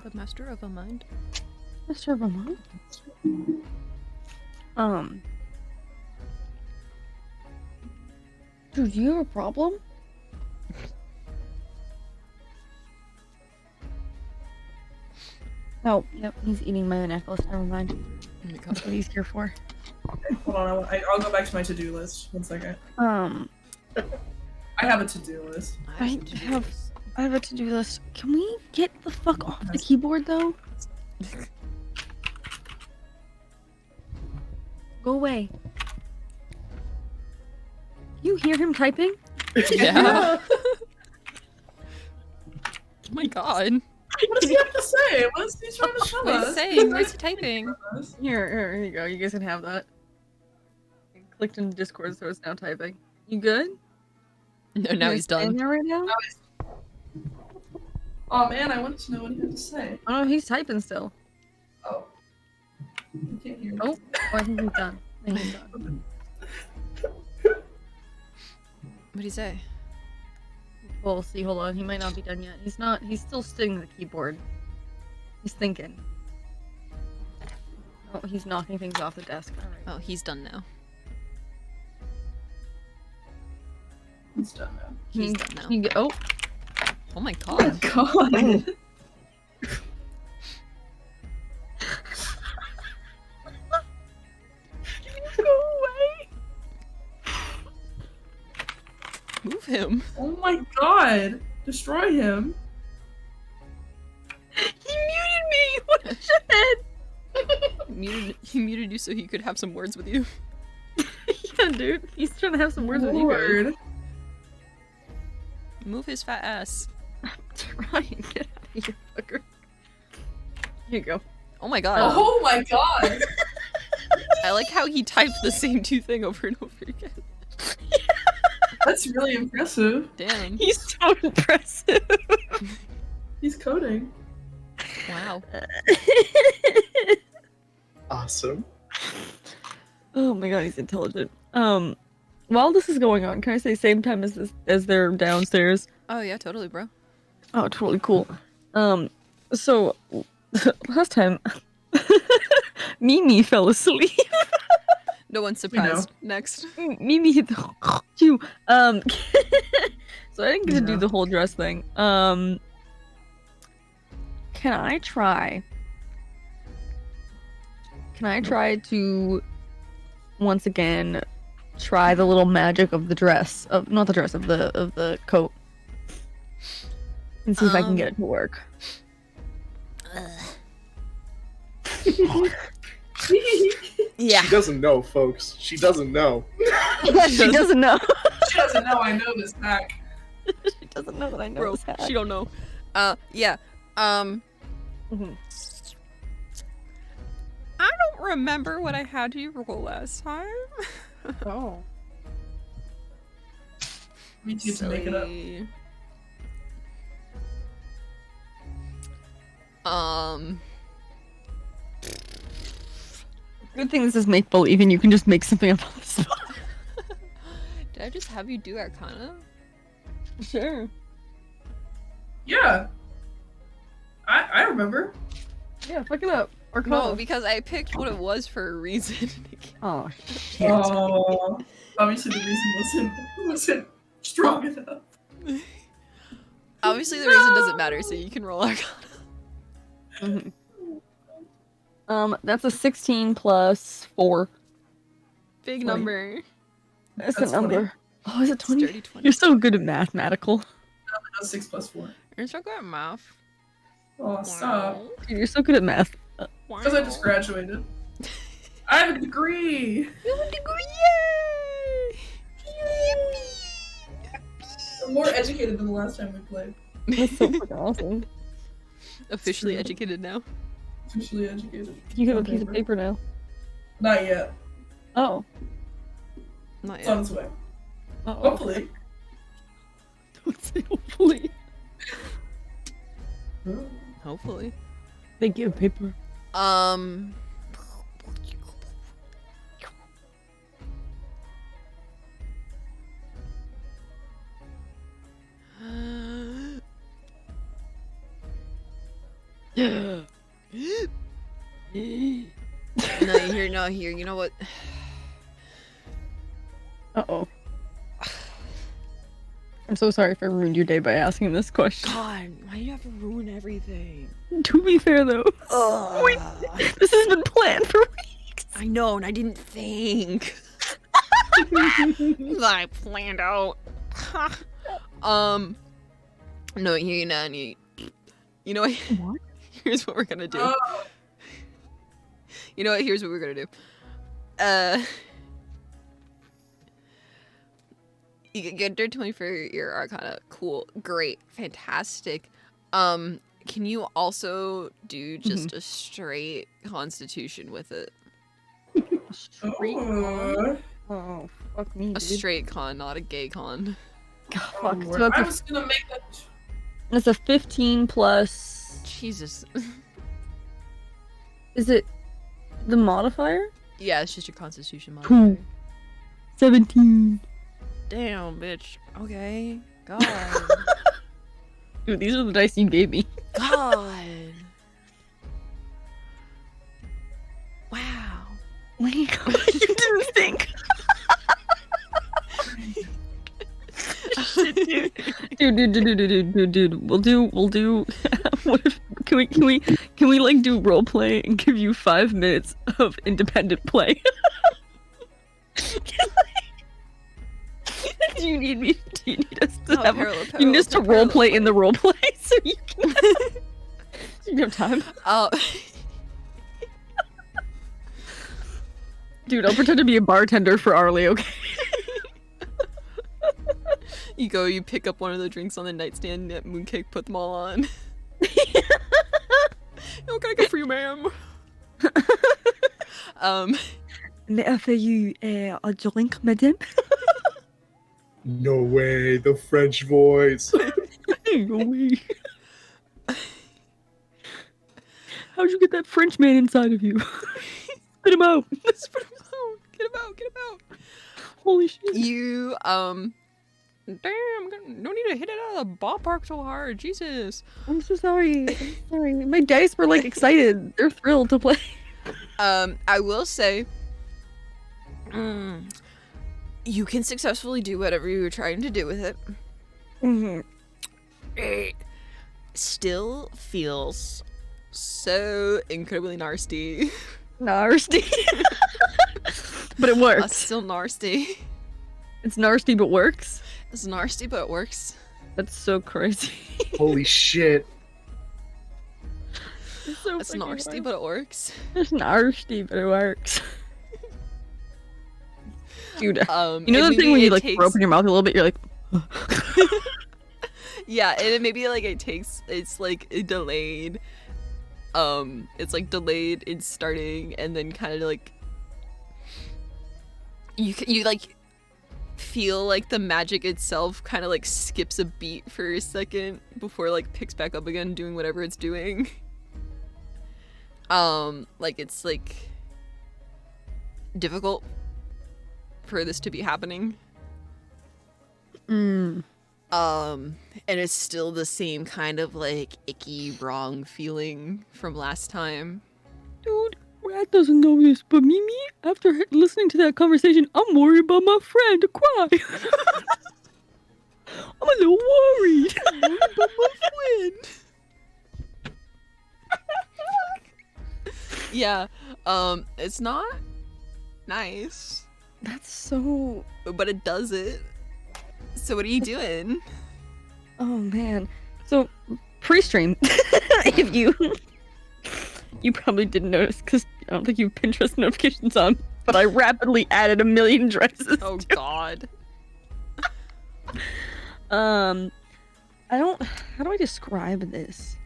The master of a mind? Mr. Vermont? Dude, you have a problem? Oh, yep, he's eating my necklace. Never mind. Oh my god. That's what he's here for. Hold on, I'll go back to my to-do list. 1 second. I I have a to-do list. have a to-do list. Can we get the fuck off the keyboard, though? Go away. You hear him typing? Yeah. Oh my god. What does he have to say? What is he trying to tell What is us? he saying? What is he typing? Here you go. You guys can have that. I clicked in Discord, so it's now typing. You good? No, now You he's staying done. there right now? Oh man, I wanted to know what he had to say. Oh no, he's typing still. Oh. I can't hear. Oh, I think he's done. I think he's done. What'd he say? We'll see. Hold on. He might not be done yet. He's not. He's still sitting at the keyboard. He's thinking. Oh, he's knocking things off the desk. All right. Oh, he's done now. He's done now. He's done now. Can you get, oh, Oh my god. God. go away! Move him. Oh my god. Destroy him. He muted me. What a shithead! He muted you so he could have some words with you. Yeah, dude. He's trying to have some words with you guys. Lord. Move his fat ass. Trying. Get out You fucker. Here you go. Oh my god. Oh my god! I like how he typed the same two thing over and over again. That's really impressive. Damn. He's so impressive. He's coding. Wow. Awesome. Oh my god, he's intelligent. While this is going on, can I say same time as they're downstairs? Oh yeah, totally, bro. Oh, totally cool. So last time, Mimi fell asleep. No one's surprised. Next. Mimi hit the you. So I didn't get to do Yeah. the whole dress thing. Can I try? Can I try to once again try the little magic of the dress of not the dress of the coat and see if I can get it to work? Yeah. She doesn't know, folks. She doesn't know. She doesn't know. She doesn't know I know this hack. She doesn't know that I know Bro, this hack. she don't know. Yeah. Mhm. I don't remember what I had you roll last time. Oh. We need to make it up. Silly. Good thing this is make believe and you can just make something up on the spot. Did I just have you do Arcana? Sure. Yeah. I remember. Yeah, fuck it up. Or No, because I picked what it was for a reason. Oh shit. Oh, obviously the reason wasn't strong enough. Obviously the reason doesn't matter, so you can roll Arcana. Mhm. That's a 16 plus 4. Big 20. number. That's That's a number. 20. Oh, is it 20? Sturdy 20. You're so good at mathematical. No, 6 plus 4. You're so good at math. Oh, stop. Wow. Dude, you're so good at math. Because I just graduated. I have a degree. You have a degree! Yay! I'm more educated than the last time we played. That's so fucking awesome. Officially True. educated now. Officially educated. You have a On piece of paper now. Not yet. Oh. Not It's on yet. its way. Oh. Hopefully. Don't say hopefully. Hopefully. They give paper. No, you're not here. You know what? Uh-oh. I'm so sorry if I ruined your day by asking this question. God, why do you have to ruin everything? To be fair, though, wait, this has been planned for weeks. I know, and I didn't think. I planned out. No, you know, you know what? What? Here's what we're gonna do. Oh, You know what? Here's what we're gonna do. You get dirt 20 for your Arcana. Cool. Great. Fantastic. Can you also do just a straight Constitution with it? Straight oh. Oh, fuck me, A dude. straight con, not a gay con. God, Oh, fuck. Lord. So I that's was gonna make that. it's a 15 plus... Jesus. Is it the modifier? Yeah, it's just your Constitution Cool. modifier. 17. Damn, bitch. Okay. God. Dude, these are the dice you gave me. God. Wow. Wait, you didn't think. Dude. We'll do. What if can we like do role play and give you 5 minutes of independent play? Do you need me? Do you need us to Oh, have? You need us to role play in the role play so you can. You have time, Oh. dude. I'll pretend to be a bartender for Arly. Okay. You pick up one of the drinks on the nightstand at Mooncake, put them all on. What can I get for you, ma'am? May I offer you a drink, madam? No way, the French voice. No way. How'd you get that French man inside of you? Spit him out. Spit him out. Get him out. Get him out. Holy shit. You, damn, no need to hit it out of the ballpark so hard. Jesus. I'm so sorry. I'm sorry. My dice were like excited. They're thrilled to play. I will say, you can successfully do whatever you were trying to do with it. It still feels so incredibly nasty. Nasty. But it works. Still nasty. It's nasty but works. It's nasty, but it works. That's so crazy. Holy shit. It's so It's freaking nasty, works. but it works. It's nasty but it works. Dude, you know and the thing maybe when you it like takes- throw up in your mouth a little bit, you're like Yeah, and it maybe like it's like delayed. It's like delayed in starting, and then kind of like you like feel like the magic itself kind of like skips a beat for a second before like picks back up again, doing whatever it's doing. Like it's like difficult for this to be happening. And it's still the same kind of like icky wrong feeling from last time. dude, Rat doesn't know this, but Mimi, after listening to that conversation, I'm worried about my friend to cry. I'm a little worried. About my friend. Yeah, it's not nice, That's so... but it does it. So what are you doing? Oh, man. So, pre-stream, if you... You probably didn't notice, because I don't think you have Pinterest notifications on, but I rapidly added 1 million dresses. Oh God. I don't... How do I describe this?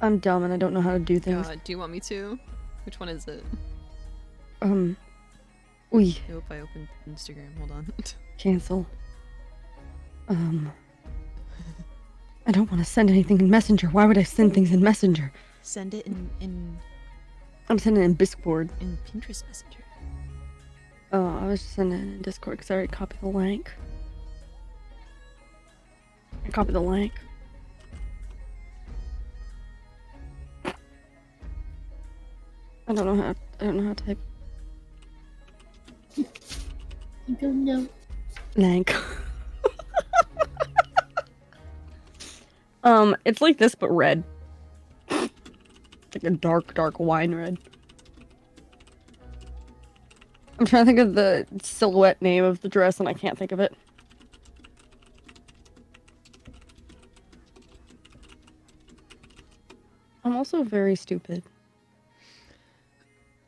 I'm dumb and I don't know how to do things. Do you want me to? Which one is it? Ooh, I hope I opened Instagram. Hold on. cancel. I don't want to send anything in Messenger. Why would I send things in Messenger? Send it in I'm sending it in Discord. Pinterest Messenger. Oh, I was just sending it in Discord because I already copied the link. I copied the link. I don't know how to type. I don't know. Link. It's like this but red. It's like a dark wine red. I'm trying to think of the silhouette name of the dress and I can't think of it. I'm also very stupid.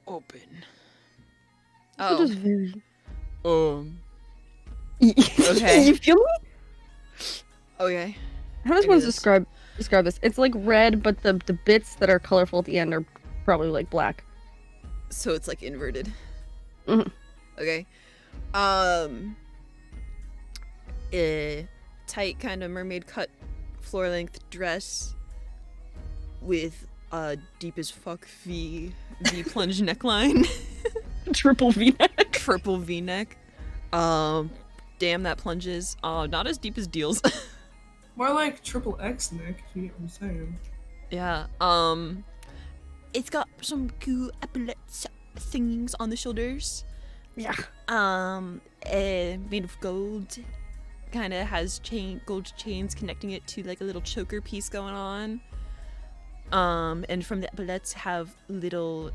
Open. I'm just very... Okay. You feel me? Okay. How does I one get this. describe this? It's like red, but the bits that are colorful at the end are probably like black. So it's like inverted. Mhm. Okay. A tight kind of mermaid cut floor length dress with a deep as fuck V plunge neckline. Triple V-neck. Triple V-neck. Damn, that plunges. Not as deep as Deal's. More like triple X neck, if you get what I'm saying. Yeah. It's got some cool epaulets things on the shoulders. Yeah. Made of gold. Kind of has gold chains connecting it to like a little choker piece going on. And from the epaulets have little,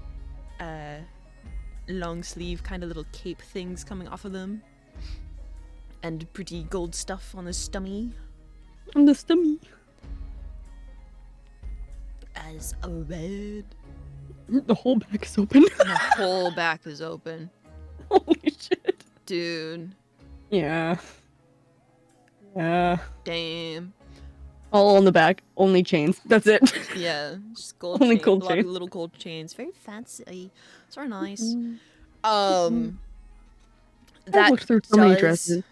long sleeve kind of little cape things coming off of them. And pretty gold stuff on the stummy. On the stomach. As a red. The whole back is open. The whole back is open. Holy shit. Dude. Yeah. Yeah. Damn. All on the back, only chains. That's it. Yeah, just gold Only chain, gold a lot of chain. little gold chains. Very fancy. Sort of nice. I've That looked through so many does. dresses.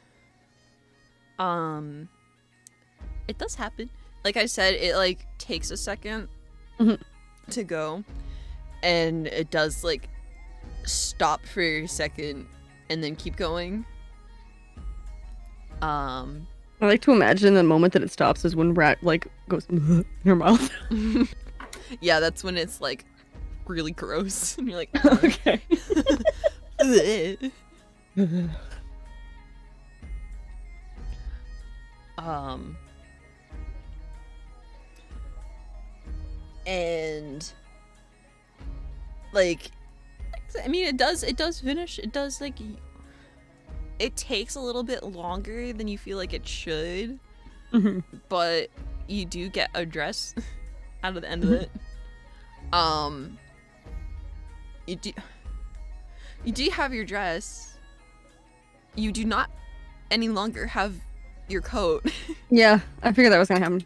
It does happen. Like I said, it like takes a second Mhm. to go, and it does like stop for a second and then keep going. I like to imagine the moment that it stops is when Rat like goes in her mouth. Yeah, that's when it's like really gross, and you're like, Okay. "Ugh." And like, I mean, it does finish. It does like, it takes a little bit longer than you feel like it should, Mhm. but you do get a dress out of the end of it. You do have your dress. You do not any longer have your coat. Yeah, I figured that was gonna happen.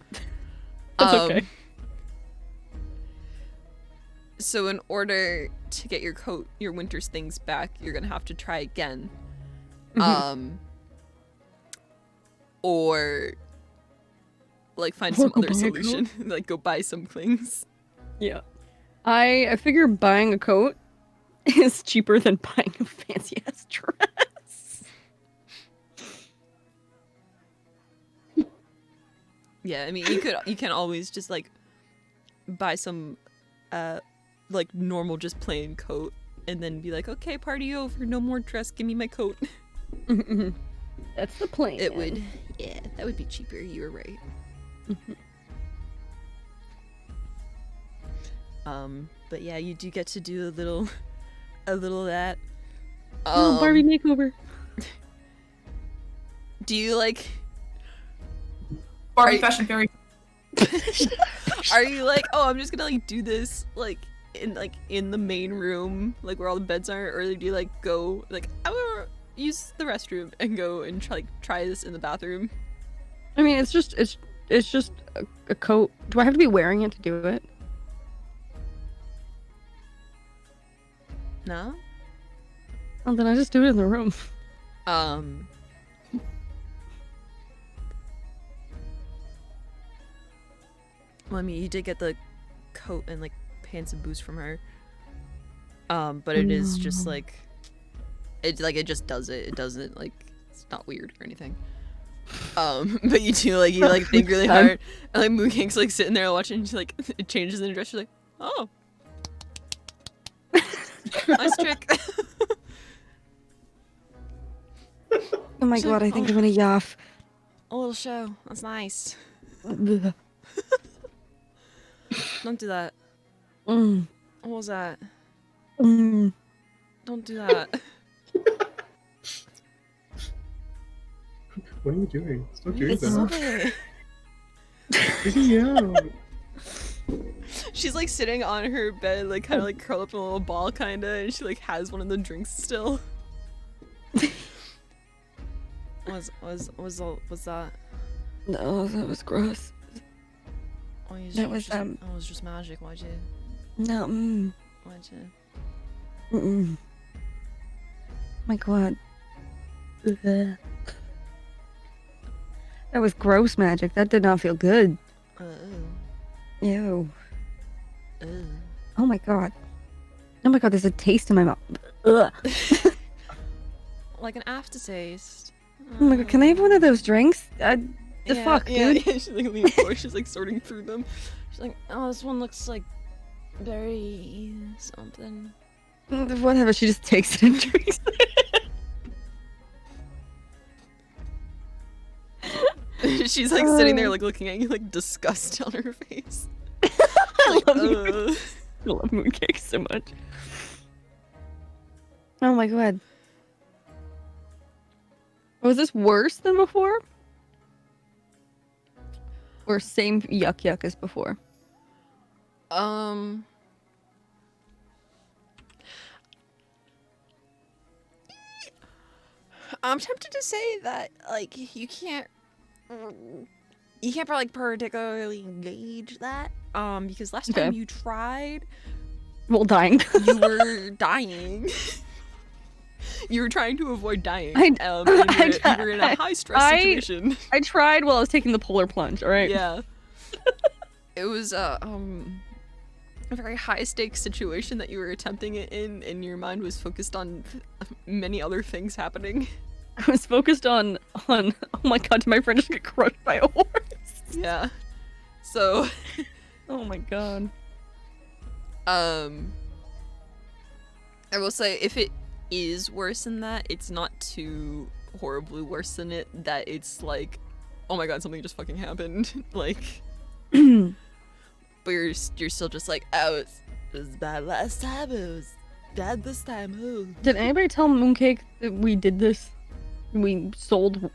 That's okay. So in order to get your coat, your winter's things back, you're gonna have to try again. Or like find Or some go other buy a solution. Like go buy some things. Yeah. I figure buying a coat is cheaper than buying a fancy ass dress. Yeah, I mean you can always just like buy some like normal just plain coat and then be like, okay, party over, no more dress, give me my coat. That's the plan. It would, yeah, that would be cheaper. You were right. But yeah, you do get to do a little of that. Oh, Barbie makeover. Do you like? Barbie Fashion Fairy. Are you like, oh, I'm just gonna like do this like in the main room, like where all the beds are, or do you like go like I want to use the restroom and go and try this in the bathroom? I mean, it's just a coat. Do I have to be wearing it to do it? No. Oh, then I just do it in the room. Well, I mean, you did get the coat and like pants and boots from her. But it is just like it just does it. It doesn't like it's not weird or anything. But you do like think really hard. And like Mooncakes like sitting there watching, and she like it changes in her dress. She's like, oh, nice trick. Oh my god, I think I'm gonna yaff. A little show. That's nice. Ugh. Don't do that. Mm. What was that? Mm. Don't do that. What are you doing? Stop doing It's that. okay. Get me out. She's like sitting on her bed, like kind of like curled up in a little ball, kind of, and she like has one of the drinks still. Was that? No, that was gross. Oh, That was Oh, it was just magic. Why'd you? No. Why'd you? Mm. My god. Ugh. That was gross magic. That did not feel good. Ew. Oh my god. Oh my god, there's a taste in my mouth. Ugh. Like an aftertaste. Oh my god, can I have one of those drinks? The Yeah, fuck, yeah, dude? yeah. She's like leaning forward. She's like sorting through them. She's like, oh, this one looks like berry something. Whatever, she just takes it and drinks She's like sitting there like looking at you like disgust on her face. I Like, love I love mooncakes so much. Oh my god. Was this worse than before? Or same yuck as before? I'm tempted to say that like you can't you can't like particularly gauge that. Because last Okay. time you tried, Well, dying. you were dying. You were trying to avoid dying. I- You were in a high stress situation. I tried while I was taking the polar plunge. All right. Yeah. It was a very high stakes situation that you were attempting it in, and your mind was focused on many other things happening. I was focused on. Oh my god! Did my friend just get crushed by a horse? Yeah. So. Oh my god. I will say, if it is worse than that, it's not too horribly worse than it. That it's like, oh my god, something just fucking happened. Like, but you're still just like, oh, it was bad last time. It was bad this time. Oh. Did anybody tell Mooncake that we did this? We sold.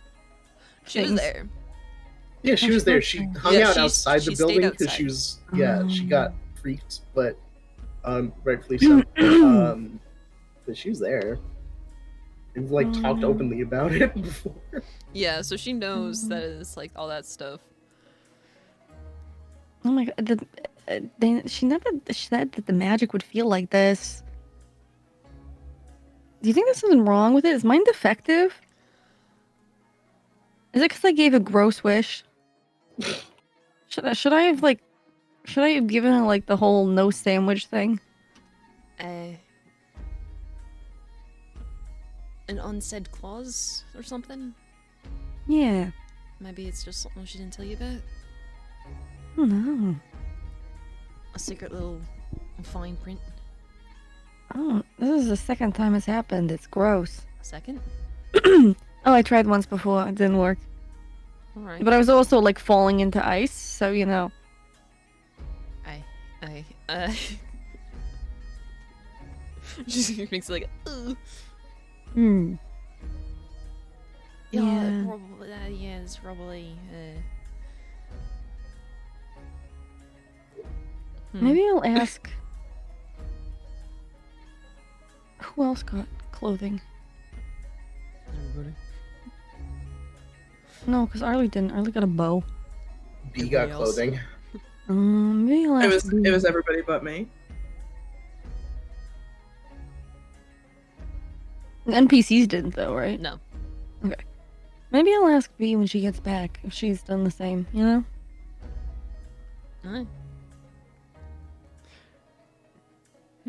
She was things? there. Yeah, she was there. She hung Yeah, out she outside the stayed building because outside. she was she got freaked, but rightfully so. But she was there. We've like talked openly about it before. Yeah, so she knows that it's like all that stuff. Oh my god! She never said that the magic would feel like this. Do you think there's something wrong with it? Is mine defective? Is it because I gave a gross wish? Should I have given her like the whole no sandwich thing? An unsaid clause or something? Yeah. Maybe it's just something she didn't tell you about? I don't know. A secret little fine print? Oh, this is the second time it's happened. It's gross. A second? Oh, I tried once before. It didn't work. Alright. But I was also like falling into ice, so you know. She makes it like, ugh. Hmm. Yeah, Yeah. probably, yeah, it's probably, Maybe I'll ask. Who else got clothing? Everybody? No, because Arly didn't. Arly got a bow. B got Everybody else? clothing. Maybe I'll ask. It was everybody but me. The NPCs didn't though, right? No. Maybe I'll ask B when she gets back if she's done the same. You know? Alright.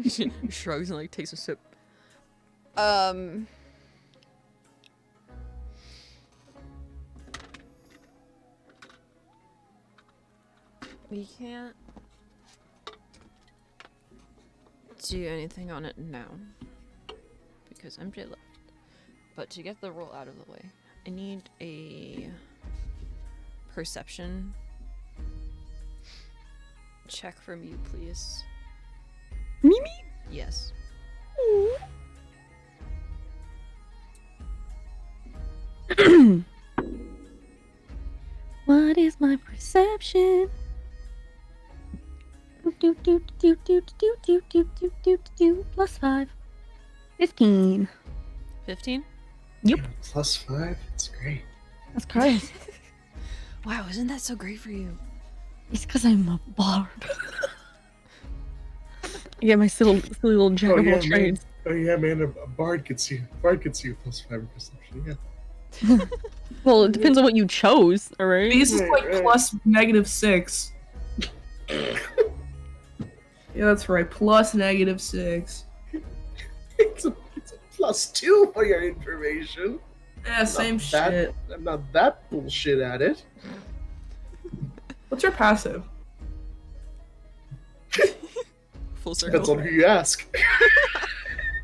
She shrugs and like takes a sip. We can't do anything on it now because MJ left. But to get the roll out of the way, I need a perception check from you, please. Mimi. Yes. What is my perception? Plus 5. 15. 15? +5. It's great. That's crazy. Wow, isn't that so great for you? It's because I'm a bard. I get my silly little jack of all trades. Oh yeah, man. A bard could see. +5 in perception. Yeah. Well, it depends on what you chose, alright? These is like Right. plus -6. Yeah, that's right. Plus -6. It's a +2 for your information. Yeah, same That- shit. I'm not that bullshit at it. What's your passive? Full circle. Depends on who you ask.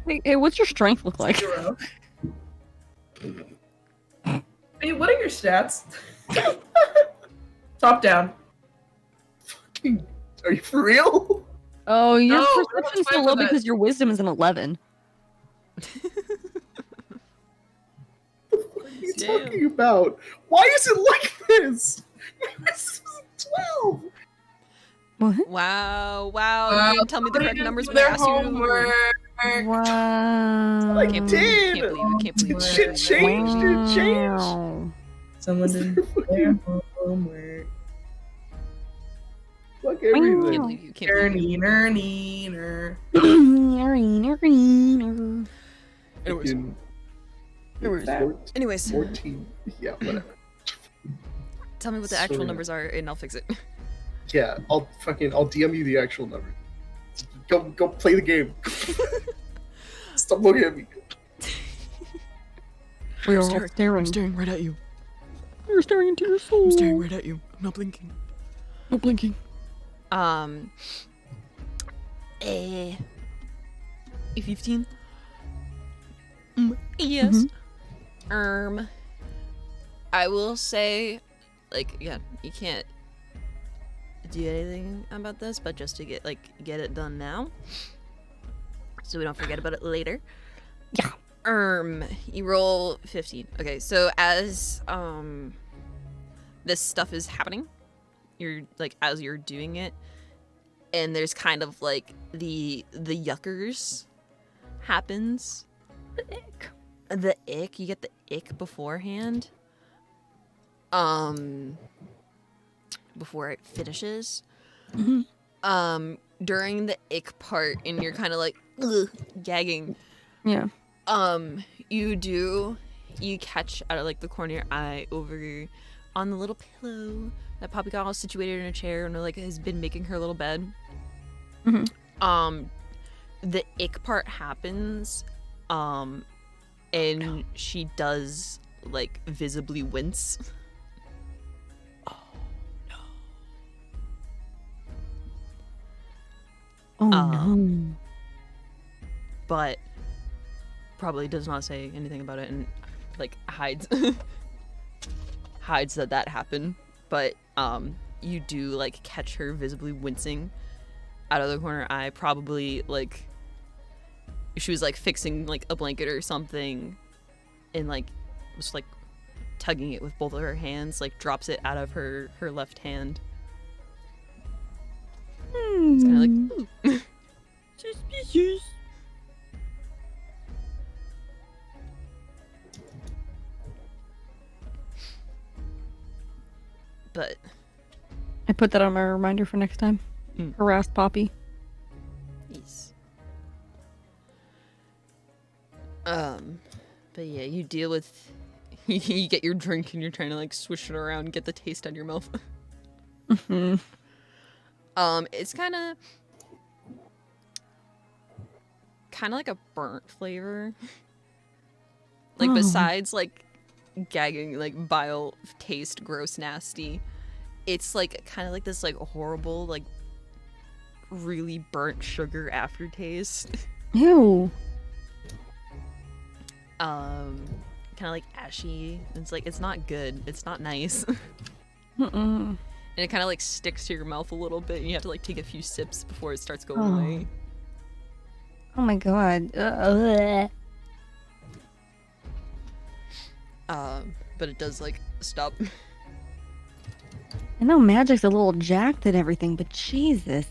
Hey, what's your strength look like? 0. Hey, what are your stats? Top down. Are you for real? Oh, your No, perception's that's so fine low for that. because your wisdom is an 11. What are you Damn. talking about? Why is it like this? This is 12. What? Wow, you didn't tell me the correct numbers when I Their asked you to homework. Wow. Like, Can't did. believe it, can't believe it. Shit changed. It changed. Wow. Someone did their homework. Fuck Can't everything. believe you. Can't believe you. Neener. Anyways. Anyways. Anyways, 14. Yeah, whatever. tell me what the actual Sorry. numbers are, and I'll fix it. Yeah, I'll DM you the actual number. Go play the game. Stop looking at me. We are all staring. staring. I'm staring right at you. You're staring into your soul. I'm staring right at you. I'm not blinking. No blinking. A 15. Yes. I will say, like, yeah, you can't do anything about this, but just to get it done now, so we don't forget about it later. Yeah. You roll 15. Okay, so as this stuff is happening, as you're doing it, and there's kind of like the yuckers happens. The ick. You get the ick beforehand. Before it finishes. Mm-hmm. During the ick part, and you're kind of like ugh, gagging. Yeah. You catch out of like the corner of your eye over on the little pillow that Poppy got all situated in a chair and like has been making her little bed. Mm-hmm. The ick part happens, and she does like visibly wince. Oh no. But probably does not say anything about it and like hides that happened. But you do like catch her visibly wincing out of the corner of her eye. Probably like she was like fixing like a blanket or something, and like was like tugging it with both of her hands, like drops it out of her left hand. It's kind of like ooh. Suspicious. But I put that on my reminder for next time. Harass Poppy. yes. But yeah, you deal with you get your drink and you're trying to like swish it around, get the taste out of your mouth. Mm-hmm. It's kind of like a burnt flavor. Like Oh. besides like gagging, like bile taste, gross, nasty. It's like kind of like this like horrible, like really burnt sugar aftertaste. Ew. Kind of like ashy. It's like it's not good. It's not nice. Mm-mm. And it kind of like sticks to your mouth a little bit, and you have to like take a few sips before it starts going Oh. away. Oh my god. But it does like stop. I know Magic's a little jacked and everything, but Jesus.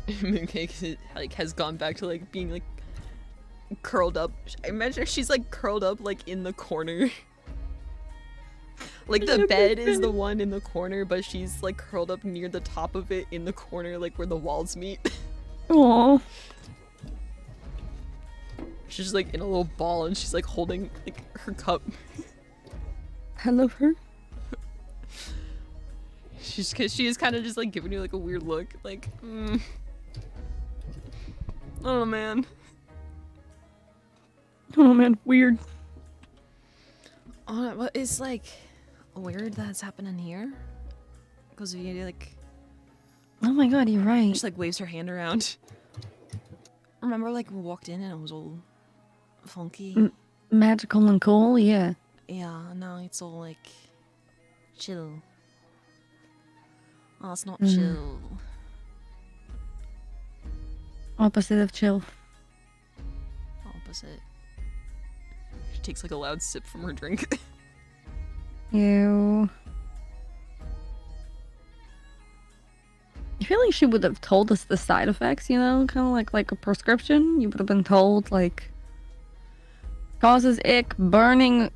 Mooncake like has gone back to like being like curled up. I imagine she's like curled up like in the corner. Like the bed is the one in the corner, but she's like curled up near the top of it in the corner, like where the walls meet. Aww. She's just like in a little ball, and she's like holding like her cup. I love her. She is kind of just like giving you like a weird look, like, oh man. Oh man, weird. Oh, what is like weird that's happening here? Because you like, Oh my god, you're right. just like waves her hand around. Remember, like we walked in and it was all funky. Magical and cool, yeah. Yeah, now it's all like chill. Oh, it's not Mm. chill. Opposite of chill. Opposite. She takes like a loud sip from her drink. Ew. I feel like she would have told us the side effects, you know? Kind of like a prescription. You would have been told, like, causes ick, burnt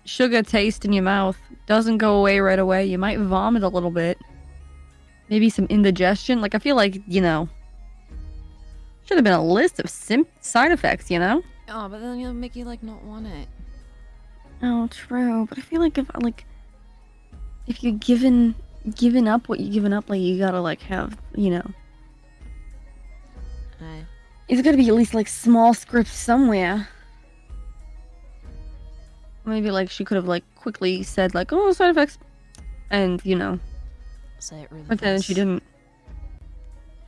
sugar taste in your mouth. Doesn't go away right away. You might vomit a little bit. Maybe some indigestion. Like, I feel like, you know, should have been a list of side effects, you know? Oh, but then it'll make you like not want it. Oh, true. But I feel like if you're giving up what you're giving up, like, you gotta, like, have, you know. It's gotta be at least, like, small scripts somewhere. Maybe, like, she could have, like, quickly said, like, oh, side effects. And, you know. Say it really But fast. then she didn't.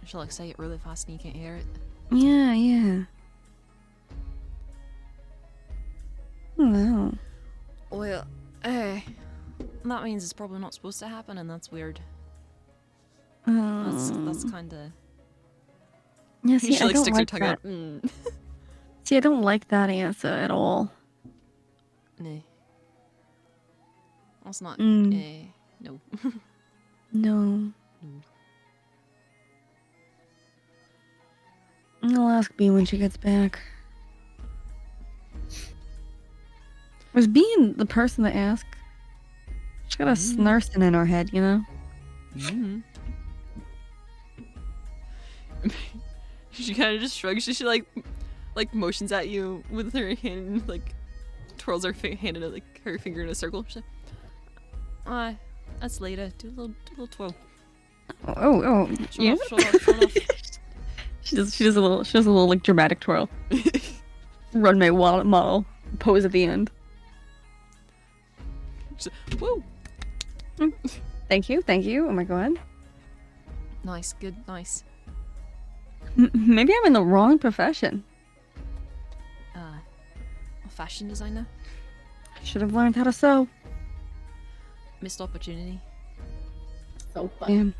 She'll, like, say it really fast and you can't hear it. Yeah, yeah. No. Well, that means it's probably not supposed to happen, and that's weird. That's kind of. Yeah, see, She I like don't sticks like her that. tongue out. See, I don't like that answer at all. No. That's not. Mm. No. No. I'll ask B when she gets back. Was B the person to ask? She's got a nursing in her head, you know? Mm-hmm. She kind of just shrugs. She like motions at you with her hand, and, like twirls her hand in like her finger in a circle. She's like, that's later. Do a little twirl. Oh, Show yeah. off. She does a little like dramatic twirl. Runway model pose at the end. She's like, woo! Thank you. Oh my god. Nice, good, nice. Maybe I'm in the wrong profession. A fashion designer. I should have learned how to sew. Missed opportunity. So fun. Damn.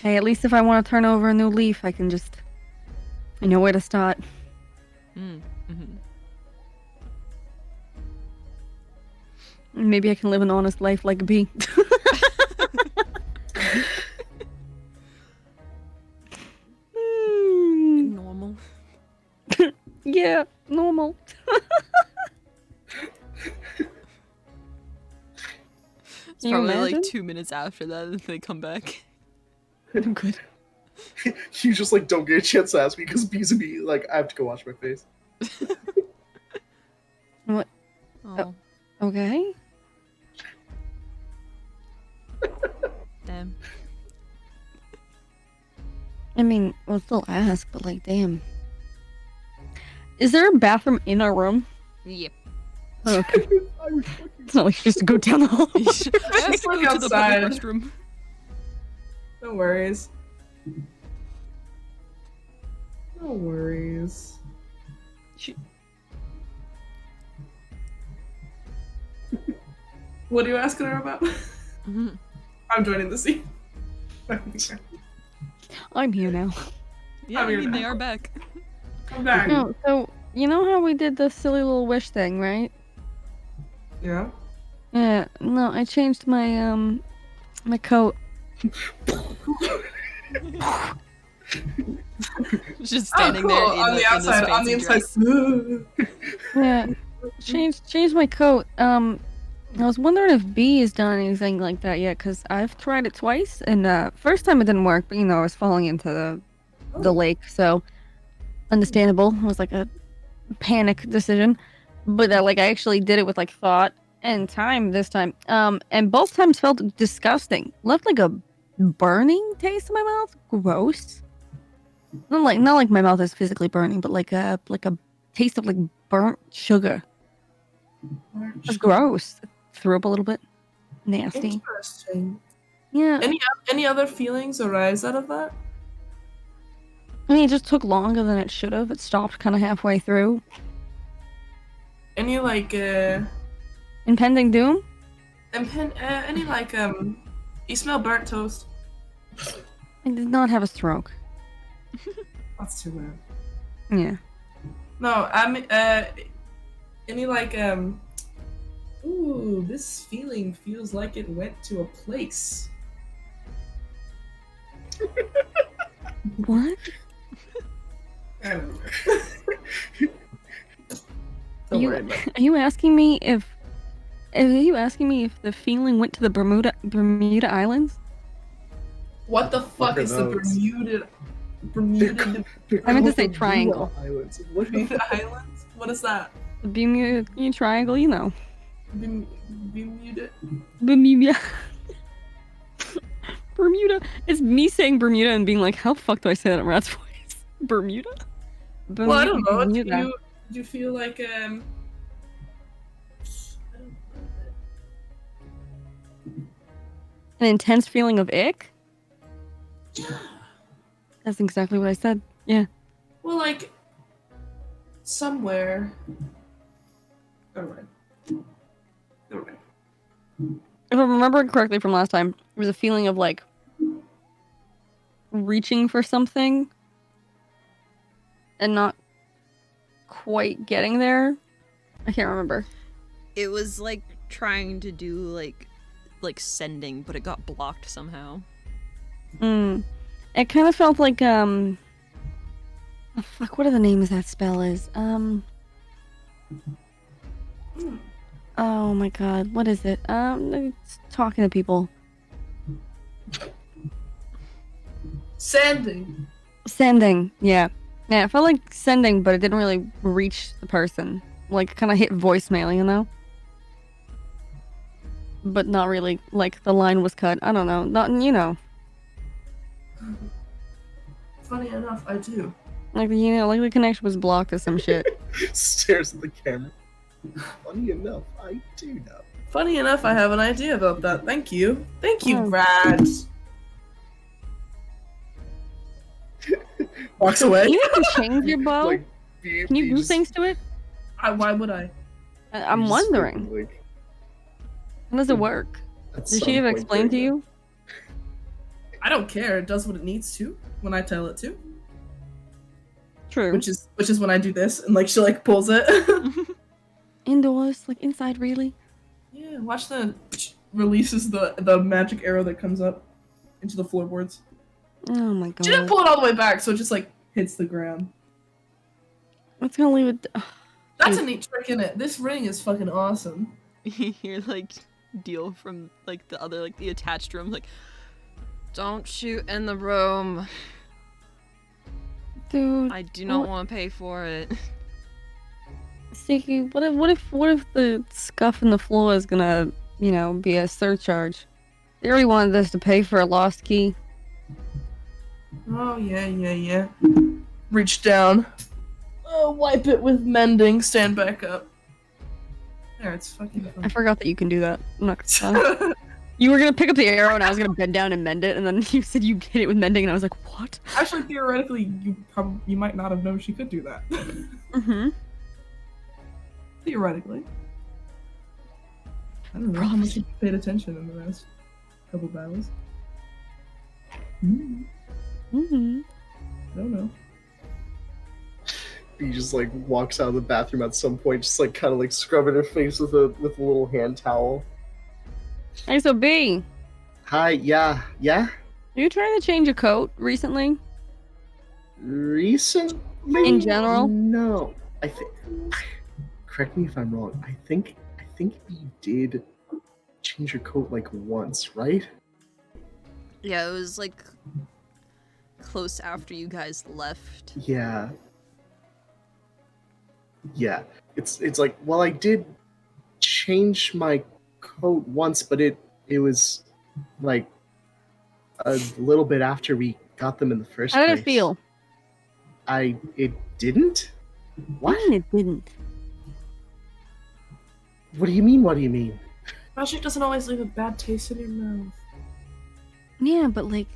Hey, at least if I want to turn over a new leaf, I know where to start. Mm-hmm. Maybe I can live an honest life like a bee. Normal. Yeah, normal. It's Can you probably imagine? like 2 minutes after that they come back. I'm good. You just like don't get a chance to ask me because B's and me like I have to go wash my face. What? Oh, Okay. damn. I mean, we'll still ask, but like, damn. Is there a bathroom in our room? Yep. Oh, okay. It's not like you just go down the hall. I have to Just go look to the outside. public restroom. No worries. No worries. What are you asking her about? Mm-hmm. I'm joining the scene. I'm here now. Yeah, I'm I here mean, they now. are back. I'm back. No, so you know how we did the silly little wish thing, right? Yeah. Yeah. No, I changed my my coat. Just standing there in on the this outside. On the fancy inside. dress. Yeah. Changed my coat. I was wondering if B has done anything like that yet, because I've tried it twice, and first time it didn't work, but you know, I was falling into the lake, so understandable. It was like a panic decision. But like I actually did it with like thought and time this time. And both times felt disgusting. Left like a burning taste in my mouth. Gross. Not like my mouth is physically burning, but like a taste of like burnt sugar. It was gross. Threw up a little bit. Nasty. Interesting. Yeah. Any other feelings arise out of that? I mean, it just took longer than it should have. It stopped kind of halfway through. Any like Impending doom? any like you smell burnt toast? I did not have a stroke. That's too bad. Yeah. No, I mean any like ooh, this feeling feels like it went to a place. What? I don't know. Are you asking me if Are you asking me if the feeling went to the Bermuda Islands? What the fuck are is the those? Bermuda I meant to say Bermuda triangle. Islands. What the Bermuda Islands? What is that? The Bermuda Triangle, you know. Bermuda? Bermuda. Bermuda. It's me saying Bermuda and being like, how the fuck do I say that in Rat's voice? Bermuda? Well, I don't know. Do Bermuda. you feel like I don't An intense feeling of ick? That's exactly what I said. Yeah. well, like somewhere. Alright. If I'm remembering correctly from last time, there was a feeling of like reaching for something and not quite getting there. I can't remember. It was like trying to do like sending, but it got blocked somehow. It kind of felt like oh, fuck, what are the names that spell is? Oh my god, what is it? It's talking to people. Sanding. Sending, yeah. Yeah, it felt like sending, but it didn't really reach the person. Like, kind of hit voicemail, you know? But not really, like, the line was cut. I don't know. Not, you know. Funny enough, I do. Like, you know, like the connection was blocked or some shit. Stares at the camera. Funny enough, I do know. Funny enough, I have an idea about that. Thank you. Thank you, Oh. Rads. Walks away. Can you even change your bow? Like, Can you do things to it? Why would I? I'm wondering. Like, How does it work? at Did some she ever point explain to during you? I don't care. It does what it needs to when I tell it to. True. Which is when I do this and like she like pulls it. Indoors, like inside, really? Yeah, watch the releases the magic arrow that comes up into the floorboards. Oh my god. She didn't pull it all the way back, so it just like hits the ground. Let's go leave it. That's a neat trick in it. This ring is fucking awesome. You hear like Deal from like the other like the attached room like, don't shoot in the room. Dude, I do not What? want to pay for it. Sticky, what if the scuff in the floor is gonna, you know, be a surcharge? They already wanted us to pay for a lost key. Oh yeah. Reach down. Oh, wipe it with mending. Stand back up. There, it's fucking I fun. forgot that you can do that. I'm not gonna lie. You were gonna pick up the arrow and I was gonna bend down and mend it, and then you said you hit it with mending, and I was like, what? Actually, theoretically, you might not have known she could do that. Mm-hmm. Theoretically. I don't know how much you paid attention in the last couple battles. Mm-hmm. I don't know. He just like walks out of the bathroom at some point, just like kind of like scrubbing her face with a little hand towel. Hey, so B, Hi, yeah. you trying to change a coat recently? Recently, In general? no. I think. Correct me if I'm wrong. I think you did change your coat like once, right? Yeah, it was like close after you guys left. Yeah. Yeah. It's like, well, I did change my coat once, but it was like a little bit after we got them in the first How place. did it feel? It didn't? What? Mine, it didn't. What do you mean? Magic doesn't always leave a bad taste in your mouth. Yeah, but like,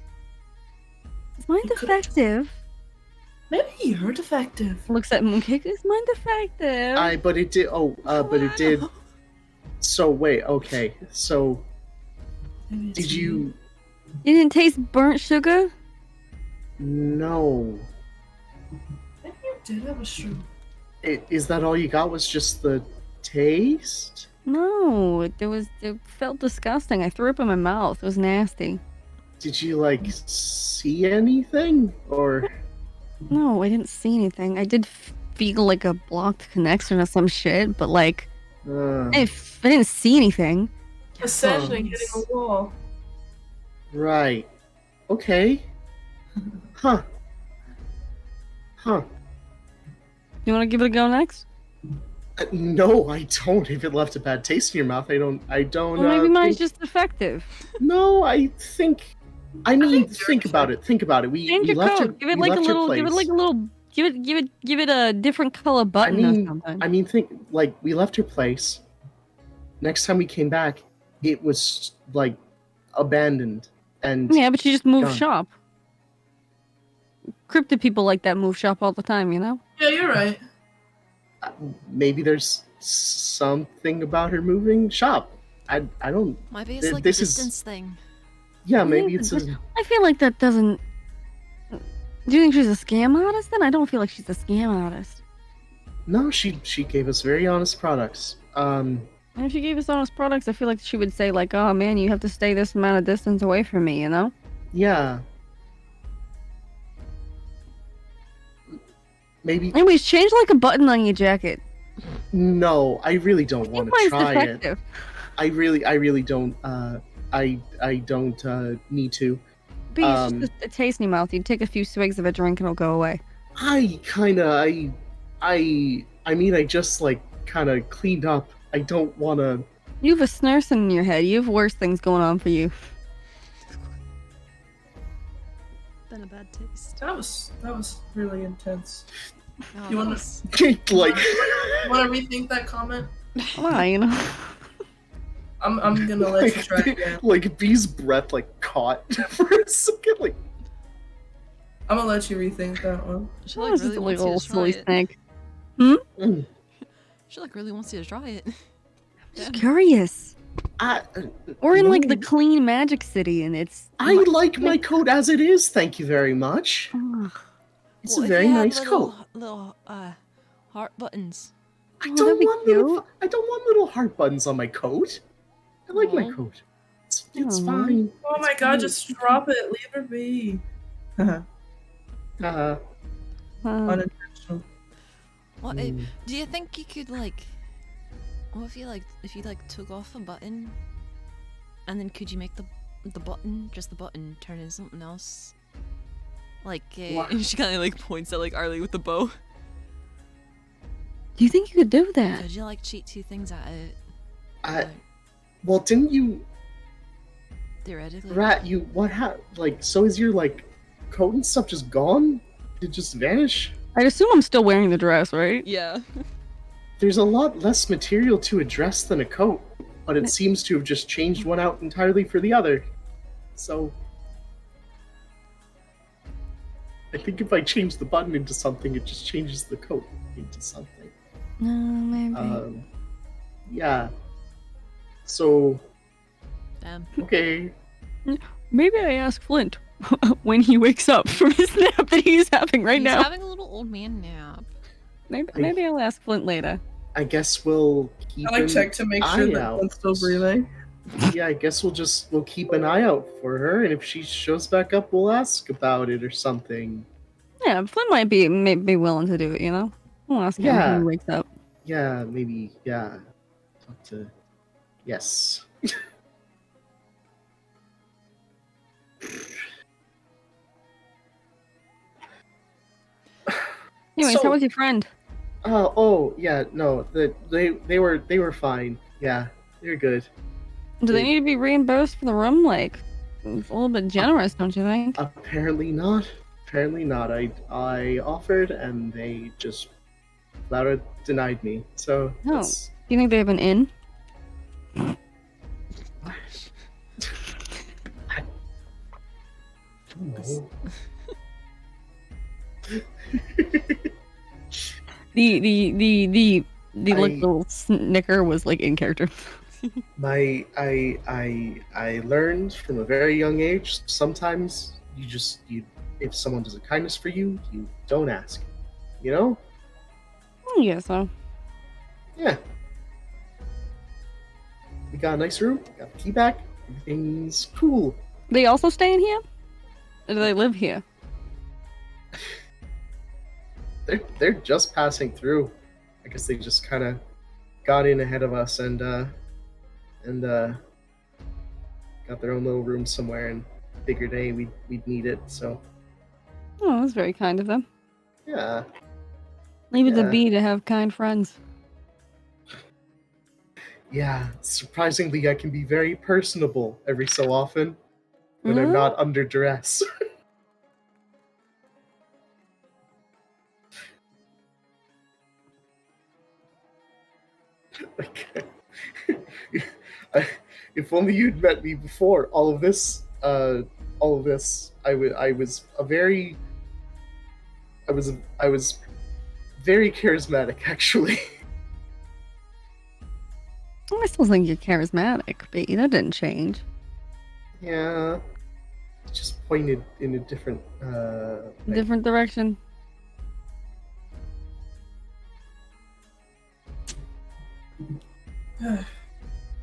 is mine You could- defective? Maybe you're defective. Looks at Mooncake. Is mine defective? But it did. But it did. So wait, okay. So Maybe it's did you? You didn't taste burnt sugar? No. Maybe you did have a shoe. Is that all you got? Was just the taste? No, it felt disgusting. I threw up in my mouth. It was nasty. Did you like see anything or? No, I didn't see anything. I did feel like a blocked connection or some shit, but like, If I didn't see anything. Ascension hitting a wall. Right. Okay. Huh. Huh. You want to give it a go next? No, I don't. If it left a bad taste in your mouth, I don't. Well, maybe mine's think- just effective. No, I think. I mean, think think about it. Think about it. We Change your left her. code. Give it we like a left her little. Give it place. like a little. Give it a different color button or something. I mean, think like we left her place. Next time we came back, it was like abandoned and Yeah, but you just move gone. shop. Cryptid people like that move shop all the time, you know? Yeah, you're right. Maybe there's something about her moving shop. I don't. Maybe it's like a This is- distance thing. Yeah, maybe it's. I feel like that doesn't. Do you think she's a scam artist then? I don't feel like she's a scam artist. No, she gave us very honest products. And if she gave us honest products, I feel like she would say like, "Oh man, you have to stay this amount of distance away from me," you know? Yeah. Maybe. Anyways, change like a button on your jacket. No, I really don't I want think to mine's try it. defective. I really don't. I don't need to. But it's just a taste in your mouth. You take a few swigs of a drink and it'll go away. I mean, I just like kind of cleaned up. I don't want to. You have a snurse in your head. You have worse things going on for you. Been a bad taste. That was really intense. Oh, You that wanna- was- like. Want to rethink that comment? Why, you know? I'm gonna let you try again. Like B's breath like caught for a second. Like I'm gonna let you rethink that one. She That like was really just a wants you little to try silly it. snake. mm, She like really wants you to try it. Just curious. I. Or in like no. the clean magic city and it's. I like my coat as it is. Thank you very much. Ugh. It's Well, a if very you had nice coat. Little heart buttons. I Oh, don't that'd be want little. cute. I don't want little heart buttons on my coat. I like my Aw. coat. It's Aw. fine. Oh my It's god, fine. just drop it. Leave her be. Unintentional. What? mm. Do you think you could like? What if you took off a button, and then could you make the button, just the button, turn into something else? Like What? she kind of like points at like Arly with the bow. Do you think you could do that? Could you like cheat two things at it? I, Like, well, didn't you theoretically. rat? You what? Like, so is your like coat and stuff just gone? Did it just vanish? I'd assume I'm still wearing the dress, right? Yeah. There's a lot less material to a dress than a coat, but it seems to have just changed one out entirely for the other. So I think if I change the button into something, it just changes the coat into something. No, maybe. Yeah. So Damn. okay. Maybe I ask Flint when he wakes up from his nap that he's having right He's now. having a little old man nap. Maybe I'll ask Flint later. I guess we'll keep. I like an check to make sure eye that out. one's still breathing. Yeah, I guess we'll keep an eye out for her, and if she shows back up, we'll ask about it or something. Yeah, Flint might be willing to do it, you know? We'll ask him Yeah. when he wakes up. Yeah, maybe. Yeah. Talk to. Yes. Anyways, So- how was your friend? Oh yeah, no, they were fine. Yeah, they're good. Do they need to be reimbursed for the room? Like, it's a little bit generous, don't you think? Apparently not. Apparently not. I offered and they just flat out denied me. So No. that's- Do you think they have an inn? no. The I- like little snicker was like in character. I learned from a very young age. Sometimes if someone does a kindness for you, you don't ask. You know? Yeah, so Yeah. We got a nice room. Got the key back. Everything's cool. they also stay in here? Or do they live here? They're just passing through. I guess they just kind of got in ahead of us and got their own little room somewhere and figured, hey, we'd need it. So Oh, that's very kind of them. yeah, Leave it to Yeah. be to have kind friends. yeah. Surprisingly, I can be very personable every so often when I'm Mhm. not under duress. Like, if only you'd met me before all of this, I was very charismatic, actually. I still think you're charismatic, but that didn't change. Yeah, just pointed in a different like, Different direction.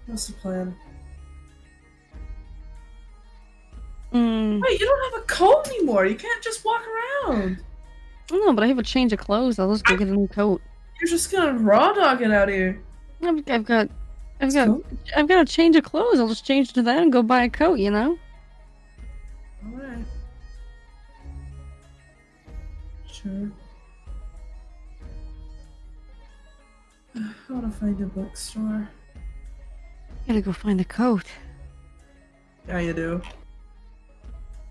What's the plan? Mm. Wait, you don't have a coat anymore. You can't just walk around. No, but I have a change of clothes. I'll just go get a new coat. You're just gonna raw dog it out here. I've got Let's go. a change of clothes. I'll just change to that and go buy a coat, you know? Alright. Sure. I wanna find a bookstore. Gotta go find a coat. Yeah, you do.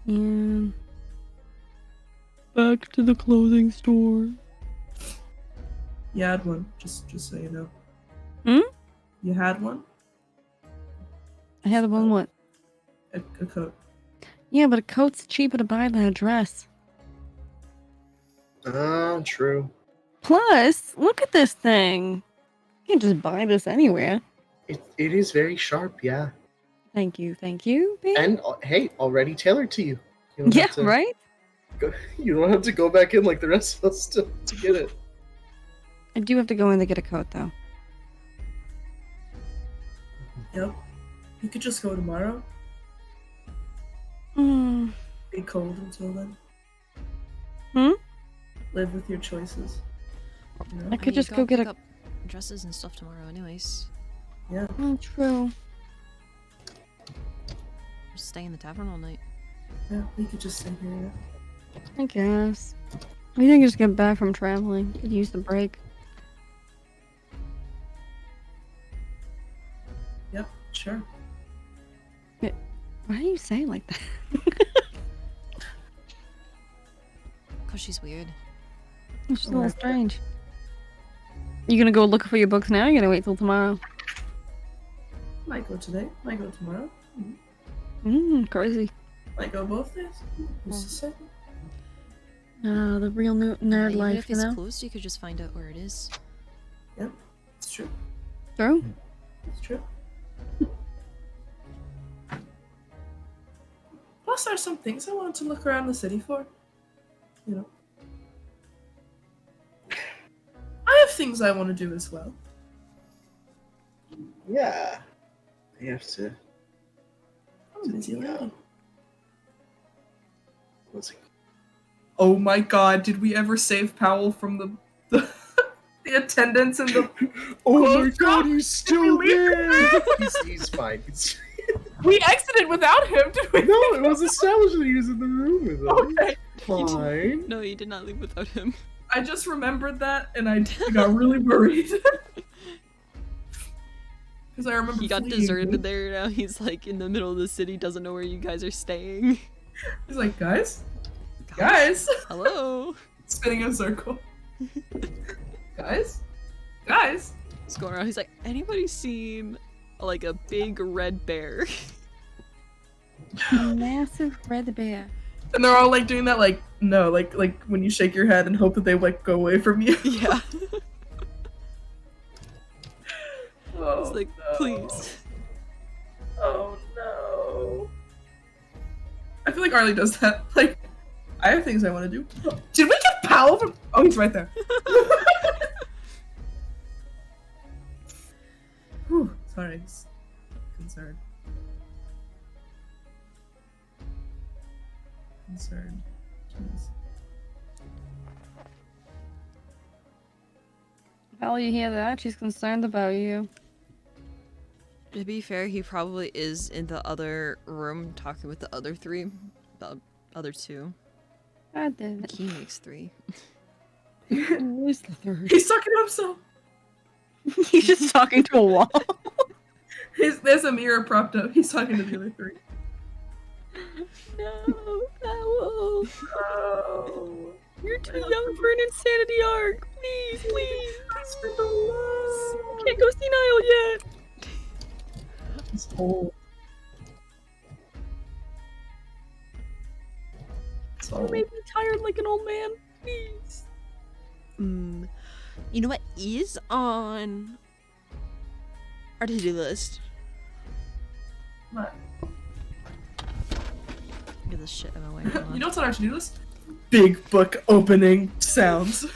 Yeah. Back to the clothing store. You had one, just so you know. Hmm? You had one? I had one what? A coat. Yeah, but a coat's cheaper to buy than a dress. true. Plus, look at this thing. You can't just buy this anywhere. It is very sharp, yeah. Thank you, babe. And hey, already tailored to you. You don't Yeah, have to right? you don't have to go back in like the rest of us to get it. I do have to go in to get a coat, though. Yep. You could just go tomorrow. Hmm. Be cold until then. Hmm? Live with your choices. You know? I could just go get pick a... up dresses and stuff tomorrow, anyways. Yeah. Oh, true. Just stay in the tavern all night. Yeah, we could just stay here. Yeah. I guess. We didn't just get back from traveling. Could use the break. Yep, sure. Why do you say it like that? Cause she's weird. It's just a little strange. You gonna go look for your books now? Or you gonna wait till tomorrow? Might go today, might go tomorrow. Crazy. Might go both days. Who's to say? The real nerd Even life, if you it's know? closed, you could just find out where it is. Yep, it's true. True? It's true. Plus, there's some things I wanted to look around the city for. You know. I have things I want to do as well. Yeah. I have to I'm a busy lady. what's it Oh my god, did we ever save Powell from the attendants and the... Oh my Close god, up. he's still Did we leave there! He's fine. We exited without him, did we? No, it was established that he was in the room with us. Okay. Fine. No, you did not leave without him. I just remembered that and I got really worried. Because I remember He got fleeing. deserted there now. He's like in the middle of the city, doesn't know where you guys are staying. He's like, guys? Guys? Hello? Spinning in a circle. Guys? Guys? He's going around. He's like, anybody seen like a big red bear? A massive red bear. And they're all like doing that like, no, like when you shake your head and hope that they like go away from you. Yeah. Oh, He's like, no. please. Oh no. I feel like Arly does that. Like, I have things I want to do. Did we get Powell from... Oh, he's right there. Whew, sorry, just concerned. Concerned. Jeez. Well, you hear that? She's concerned about you. To be fair, he probably is in the other room talking with the other three. The other two. God damn it. He makes 3. Who's the third? He's talking to himself. He's just talking to a wall. There's a mirror propped up. He's talking to the other 3. No, no. Oh. You're too young for an insanity arc. Please, please. Can't go senile yet. It's old. It's You old. made me tired like an old man. Please. You know what is on our to-do list? What? Get this shit out of my way. You know what's on our to-do list? Big book opening sounds.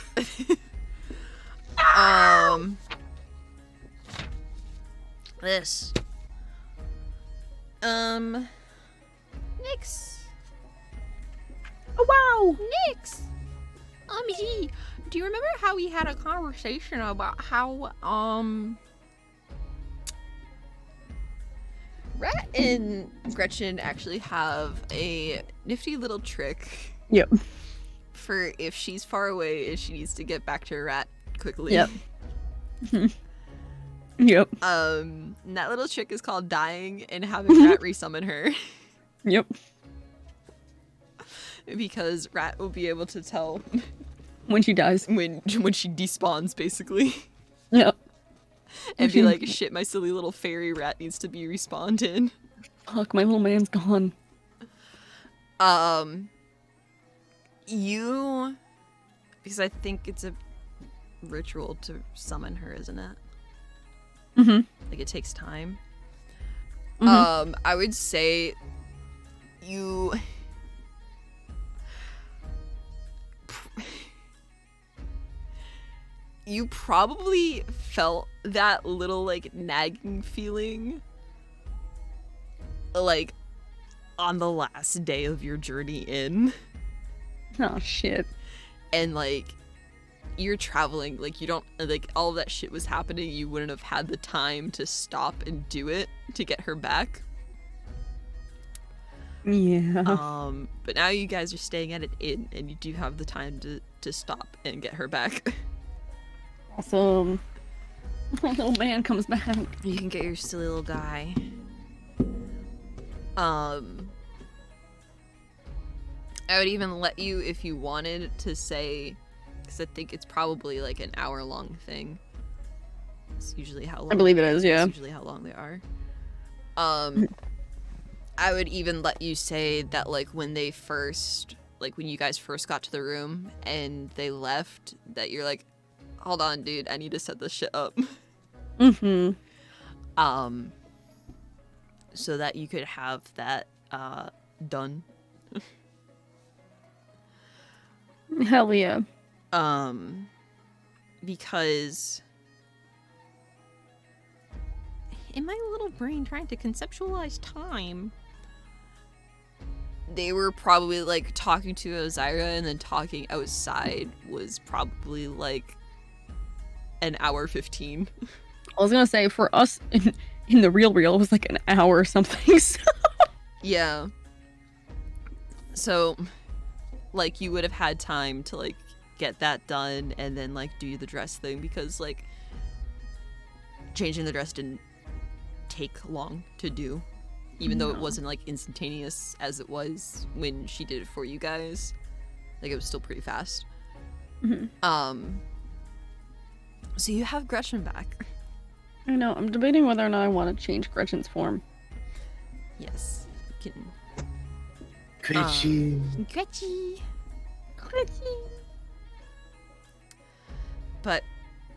This. Nix. Oh wow. Nix. Gee, do you remember how we had a conversation about how, Rat and Gretchen actually have a nifty little trick. Yep. For if she's far away and she needs to get back to Rat quickly. Yep. Yep. And that little trick is called dying and having Rat resummon her. Yep. Because Rat will be able to tell When she dies. when she despawns, basically. Yep. And be like, shit, my silly little fairy rat needs to be respawned in. Fuck, my little man's gone. Because I think it's a ritual to summon her, isn't it? Mm-hmm. Like, it takes time. Mhm. I would say you... You probably felt that little, like, nagging feeling, like, on the last day of your journey in. Oh, shit. And, like, you're traveling, like, you don't, like, all of that shit was happening, you wouldn't have had the time to stop and do it to get her back. Yeah. But now you guys are staying at an inn, and you do have the time to stop and get her back. Awesome. My little man comes back. You can get your silly little guy. I would even let you, if you wanted, to say, because I think it's probably like an hour-long thing. It's usually how long. I believe it is, yeah. It's usually how long they are. I would even let you say that, like, when they first, like, when you guys first got to the room and they left, that you're like, hold on, dude, I need to set this shit up. Mm-hmm. So that you could have that, done. Hell yeah. Because in my little brain trying to conceptualize time, they were probably like talking to Ozira, and then talking outside was probably like an hour 15. I was gonna say, for us, in the real, it was like an hour or something, so... Yeah. So, like, you would have had time to, like, get that done and then, like, do the dress thing, because, like, changing the dress didn't take long to do, even though it No. wasn't, like, instantaneous as it was when she did it for you guys. Like, it was still pretty fast. Mhm. So you have Gretchen back. I know, I'm debating whether or not I want to change Gretchen's form. Yes. You can... Gretchen. Gretchen! Gretchen! But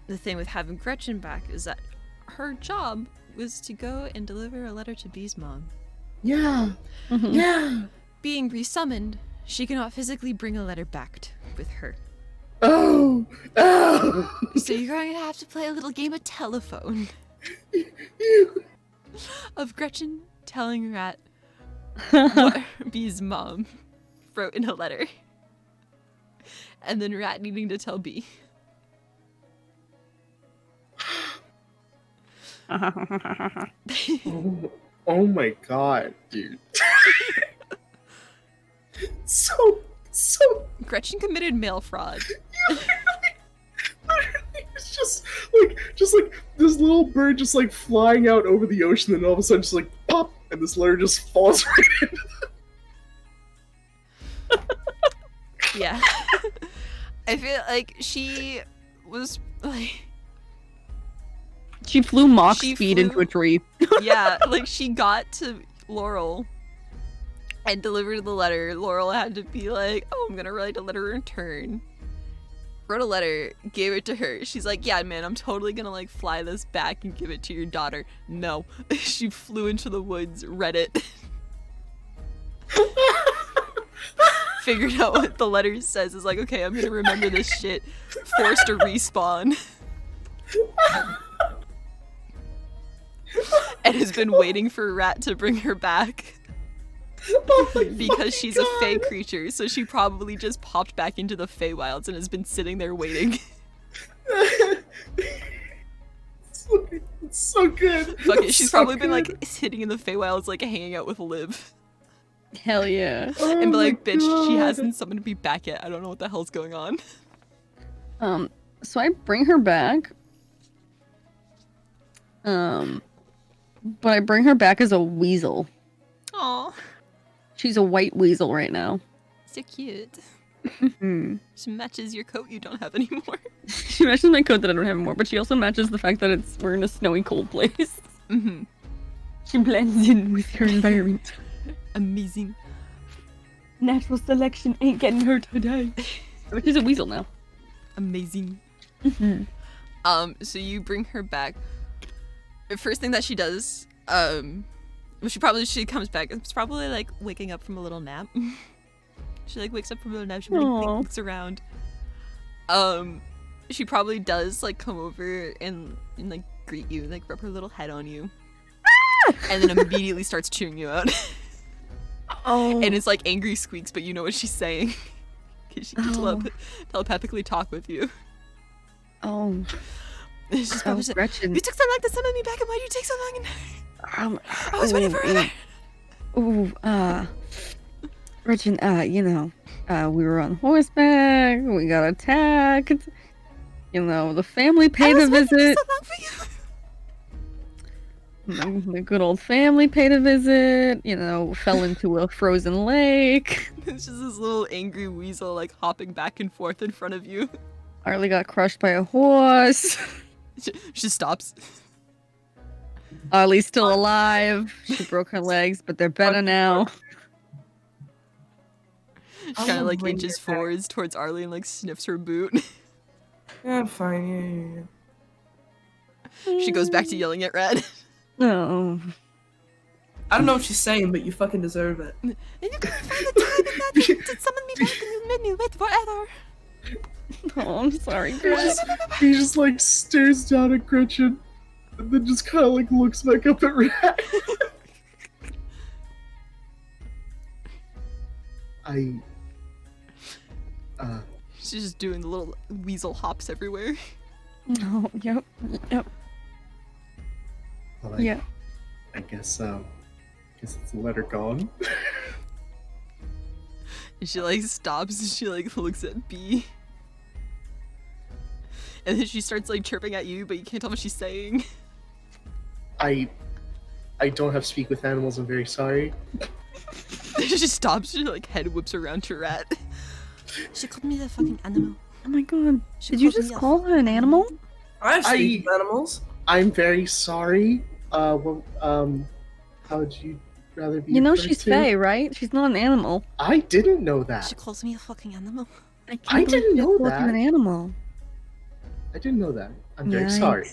the thing with having Gretchen back is that her job was to go and deliver a letter to Bee's mom. Yeah. Mhm. Yeah. Being resummoned, she cannot physically bring a letter back with her. Oh. Oh. So you're going to have to play a little game of telephone You. of Gretchen telling Rat what Bee's mom wrote in a letter. And then Rat needing to tell Bee. Oh my god, dude. so Gretchen committed mail fraud. it's just like this little bird just like flying out over the ocean, and all of a sudden just like pop, and this letter just falls right in. Yeah. I feel like she was like She flew Mach She speed flew- into a tree. yeah, like she got to Laurel and delivered the letter. Laurel had to be like, "Oh, I'm gonna write a letter in return." Wrote a letter, gave it to her. She's like, "Yeah, man, I'm totally gonna like fly this back and give it to your daughter." No, she flew into the woods, read it, figured out what the letter says. Is like, okay, I'm gonna remember this shit. Forced to respawn. And has been waiting for Rat to bring her back. Because she's a fey creature, so she probably just popped back into the Feywilds and has been sitting there waiting. It's so good. Fuck it, It's she's so probably been good. like sitting in the Feywilds, like hanging out with Liv. Hell yeah. Oh And be my like, bitch, she God. hasn't summoned me back yet. I don't know what the hell's going on. So I bring her back. But I bring her back as a weasel. Aw, She's a white weasel right now. so cute. Hmm. She matches your coat you don't have anymore. She matches my coat that I don't have anymore, but she also matches the fact that we're in a snowy, cold place. Mm-hmm. She blends in with her environment. Amazing. Natural selection ain't getting her today. But she's a weasel now. Amazing. Mm-hmm. So you bring her back. The first thing that she does, well, she comes back. It's probably like waking up from a little nap. She like wakes up from a little nap. She like Aw. looks around. She probably does like come over and like greet you, like rub her little head on you, and then immediately starts chewing you out. Oh. And it's like angry squeaks, but you know what she's saying because she can telepathically talk with you. Oh. She's probably saying, Gretchen. "You took so long to summon me back, and why did you take so long?" I was waiting forever. Gretchen, we were on horseback, we got attacked, the family paid a visit, So long for you. the good old family paid a visit, fell into a frozen lake, It's just this little angry weasel like hopping back and forth in front of you. Arly got crushed by a horse, She stops. Arly's still alive, she broke her legs, but they're better now. She I'm kind of gonna like bring inches her back. forwards towards Arly and like sniffs her boot. Yeah, I'm fine. Yeah. She goes back to yelling at Red. Oh. I don't know what she's saying, but you fucking deserve it. And you couldn't find the time in that to summon me back and you made me wait forever. Oh, I'm sorry, He Gretchen. he just like stares down at Gretchen, and then just kind of like looks back up at Rat. She's just doing the little weasel hops everywhere. Oh, yep. Well, Yeah. I guess it's the letter gone. And she like stops and she like looks at B. And then she starts like chirping at you, but you can't tell what she's saying. I don't have speak with animals. I'm very sorry. She stops, she like head whips around to Rat. She called me the fucking animal. Oh my god. She Did you called me just a call her an animal? I speak with animals. I'm very sorry. How would you rather be? You know referred she's to? fey, right? She's not an animal. I didn't know that. She calls me a fucking animal. I I didn't know You're that. an animal. I didn't know that. I'm very Yikes. sorry.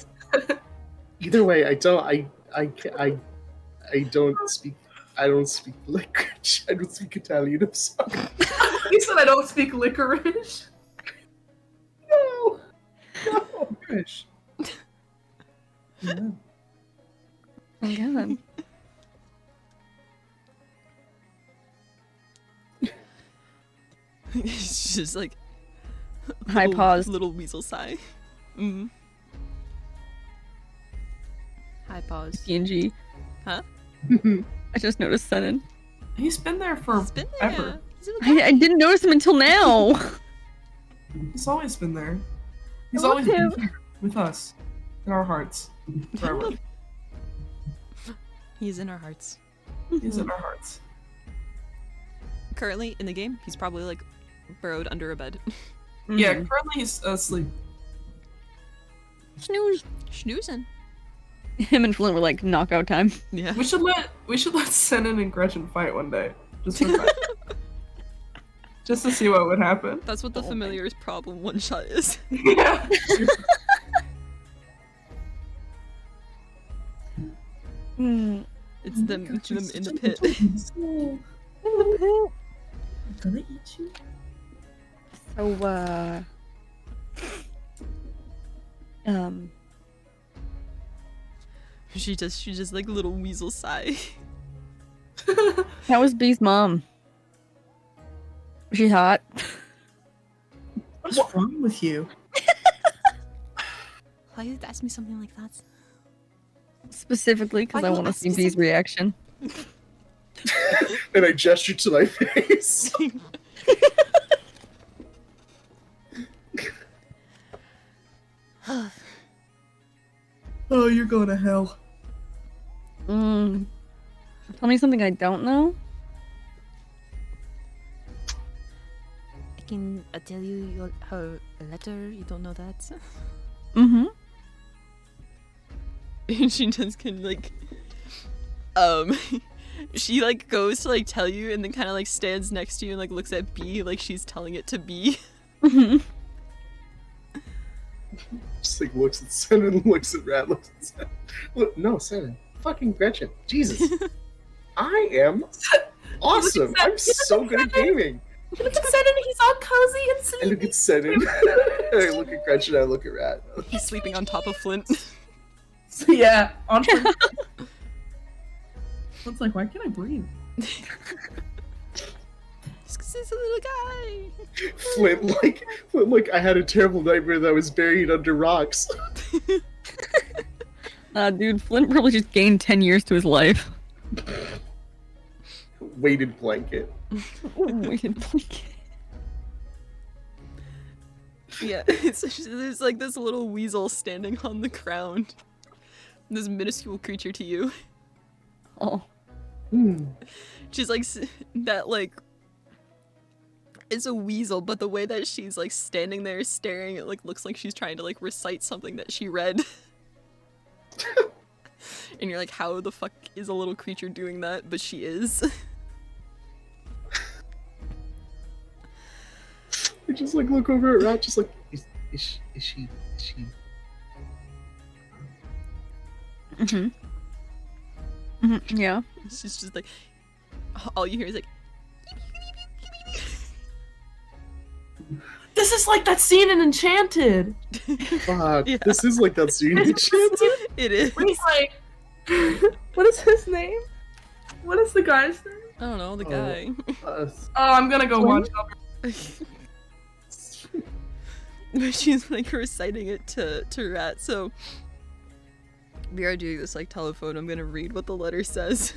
Either way, I don't speak. I don't speak language. I don't speak Italian. I'm sorry. He said I don't speak licorice. No. No. Gosh. No. Oh my god. She's just like High little- pause. little weasel sigh. Mm. Hi, pause. PNG. Huh? I just noticed Senin. He's been there for He's been there. ever. He's a little guy. I didn't notice him until now. He's always been there. He's I love always been him. here with us. In our hearts. Forever. He's in our hearts. He's in our hearts. Currently in the game, he's probably like burrowed under a bed. Yeah, Mhm. currently he's asleep. Snooze. Schnoozing. Him and Flint were like knockout time. Yeah. We should let Senin and Gretchen fight one day. Just for fun. Just to see what would happen. That's what the familiar's problem one shot is. Yeah. Mm. It's them in the pit. In the pit. I'm gonna eat you. So, She just like a little weasel sigh. how was Bee's mom? Was she hot? What's wrong with you? Why did you ask me something like that? Specifically, because Why I you want to ask see me Bee's something? reaction. And I gestured to my face. Oh, you're going to hell. Tell me something I don't know. I can tell you her letter. You don't know that. Mm-hmm. And she just can like, she like goes to like tell you, and then kind of like stands next to you and like looks at B like she's telling it to B. Mm-hmm. Just like looks at Senin, looks at Rat, looks at Senin. Look, no, Senin. Fucking Gretchen. Jesus. I am awesome. I'm so good at gaming. Look at Senin, he's all cozy and I sleepy. look at Senin. I look at Gretchen, I look at Rat. He's sleeping on top of Flint. Yeah, on Flint. Flint's like, why can't I breathe? Just 'cause he's a little guy. Flint, like, I had a terrible nightmare that I was buried under rocks. Dude, Flint probably just gained 10 years to his life. Weighted blanket. Yeah, there's like this little weasel standing on the ground. This minuscule creature to you. Oh. She's like that like it's a weasel, but the way that she's like standing there staring, it like looks like she's trying to like recite something that she read. And you're like, how the fuck is a little creature doing that? But she is. I just like look over at Rat, just like, is she? Mm-hmm. Mm-hmm. Yeah. She's just like, all you hear is like, This is like that scene in Enchanted. Fuck, Yeah. this is like that scene in Enchanted. it is. Where he's like, what is his name? What is the guy's name? I don't know, the Oh. guy. Uh, Oh, I'm gonna go watch Flint? it. But she's like reciting it to Rat. So we are doing this like telephone. I'm gonna read what the letter says.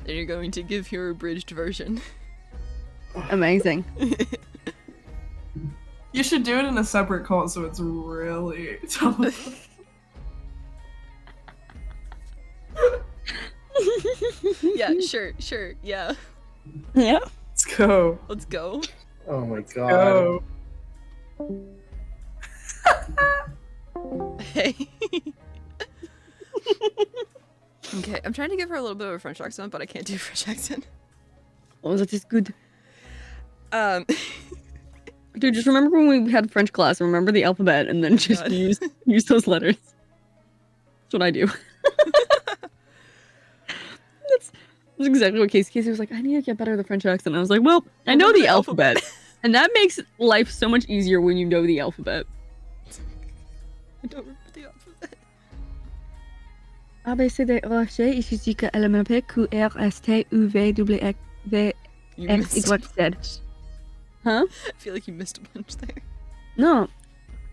And you're going to give your abridged version. Amazing. You should do it in a separate call so it's really tough. Yeah, sure, yeah. Yeah. Let's go. Let's go. oh my god. Go. Hey. Okay, I'm trying to give her a little bit of a French accent, but I can't do a French accent. Oh, that is good. Dude, just remember when we had French class, remember the alphabet, and then just God. use those letters. That's what I do. That's exactly what Casey was like, I need to get better at the French accent. And I was like, well, I know Remember the the alphabet. alphabet. And that makes life so much easier when you know the alphabet. I don't remember the alphabet. A, B, C, D, O, F, G, H, I, J, K, L, M, N, P, Q, R, S, T, U, V, W, X, V, You X, missed Y, a Z. bunch. Huh? I feel like you missed a bunch there. No.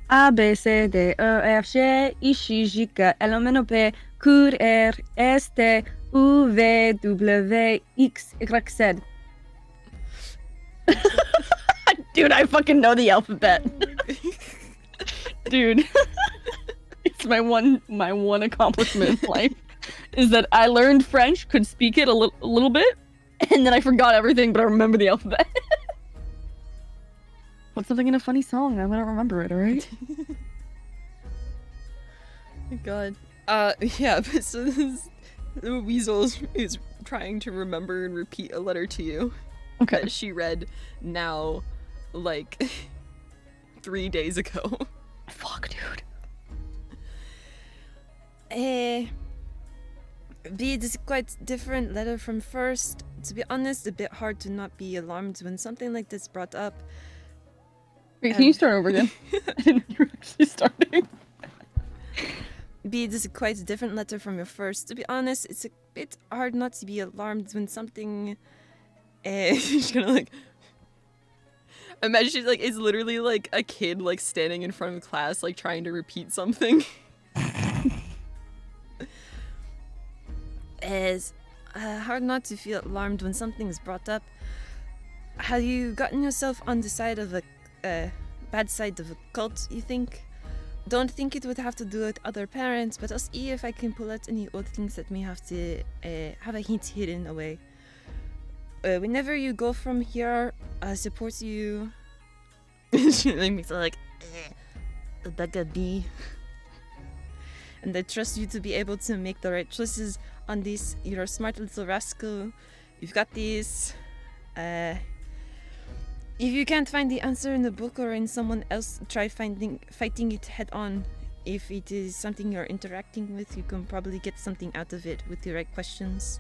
A, B, C, D, E, F, G, I, J, K, L, M, N, O, P, Q, R, S, T, U, V, W, X, Y, Z. Dude, I fucking know the alphabet. Dude. It's my one accomplishment in life is that I learned French, could speak it a little bit, and then I forgot everything, but I remember the alphabet. Put something in a funny song, I'm gonna remember it, alright? God. Yeah, but so this Weasel is trying to remember and repeat a letter to you Okay. that she read now, like, 3 days ago. Fuck, dude. B, this is quite different letter from first. To be honest, a bit hard to not be alarmed when something like this brought up. Wait, can you start over again? I didn't know you were actually starting. B, this is quite a different letter from your first. To be honest, it's a bit hard not to be alarmed when something... she's gonna, like... Imagine she's, like, it's literally, like, a kid, like, standing in front of class, like, trying to repeat something. It's hard not to feel alarmed when something is brought up. Have you gotten yourself on the side of a bad side of a cult, you think? Don't think it would have to do with other parents, but I'll see if I can pull out any old things that may have to have a hint hidden away. Whenever you go from here, I support you. She makes it like Rebecca B. And I trust you to be able to make the right choices on this. You're a smart little rascal. You've got this. If you can't find the answer in the book or in someone else, try fighting it head on. If it is something you're interacting with, you can probably get something out of it with the right questions.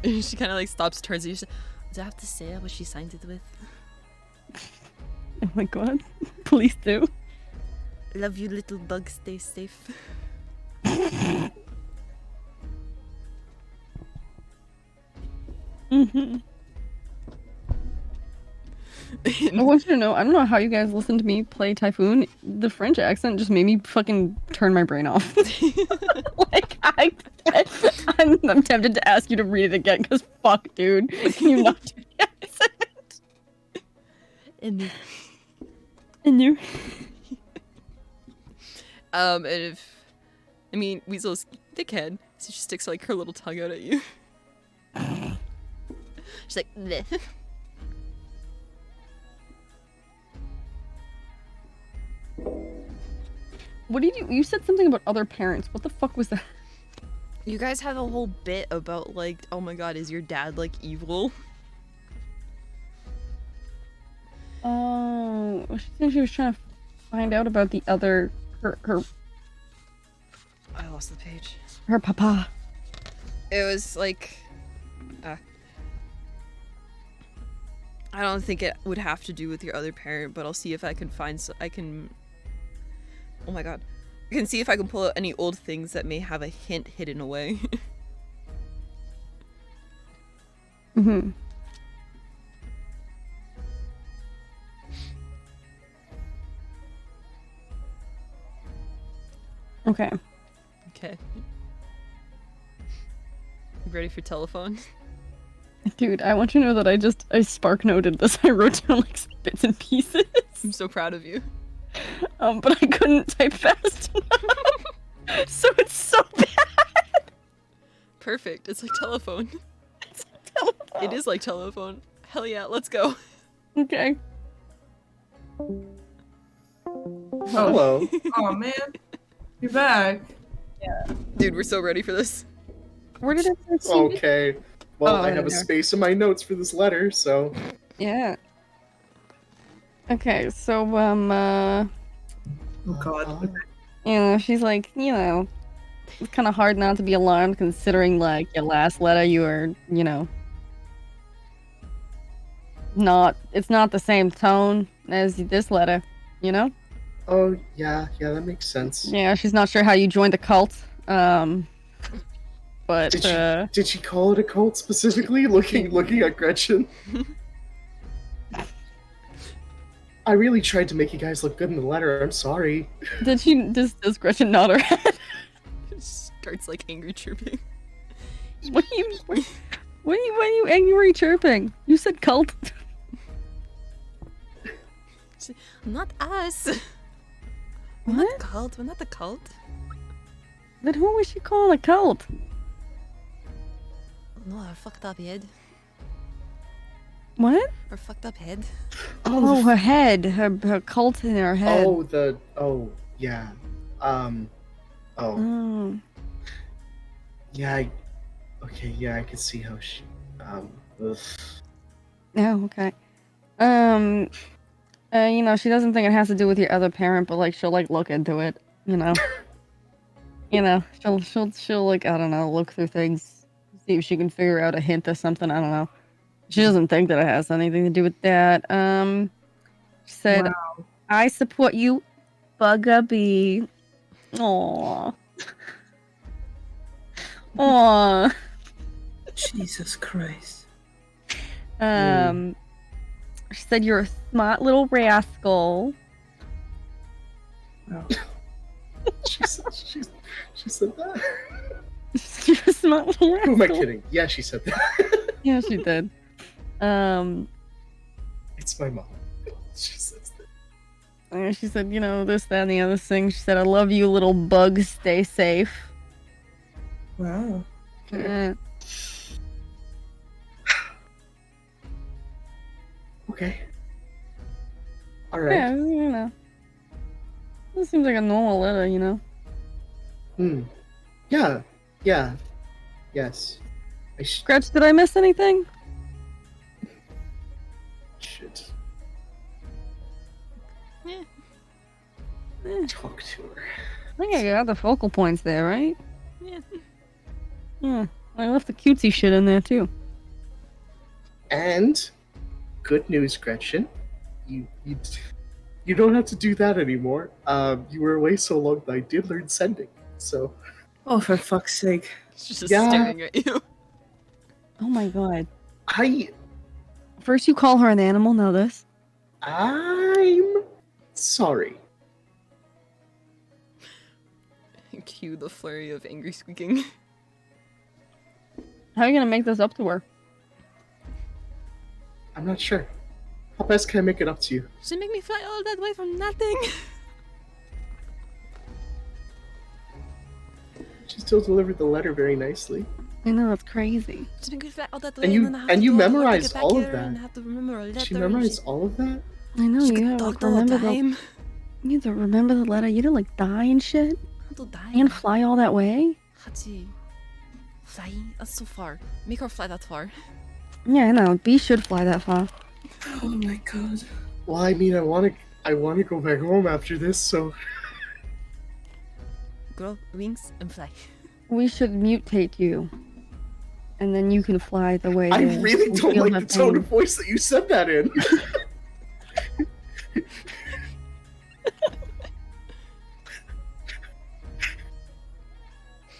She kind of like stops, turns to you. Do I have to say what she signed it with? Oh my god. Please do. Love you, little bug. Stay safe. Mm-hmm. I want you to know, I don't know how you guys listen to me play Typhoon. The French accent just made me fucking turn my brain off. Like, I'm tempted to ask you to read it again, because fuck, dude. Can you not do the accent? And you? and if... I mean, Weasel's dickhead, so she sticks like her little tongue out at you. She's like, bleh. What did you said something about other parents. What the fuck was that? You guys had a whole bit about like, oh my god, is your dad like evil? Oh, she said she was trying to find out about the other her I lost the page. her papa. It was like, I don't think it would have to do with your other parent, but I'll see if I can find. Oh my god, I can see if I can pull out any old things that may have a hint hidden away. Mm-hmm. Okay. Okay. You ready for telephone? Dude, I want you to know that I spark noted this. I wrote down like bits and pieces. I'm so proud of you. But I couldn't type fast enough. So it's so bad. Perfect. It's like telephone. It's like telephone. It is like telephone. Hell yeah, let's go. Okay. Hello. Oh man, you're back. Dude, we're so ready for this. Where did it say? Okay. Well, Oh, I have a there. space in my notes for this letter, so Yeah. Okay, so Oh god. you know, she's like, you know, it's kind of hard not to be alarmed considering like your last letter you were, you know, it's not the same tone as this letter, you know? Oh yeah, that makes sense. Yeah, she's not sure how you joined the cult. But Did she call it a cult specifically? Looking at Gretchen. I really tried to make you guys look good in the letter. I'm sorry. Does Gretchen nod her head? Starts like angry chirping. What are you angry chirping? You said cult. Not us. We're What? not cult. We're not the cult. Then who was she calling a cult? No, our fucked up head. What? Our fucked up head. Oh, her head. Her cult in her head. Yeah. Oh. Yeah, I can see how she ugh. Oh, okay. She doesn't think it has to do with your other parent, but like she'll like look into it, you know. She'll like, I don't know, look through things, see if she can figure out a hint or something, I don't know. She doesn't think that it has anything to do with that. She said, Wow. I support you, Bugabee. Aww. Aww. Jesus Christ. She said you're a smart little rascal. Wow. She said that. You're a smart little rascal. Who am I kidding? Yeah, she said that. Yeah, she did. It's my mom. She says that. And she said, this, that, and the other thing. She said, I love you, little bug. Stay safe. Wow. Okay. All right. Yeah, This seems like a normal letter, Yeah. Yeah. Yes. Gretch, did I miss anything? Should Yeah. talk to her. I think I got the focal points there, right? Yeah. Yeah. I left the cutesy shit in there, too. And good news, Gretchen. You don't have to do that anymore. You were away so long that I did learn sending. So Oh, for fuck's sake. She's just Yeah. staring at you. Oh my god. I'm First you call her an animal, now this. sorry. Cue the flurry of angry squeaking. How are you gonna make this up to her? I'm not sure. How best can I make it up to you? She make me fly all that way for nothing. She still delivered the letter very nicely. I know, that's crazy. She make me fly all that way, And you- then I have and to you go to work to memorized get back all of here that. And have to remember a letter. She memorized all of that? I know, She you could gotta talk like, all the remember the time. you need to remember the letter. You didn't like die and shit. How to die? And fly all that way. Hachi. Fly? That's so far. Make her fly that far. Yeah, I know. B should fly that far. Oh my god. Well, I mean, I want to go back home after this, so Grow wings and fly. We should mutate you. And then you can fly the way I there really and don't feel like that the tone pain. of voice that you said that in.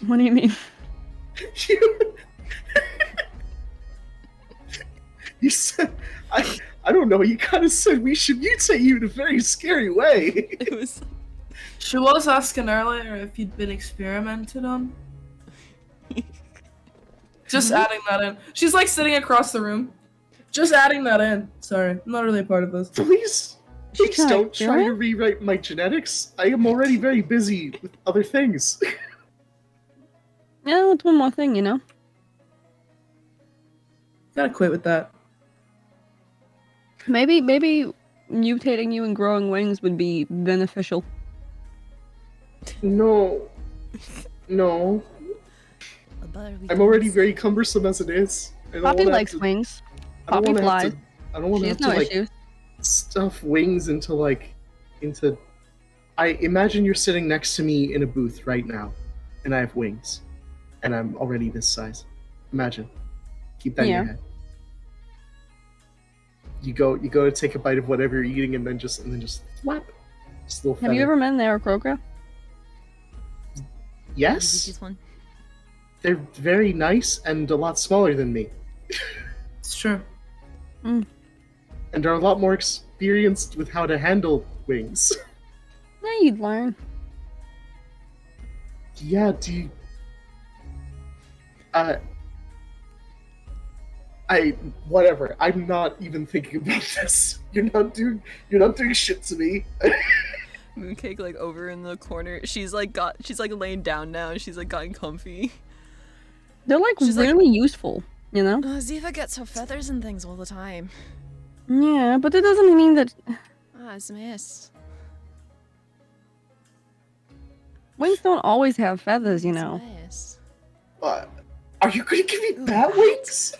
What do you mean? you, you said, I don't know, you kind of said we should mutate you in a very scary way. It was. She was asking earlier if you'd been experimented on. Just adding that in. She's like sitting across the room. Just adding that in. Sorry, I'm not really a part of this. Please She's trying don't to try kill to him? rewrite my genetics. I am already very busy with other things. Yeah, it's one more thing, Gotta quit with that. Maybe mutating you and growing wings would be beneficial. No. I'm already very cumbersome as it is. I don't Poppy wanna have likes to- wings. I don't Poppy wanna have flies. to- I don't want She to has have no to like issues. stuff wings into. I imagine you're sitting next to me in a booth right now, and I have wings, and I'm already this size. Imagine. Keep that in your Yeah. head. You go to take a bite of whatever you're eating, and then just flap. Just a little Have you feather. ever met an Aarakocra? Yes, This one. they're very nice and a lot smaller than me, It's true. and are a lot more experienced with how to handle wings. Yeah, you'd learn. Yeah, do you... whatever. I'm not even thinking about this. You're not doing shit to me. Mooncake like over in the corner. She's like laying down now and she's like gotten comfy. They're like She's like- really useful, you know? Ziva gets her feathers and things all the time. Yeah, but that doesn't mean that It's missed. wings don't always have feathers, you know. It's Are you gonna give me Ooh, bat what? wings?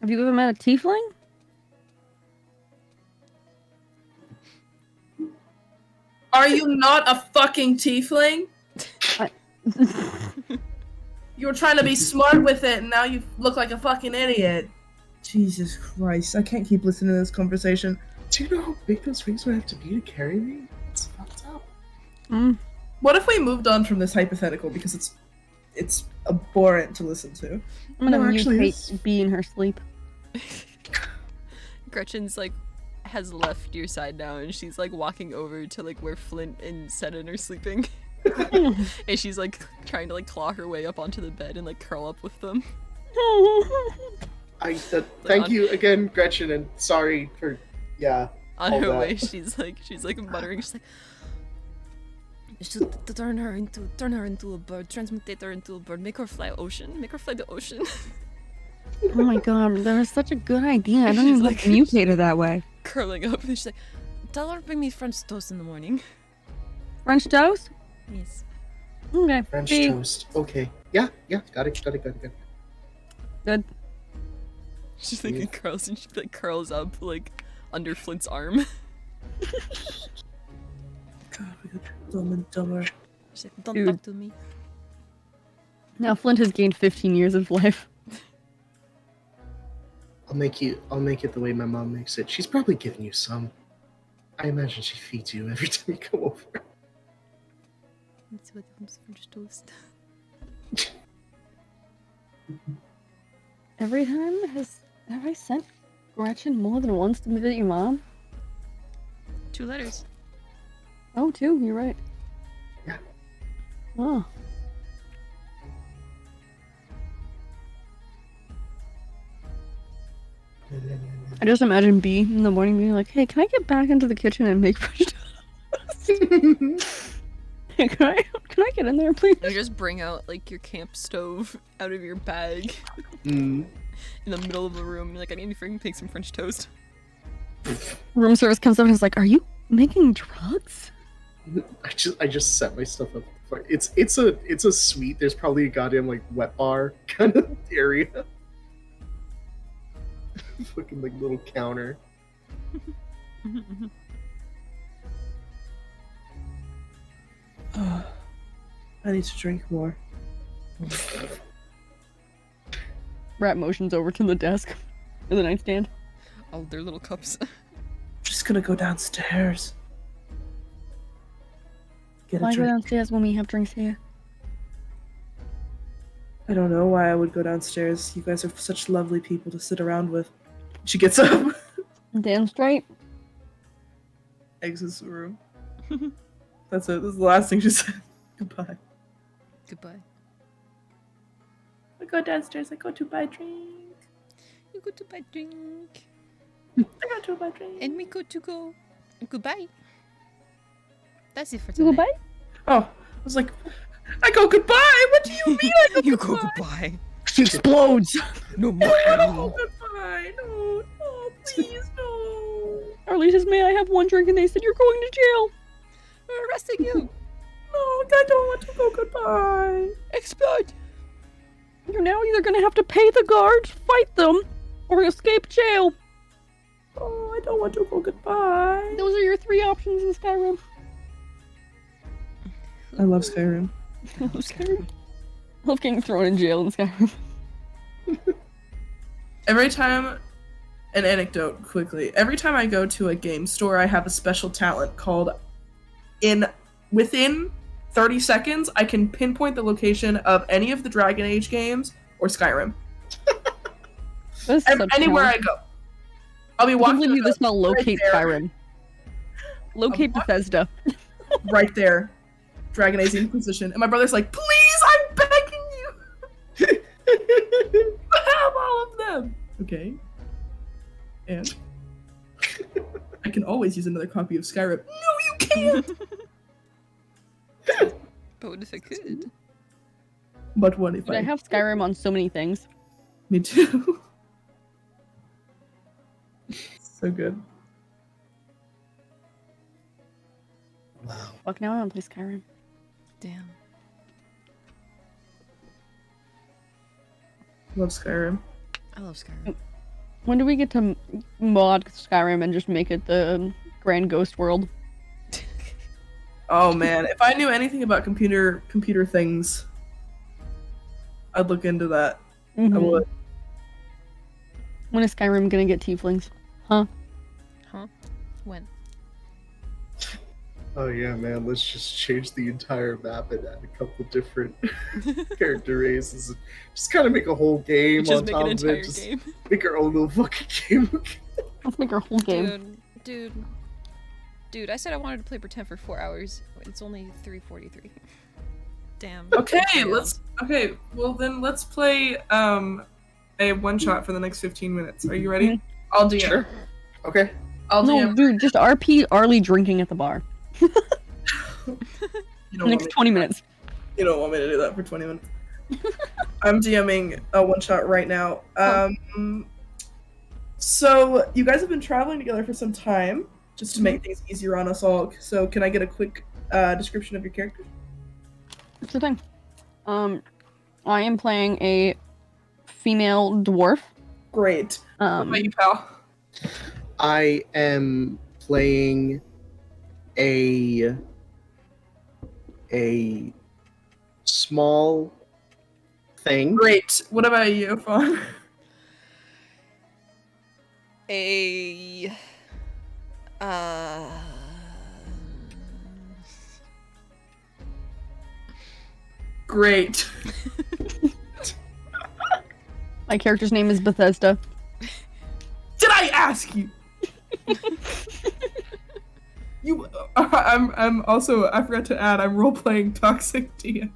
Have you ever met a tiefling? Are you not a fucking tiefling? You were trying to be smart with it, and now you look like a fucking idiot. Jesus Christ, I can't keep listening to this conversation. Do you know how big those wings would have to be to carry me? It's fucked up. What if we moved on from this hypothetical because it's abhorrent to listen to? I'm gonna No, actually, mutate bee in her sleep. Gretchen's like has left your side now and she's like walking over to like where Flint and Seddon are sleeping. And she's like trying to like claw her way up onto the bed and like curl up with them. Thank you again, Gretchen, and sorry for On all her that. way, she's like muttering, she's like, "You should turn her into a bird, transmutate her into a bird, make her fly the ocean." Oh my god, that was such a good idea. I don't She's even like- like mutate her that way. Curling up, and she's like, "Tell her to bring me French toast in the morning." French toast? Yes. Okay. French bee. toast. Okay. Yeah, got it. Good. She's like it curls and she like curls up like under Flint's arm. God, we got dumb and dumber. She's like, "Don't Dude. talk to me." Now Flint has gained 15 years of life. I'll make it the way my mom makes it. She's probably giving you some. I imagine she feeds you every time you come over. Let's see what comes French toast. Every time have I sent Gretchen more than once to visit your mom? 2 letters. Oh, two, you're right. Yeah. Oh. I just imagine B in the morning being like, "Hey, can I get back into the kitchen and make French toast? Hey, can I get in there, please?" You just bring out like your camp stove out of your bag Mm. in the middle of the room. You're like, "I need to freaking make some French toast." Room service comes up and is like, "Are you making drugs?" I just set my stuff up. It's a suite. There's probably a goddamn like wet bar kind of area. Fucking like little counter. I need to drink more. Rat motions over to the desk or the nightstand. All their little cups. I'm just gonna go downstairs. Get a Why go drink. downstairs when we have drinks here? I don't know why I would go downstairs. You guys are such lovely people to sit around with. She gets up, Damn straight. exits the room. That's it. This is the last thing she said. Goodbye. Goodbye. I go downstairs. I go to buy a drink. You go to buy drink. I go to buy a drink. And we go to go. Goodbye. That's it for You tonight. go bite? Oh, I was like, I go goodbye. What do you mean I go You goodbye? go goodbye. She explodes. No No, I don't go more. goodbye. No, no, please, no. Arly says, "May I have one drink?" And they said, "You're going to jail." We're arresting you. No, I don't want to go goodbye. Explode. You're now either going to have to pay the guards, fight them, or escape jail. Oh, I don't want to go goodbye. Those are your 3 options in Skyrim. I love Skyrim. I love Skyrim. I love getting thrown in jail in Skyrim. Every time, an anecdote quickly. Every time I go to a game store, I have a special talent called within 30 seconds, I can pinpoint the location of any of the Dragon Age games or Skyrim. That's such Anywhere talent. I go. I'll be I can't walking believe you just spell right locate there. Skyrim. Locate Bethesda. right there, Dragon Age Inquisition, and my brother's like, "Please, I'm begging you, have all of them." Okay. And I can always use another copy of Skyrim. No, you can't. But what if I could? But what if Dude, I have Skyrim on so many things. Me too. So good. Wow. Fuck, now I want to play Skyrim. Damn. Love Skyrim. I love Skyrim. When do we get to mod Skyrim and just make it the Grand Ghost World? Oh man, if I knew anything about computer things, I'd look into that. I Mhm. would. When is Skyrim gonna get tieflings? Huh? When? Oh yeah, man. Let's just change the entire map and add a couple different character races. And just kind of make a whole game Just on make top an of entire it. Just game. make our own little fucking game. Let's make our whole game. Dude, I said I wanted to play pretend for 4 hours. It's only 3:43. Damn. Okay, Yeah. Okay, well then let's play a one shot for the next 15 minutes. Are you ready? I'll DM. Sure. Okay. I'll No, DM. dude, just RP Arly drinking at the bar. You don't want Next me- 20 minutes. You don't want me to do that for 20 minutes. I'm DMing a one shot right now. So you guys have been traveling together for some time, just to make things easier on us all. So can I get a quick description of your characters? That's the thing. I am playing a female dwarf. Great. What about you, pal? I am playing a small thing. Great. What about you, Faun? A Great. My character's name is Bethesda. Did I ask you? You. I'm also. I forgot to add. I'm role playing Toxic DM.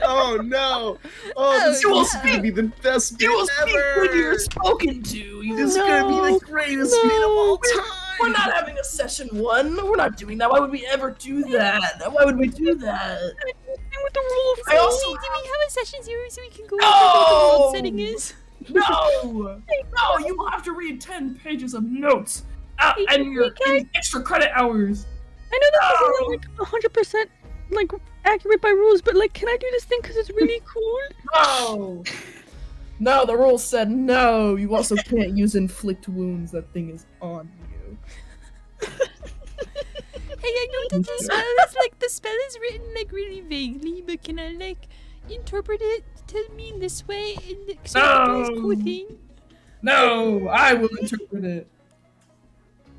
Oh no! Oh, this You will is gonna be the best bit You will speak when ever! you're spoken to. This is gonna be the greatest bit of all time! We're not having a session one. We're not doing that. Why would we ever do that? Why would we do that? With the rules. I also do we have a session 0 so we can go No! over what the world setting is? No! No! You will have to read 10 pages of notes and your and extra credit hours. I know that this isn't like 100% like accurate by rules, but like, can I do this thing because it's really cool? No! No, the rules said no. You also can't use inflict wounds. That thing is on you. Hey, I know that the spell is written like really vaguely, but can I like interpret it to mean this way and so it's cool thing? No, I will interpret it.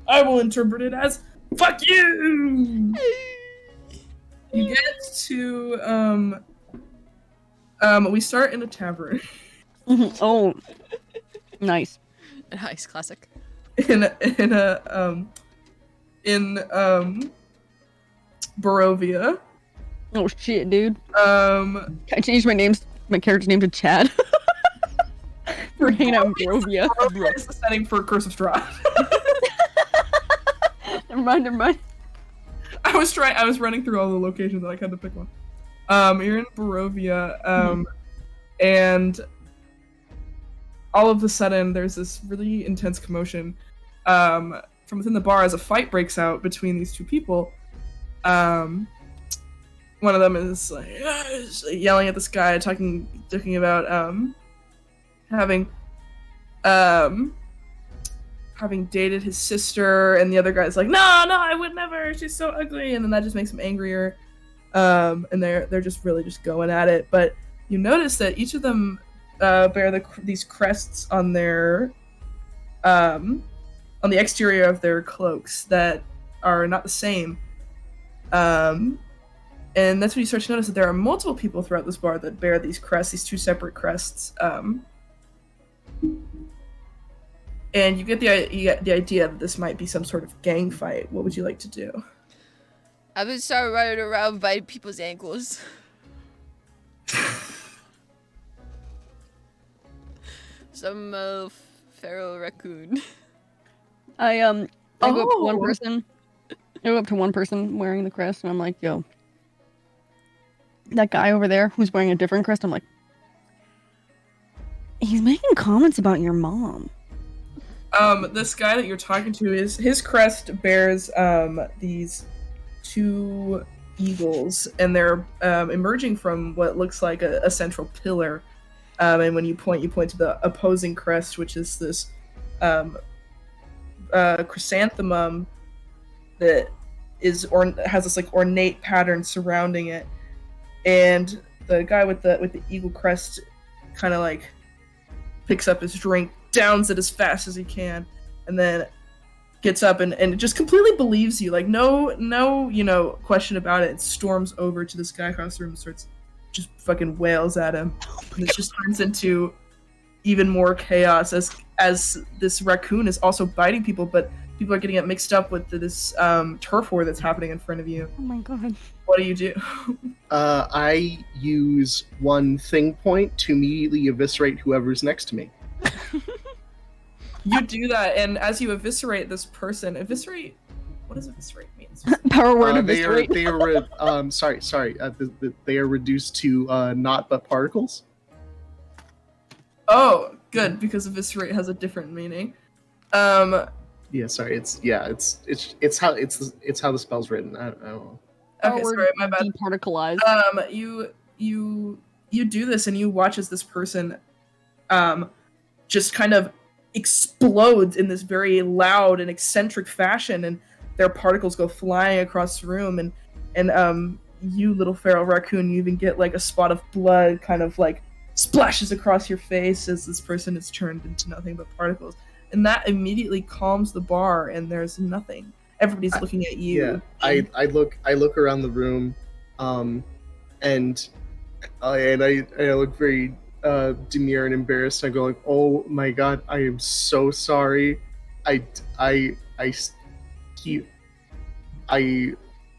I will interpret it as fuck you. You get to we start in a tavern Oh, nice. Nice, classic. in Barovia. Oh shit, dude. Um, I changed my character's name to Chad. We're hanging out in Barovia. Barovia is the setting for Curse of Strahd. Never mind. I was running through all the locations and I had to pick one. You're in Barovia, and all of a sudden there's this really intense commotion from within the bar as a fight breaks out between these two people. One of them is like yelling at this guy, talking about having dated his sister, and the other guy's like, no, I would never. She's so ugly, and then that just makes him angrier. And they're just really just going at it. But you notice that each of them bear these crests on their on the exterior of their cloaks that are not the same. And that's when you start to notice that there are multiple people throughout this bar that bear these crests, these two separate crests. and you get the idea that this might be some sort of gang fight. What would you like to do? I would start running around biting people's ankles. Some feral raccoon. I go up to one Oh. person. I go up to one person wearing the crest, and I'm like, "Yo, that guy over there who's wearing a different crest." I'm like, "He's making comments about your mom." This guy that you're talking to is his crest bears these two eagles, and they're emerging from what looks like a central pillar. And when you point to the opposing crest, which is this chrysanthemum that has this like ornate pattern surrounding it. And the guy with the eagle crest kind of like picks up his drink, downs it as fast as he can, and then gets up and just completely believes you. Like no, question about it. It storms over to this guy across the room and starts just fucking wails at him. And it just turns into even more chaos as this raccoon is also biting people, but people are getting it mixed up with this turf war that's happening in front of you. Oh my god. What do you do? I use one thing point to immediately eviscerate whoever's next to me. You do that, and as you eviscerate this person, what does eviscerate mean? Power word of They are mystery. sorry. They are reduced to not but particles. Oh, good, because eviscerate has a different meaning. Yeah, sorry. It's how the spell's written. I don't know. Okay, sorry, my bad. Departicleize. You do this, and you watch as this person just kind of explodes in this very loud and eccentric fashion, and their particles go flying across the room, and you little feral raccoon, you even get like a spot of blood kind of like splashes across your face as this person is turned into nothing but particles, and that immediately calms the bar, and there's nothing. Everybody's looking at you. Yeah, I look around the room, and I look very demure and embarrassed. I go like, "Oh my god, I am so sorry. I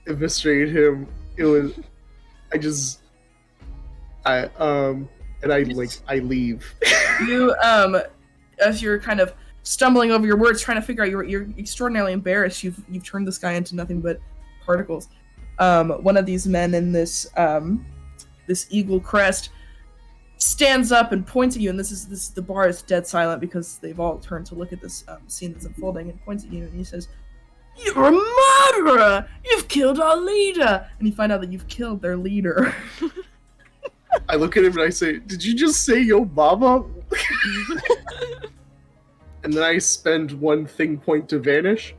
eviscerated him. It was I leave." You as you're kind of stumbling over your words, trying to figure out, you're extraordinarily embarrassed. You've turned this guy into nothing but particles. One of these men in this eagle crest stands up and points at you, and the bar is dead silent because they've all turned to look at this scene that's unfolding, and points at you and he says, "You're a murderer! You've killed our leader!" And you find out that you've killed their leader. I look at him and I say, "Did you just say yo mama?" And then I spend one thing point to vanish.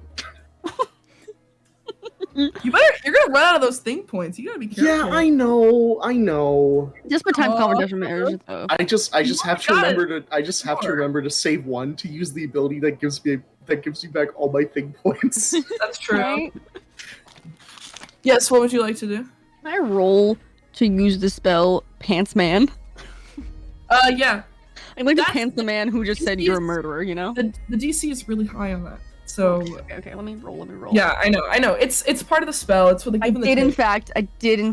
You're gonna run out of those thing points. You gotta be careful. Yeah, I know. Just for time Oh. conversation matters, though. I just have to got it. remember to Sure. remember to save one to use the ability that gives me back all my thing points. That's true. Right? Yes, what would you like to do? Can I roll to use the spell Pants Man? Yeah. I'd like to That's- pants the man who just said you're a murderer, you know? The DC is really high on that. So Okay, let me roll. yeah, I know. It's part of the spell. It's for the I given the did in take.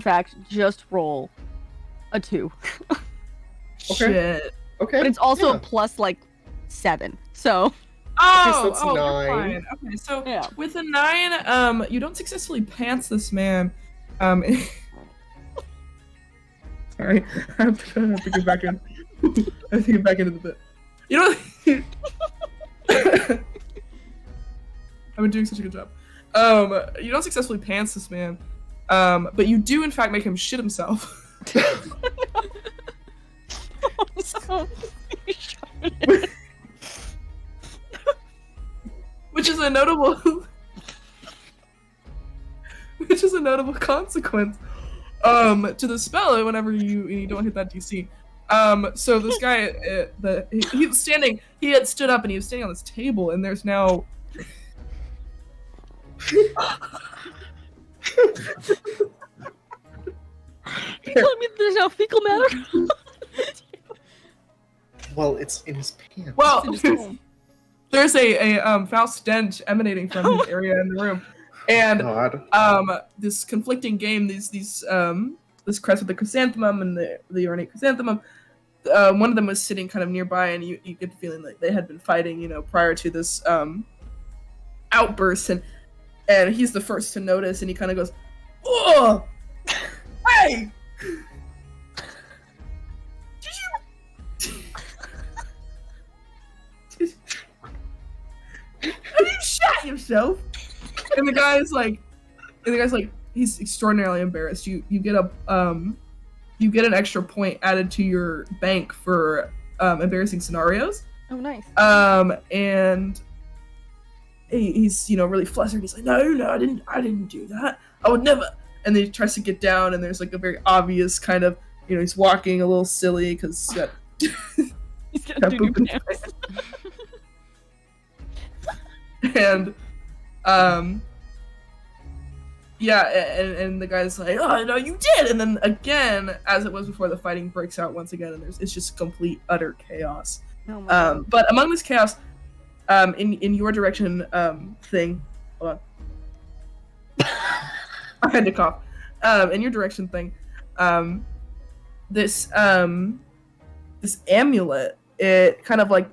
fact just roll a 2. Shit. Okay. But it's also yeah. a plus like 7. So Oh, that's you're 9. fine. Okay, so yeah. with a 9, you don't successfully pants this man. Sorry, I have to get back in. I have to get back into the bit. You know, I've been doing such a good job. You don't successfully pants this man, but you do in fact make him shit himself. Which is a notable consequence to the spell whenever you don't hit that DC. So this guy he had stood up and he was standing on this table, and there's now You telling me there's no fecal matter? Well, it's in his pants. well It's in his home. there's a foul stench emanating from his area in the room, and God. this conflicting game, these this crest with the chrysanthemum and the ornate chrysanthemum. One of them was sitting kind of nearby, and you get the feeling like they had been fighting, prior to this outburst, and he's the first to notice, and he kind of goes, "Oh, hey, have you shot yourself?" And the guy's like, he's extraordinarily embarrassed. You get an extra point added to your bank for embarrassing scenarios. Oh, nice. And he's really flustered. He's like, no, I didn't do that. I would never. And then he tries to get down, and there's like a very obvious kind of, he's walking a little silly because he's got He's got poop in doo-doo his pants. pants. And yeah, and the guy's like, "Oh no, you did!" And then again, as it was before, the fighting breaks out once again, and it's just complete utter chaos. Oh my God. But among this chaos, in your direction, thing, hold on, I had to cough. In your direction thing, this amulet, it kind of like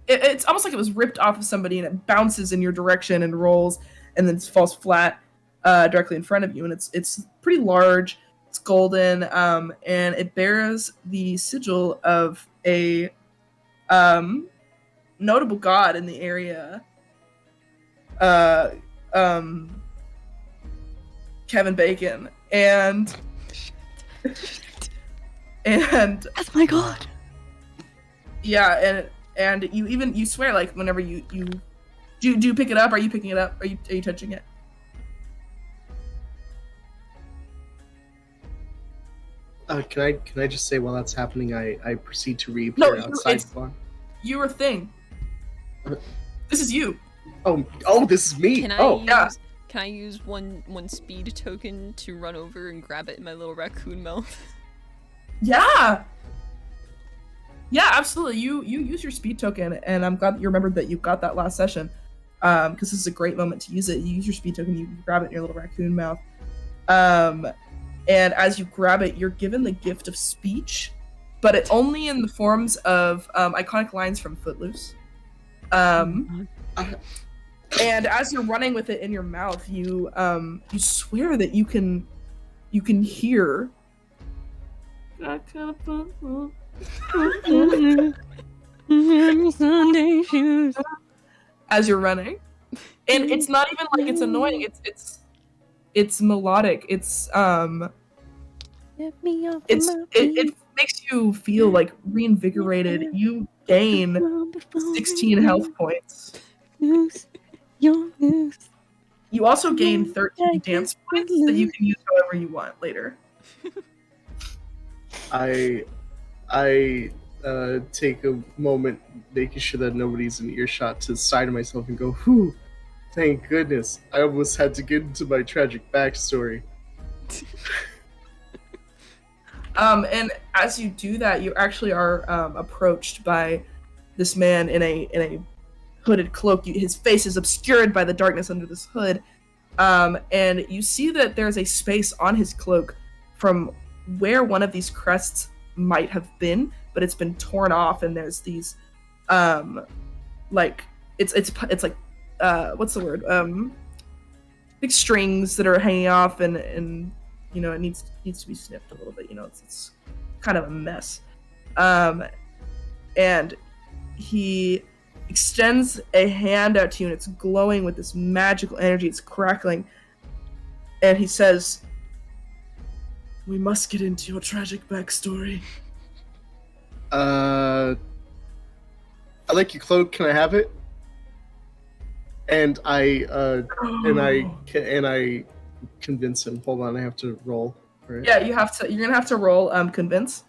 it's almost like it was ripped off of somebody, and it bounces in your direction and rolls, and then falls flat directly in front of you. And it's pretty large. It's golden, and it bears the sigil of a notable god in the area. Kevin Bacon, and That's my God. yeah, and you swear, like, whenever you do pick it up. Are you picking it up? Are you touching it? Can I just say, while that's happening, I proceed to reappear outside Faun? Your thing. This is you. Oh, this is me. Can I use one speed token to run over and grab it in my little raccoon mouth? Yeah, absolutely. You use your speed token, and I'm glad that you remembered that you got that last session, because this is a great moment to use it. You use your speed token, you grab it in your little raccoon mouth, and as you grab it, you're given the gift of speech, but it only in the forms of iconic lines from Footloose. And as you're running with it in your mouth, you swear that you can hear. Sunday shoes. As you're running, and it's not even like it's annoying. It's melodic. It makes you feel like reinvigorated. You gain 16 health points. You also gain 13 dance points that you can use however you want later. I take a moment, making sure that nobody's in earshot, to side of myself and go, "Whew, thank goodness! I almost had to get into my tragic backstory." And as you do that, you actually are approached by this man in a hooded cloak. His face is obscured by the darkness under this hood, and you see that there's a space on his cloak from where one of these crests might have been, but it's been torn off, and there's these like it's like what's the word, big strings that are hanging off, and it needs to be snipped a little bit. It's kind of a mess, and he extends a hand out to you, and it's glowing with this magical energy. It's crackling, and he says, "We must get into your tragic backstory." I like your cloak. Can I have it? And I convince him. Hold on, I have to roll. Right? Yeah, you're gonna have to roll convince.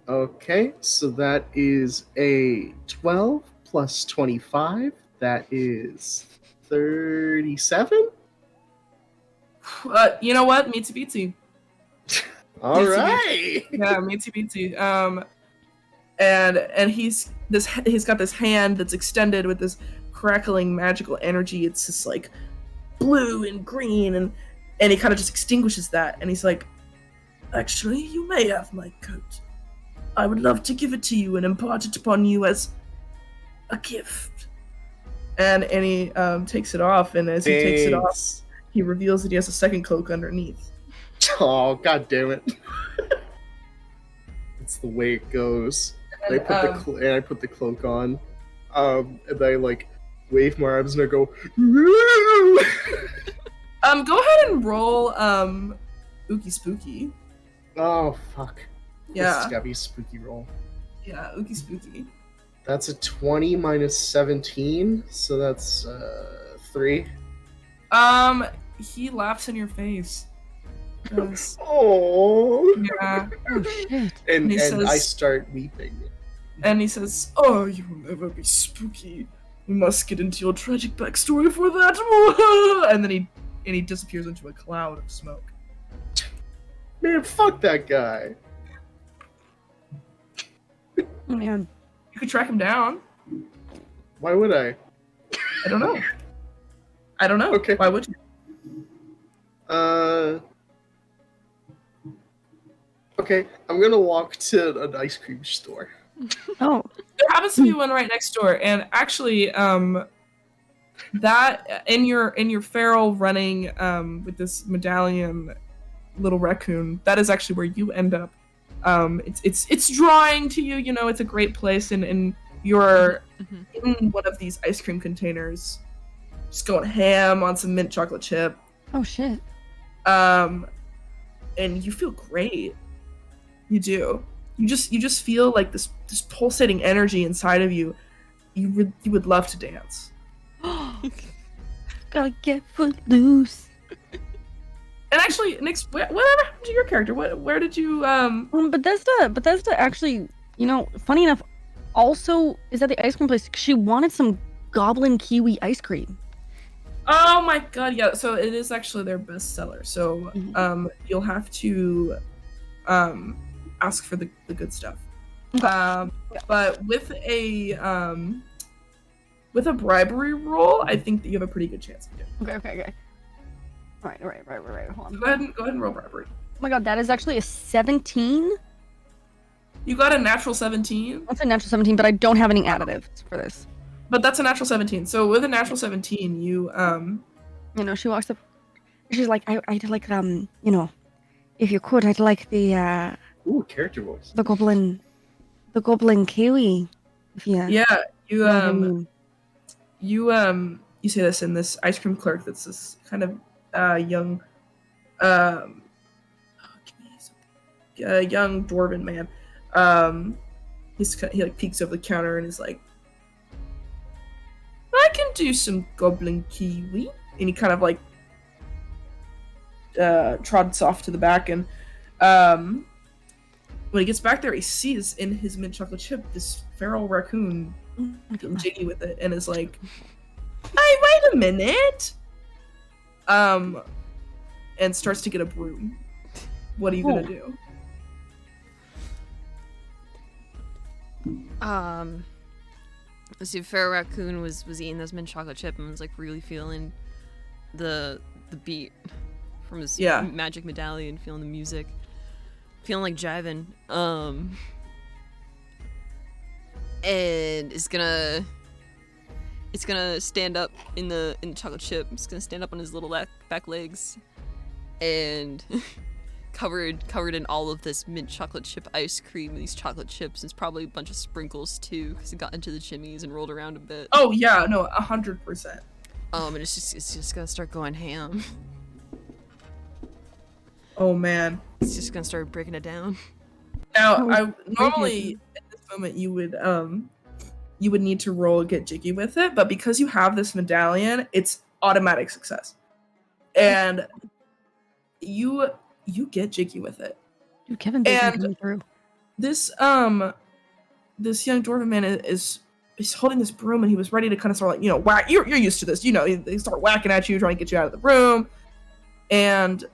Okay, so that is a 12 plus 25. That is 37. You know what? Meetsy beatsy. All right. Yeah, meetsy beatsy. and he's got this hand that's extended with this crackling magical energy. It's just like blue and green, and he kind of just extinguishes that, and he's like, actually, you may have my coat. I would love to give it to you and impart it upon you as a gift. And he takes it off, and as he takes it off, he reveals that he has a second cloak underneath. Oh, god damn it. It's the way it goes. And I put the cloak on, and I like wave my arms and I go, woo! Go ahead and roll Ookie Spooky. Oh fuck. Yeah. This has gotta be a spooky roll. Yeah, Ookie Spooky. That's a 20 minus 17, so that's 3. He laughs in your face. 'Cause- Oh. yeah. Oh shit. And he I says- start weeping. And he says, "Oh, you will never be spooky. We must get into your tragic backstory for that." And then he disappears into a cloud of smoke. Man, fuck that guy. Oh, man. You could track him down. Why would I? I don't know. Okay. Why would you? Okay, I'm gonna walk to an ice cream store. Oh. There happens to be one right next door, and actually, that in your feral running with this medallion little raccoon, that is actually where you end up. It's drawing to you. You know, it's a great place, and you're in one of these ice cream containers, just going ham on some mint chocolate chip. Oh shit. And you feel great. You do. You just feel like this pulsating energy inside of you. You would love to dance. Gotta get foot loose. And actually, next, whatever happened to your character? Where did you Bethesda actually, you know, funny enough, also is at the ice cream place. She wanted some goblin kiwi ice cream. Oh my god, yeah. So it is actually their best seller. So you'll have to ask for the good stuff. Okay. But with a bribery roll, I think that you have a pretty good chance of doing it. Okay. All right. Hold on. Go ahead and roll bribery. Oh my god, that is actually a 17. You got a natural 17, That's a natural 17, but I don't have any additives for this. but that's a natural 17. So with a natural 17, you You know, she walks up. She's like, I'd like you know, if you could, I'd like the Ooh, character voice. the goblin kiwi. If you yeah, you know what I mean. you say this, and this ice cream clerk that's this kind of young young dwarven man. He like peeks over the counter and is like, I can do some goblin kiwi, and he kind of like trots off to the back, and when he gets back there, he sees in his mint chocolate chip this feral raccoon getting jiggy with it, and is like, hey, wait a minute, and starts to get a broom. What are you gonna do? So Feral Raccoon was eating this mint chocolate chip and was like really feeling the beat from his magic medallion, feeling the music, feeling like jiving. And it's gonna stand up in the chocolate chip. It's gonna stand up on his little back legs, and covered in all of this mint chocolate chip ice cream. These chocolate chips. It's probably a bunch of sprinkles too, because it got into the chimneys and rolled around a bit. Oh yeah, no, 100%. And it's just gonna start going ham. Oh man. It's just gonna start breaking it down. Now, normally at this moment you would need to roll Get Jiggy with it, but because you have this medallion, it's automatic success, and you get jiggy with it. Dude, Kevin Bacon And coming through. this young dwarven man is holding this broom, and he was ready to kind of start like, you know, whack. You're used to this, you know. They start whacking at you, trying to get you out of the room, and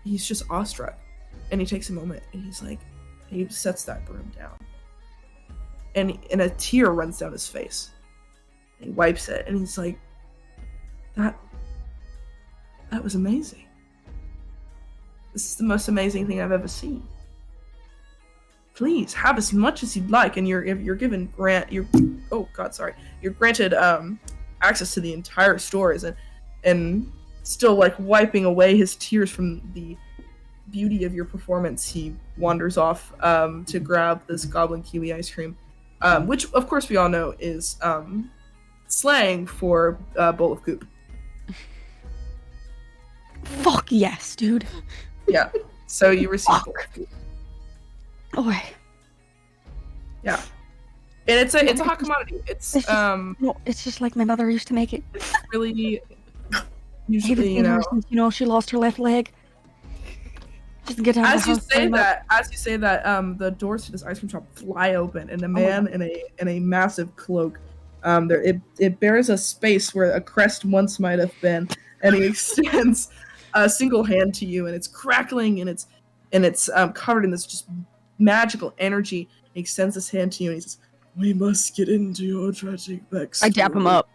he's just awestruck. And he takes a moment, and he's like, he sets that broom down, and a tear runs down his face. And he wipes it, and he's like, that was amazing. This is the most amazing thing I've ever seen. Please have as much as you'd like, and you're given you're granted access to the entire stores, and still like wiping away his tears from the beauty of your performance, he wanders off to grab this goblin kiwi ice cream, which of course we all know is slang for bowl of goop. Fuck yes, dude. Yeah. So you receive bowl of goop. Oh, Yeah. And it's a hot commodity. It's no, it's just like my mother used to make it. it's really Haven't usually, seen her since, she lost her left leg. Just get out of as the you house, say that, the doors to this ice cream shop fly open, and a man in a massive cloak, it bears a space where a crest once might have been, and he extends a single hand to you, and it's crackling, and it's covered in this just magical energy. He extends his hand to you, and he says, "We must get into your tragic backstory." I dap him up.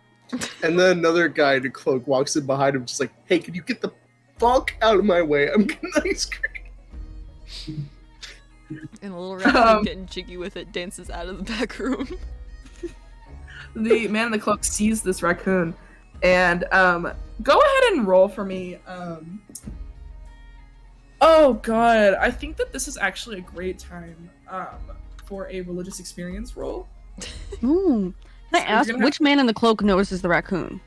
And then another guy in a cloak walks in behind him, just like, "Hey, can you get the fuck out of my way? I'm getting ice cream." And a little raccoon getting jiggy with it dances out of the back room. The man in the cloak sees this raccoon, and go ahead and roll for me. Oh god, I think that this is actually a great time for a religious experience roll. Ooh. Can I ask which man in the cloak notices the raccoon?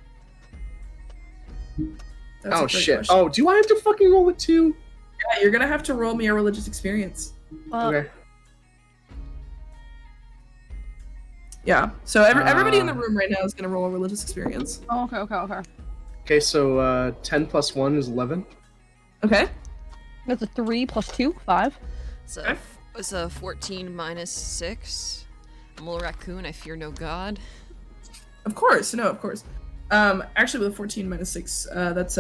That's a Oh great shit! question. Oh, do I have to fucking roll it too? Yeah, you're gonna have to roll me a religious experience. Okay. Yeah. So everybody in the room right now is gonna roll a religious experience. Oh, okay. Okay, so 10 plus 1 is 11. Okay. That's a 3 plus 2, 5. So Okay. it's a 14 minus 6. I'm a little raccoon, I fear no god. Of course. No, of course. Actually, with a 14 minus 6, that's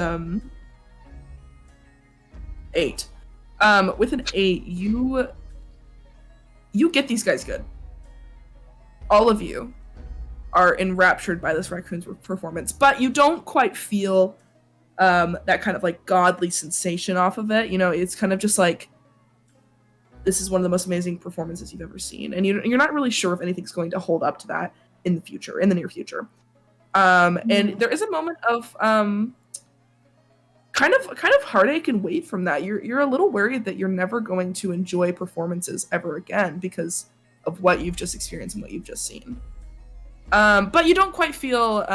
8. With an 8, you get these guys good. All of you are enraptured by this raccoon's performance, but you don't quite feel that kind of like godly sensation off of it. It's kind of just like, this is one of the most amazing performances you've ever seen, and you're not really sure if anything's going to hold up to that in the near future. And there is a moment of kind of heartache and weight from that. You're a little worried that you're never going to enjoy performances ever again because of what you've just experienced and what you've just seen. But you don't quite feel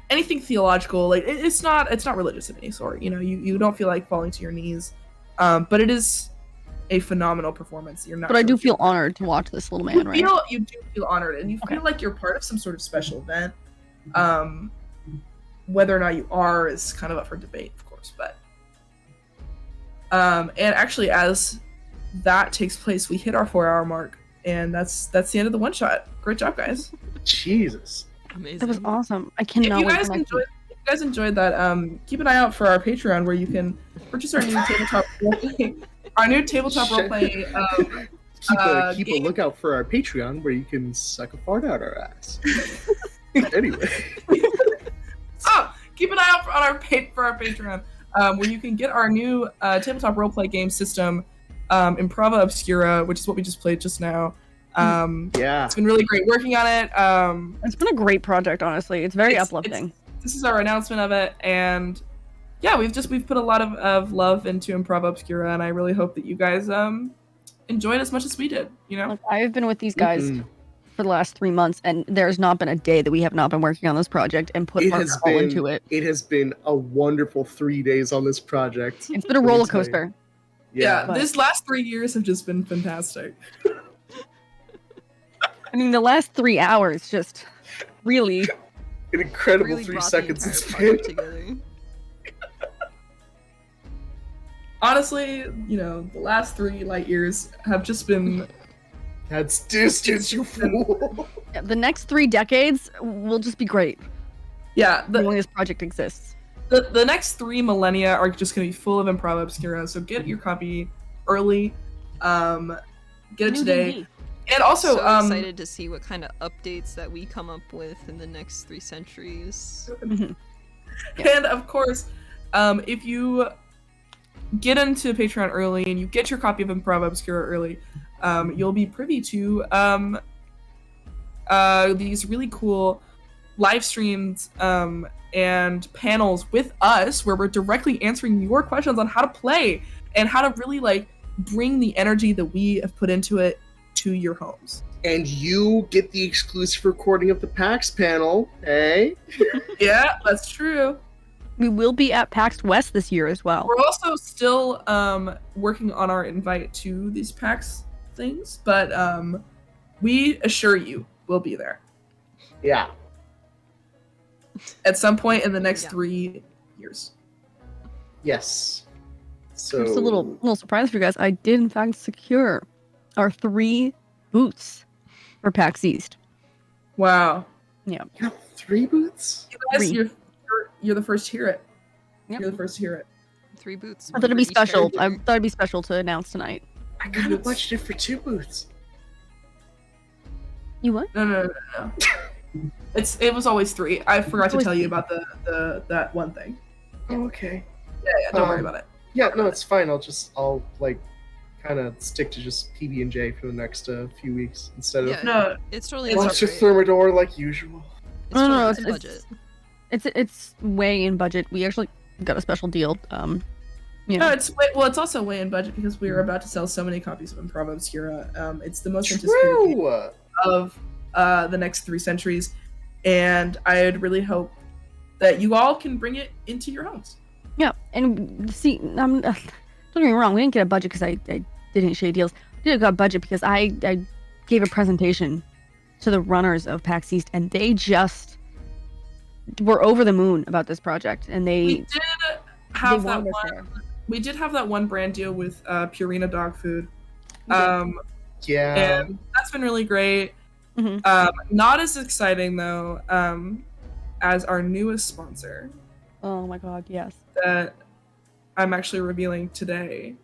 anything theological. Like it's not religious of any sort. You don't feel like falling to your knees. But it is a phenomenal performance. You're not. But I do feel honored to watch this little man, right? You do feel honored, and you feel like you're part of some sort of special event. Whether or not you are is kind of up for debate, of course. But and actually, as that takes place, we hit our 4-hour mark, and that's the end of the one shot. Great job, guys. Jesus. Amazing. That was awesome. I cannot If wait for next week. you guys enjoyed that, keep an eye out for our Patreon where you can purchase our new tabletop roleplay. Our new tabletop Shit. roleplay. Keep a lookout for our Patreon where you can suck a fart out our ass. Anyway. So keep an eye out for our Patreon, where you can get our new tabletop roleplay game system, Improva Obscura, which is what we just played just now. Yeah. It's been really great working on it. It's been a great project, honestly. It's very uplifting. This is our announcement of it, and yeah, we've put a lot of love into Improva Obscura, and I really hope that you guys enjoy it as much as we did. Like, I've been with these guys Mhm. for the last 3 months, and there's not been a day that we have not been working on this project and put our all into it. It has been a wonderful 3 days on this project. It's been a Let me roller tell you. coaster. Yeah, but- this last 3 years have just been fantastic. I mean, the last 3 hours just really. An incredible Really 3 brought the seconds entire it's project been. together. Honestly, the last 3 light years have just been. That's distance, you fool. Yeah, the next 3 decades will just be great. Yeah, The only this project exists. the next 3 millennia are just going to be full of Improva Obscura, so get your copy early. Get it New today. D&D. And also, so excited to see what kind of updates that we come up with in the next 3 centuries. and of course, if you get into Patreon early and you get your copy of Improv Obscura early, you'll be privy to these really cool live streams and panels with us where we're directly answering your questions on how to play and how to really like bring the energy that we have put into it to your homes. And you get the exclusive recording of the PAX panel, eh? Yeah, that's true. We will be at PAX West this year as well. We're also still working on our invite to these PAX things, but we assure you we'll be there Yeah. at some point in the next Yeah. 3 years. Yes. So Just a little surprise for you guys. I did in fact secure our 3 booths for PAX East. Wow. You have 3 booths? You guys, 3. you're the first to hear it. Yep. You're the first to hear it. 3 boots. I thought it'd be for each special. character. I thought it'd be special to announce tonight. I kind of budgeted for 2 booths. You what? No. It was always 3. I forgot to Always tell you 3. about that one thing. Oh, okay. Yeah, don't worry about it. Yeah, no, it's fine. I'll like kind of stick to just PB&J for the next few weeks instead of Yeah. No, It's totally It's watch your appropriate. Thermidor like usual. It's No, totally no, in budget. It's way in budget. We actually got a special deal. You no, know, it's also way in budget because we are about to sell so many copies of Improv Obscura. It's the most anticipated game True. of the next 3 centuries, and I'd really hope that you all can bring it into your homes. yeah. And see, don't get me wrong. We didn't get a budget because I didn't shade deals. We did get a budget because I gave a presentation to the runners of PAX East, and they just were over the moon about this project, and We they did have that wanted us one. there. We did have that one brand deal with Purina Dog Food. We did. Yeah. And that's been really great. Mhm. Not as exciting though as our newest sponsor Oh my god, yes. that I'm actually revealing today.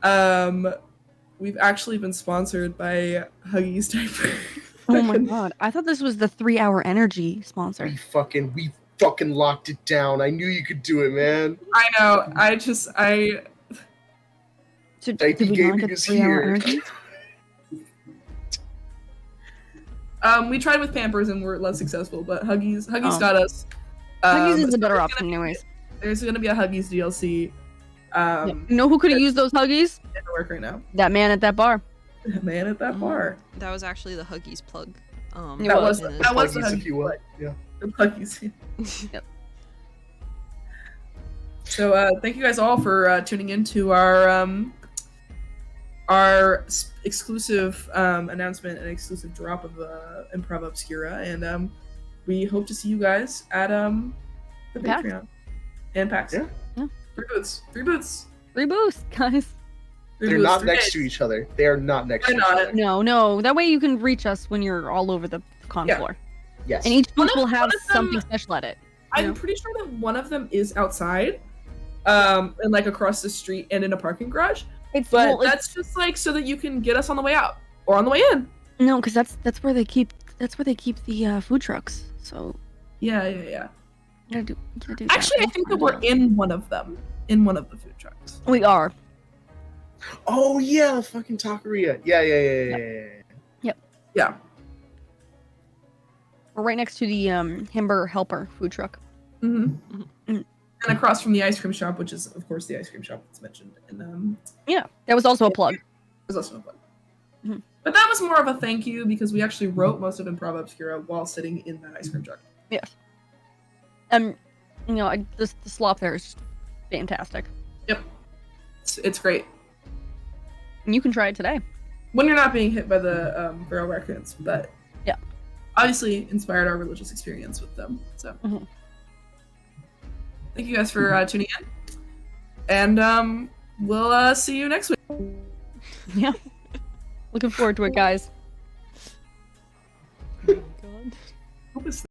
We've actually been sponsored by Huggies Diaper. Oh my god. I thought this was the 3-hour energy sponsor. we fucking locked it down. I knew you could do it, man. I know. So, Thank did you, we not gaming get is 3-hour here. energy? We tried with Pampers and we're less successful, but Huggies Oh. got us. Huggies is so a better there's option, gonna be- anyways. There's gonna be a Huggies DLC. Yeah. You know who could have used those Huggies? In work right now. That man at that bar. Man at that bar. That was actually the Huggies plug. It That was. was in that was the Huggies, if Huggies. you will. Yeah. The Huggies. Yep. So thank you guys all for tuning in to our exclusive announcement and exclusive drop of Improv Obscura, and we hope to see you guys at the PAX. Patreon and PAX. Yeah. Yeah. 3 booths. 3 booths. 3 boosts, guys. 3 They're booths, not 3 next days. to each other. They are not next They're to each not. other. No. That way you can reach us when you're all over the con Yeah. floor. Yes. And each One booth of- will have one of them- something special at it. I'm Yeah. pretty sure that one of them is outside, and like across the street and in a parking garage. It's But well, that's just like so that you can get us on the way out or on the way in. no, because that's where they keep the food trucks. So Yeah. you gotta do that. Actually, I think that we're in one of them, in one of the food trucks. We are. Oh yeah, fucking taqueria. Yeah. Yeah. We're right next to the Hamburger Helper food truck. Mm-hmm. Mhm. And across from the ice cream shop, which is of course the ice cream shop that's mentioned in Yeah, that was also a plug. there's also a plug. Mhm. But that was more of a thank you because we actually wrote most of Improv Obscura while sitting in that ice cream truck. Yes. The slop there is just fantastic. It's great And you can try it today. when you're not being hit by the feral raccoons, but Yeah. obviously inspired our religious experience with them. So Mhm. thank you guys for tuning in, and we'll see you next week. Yeah. Looking forward to it, guys. God. Hope it's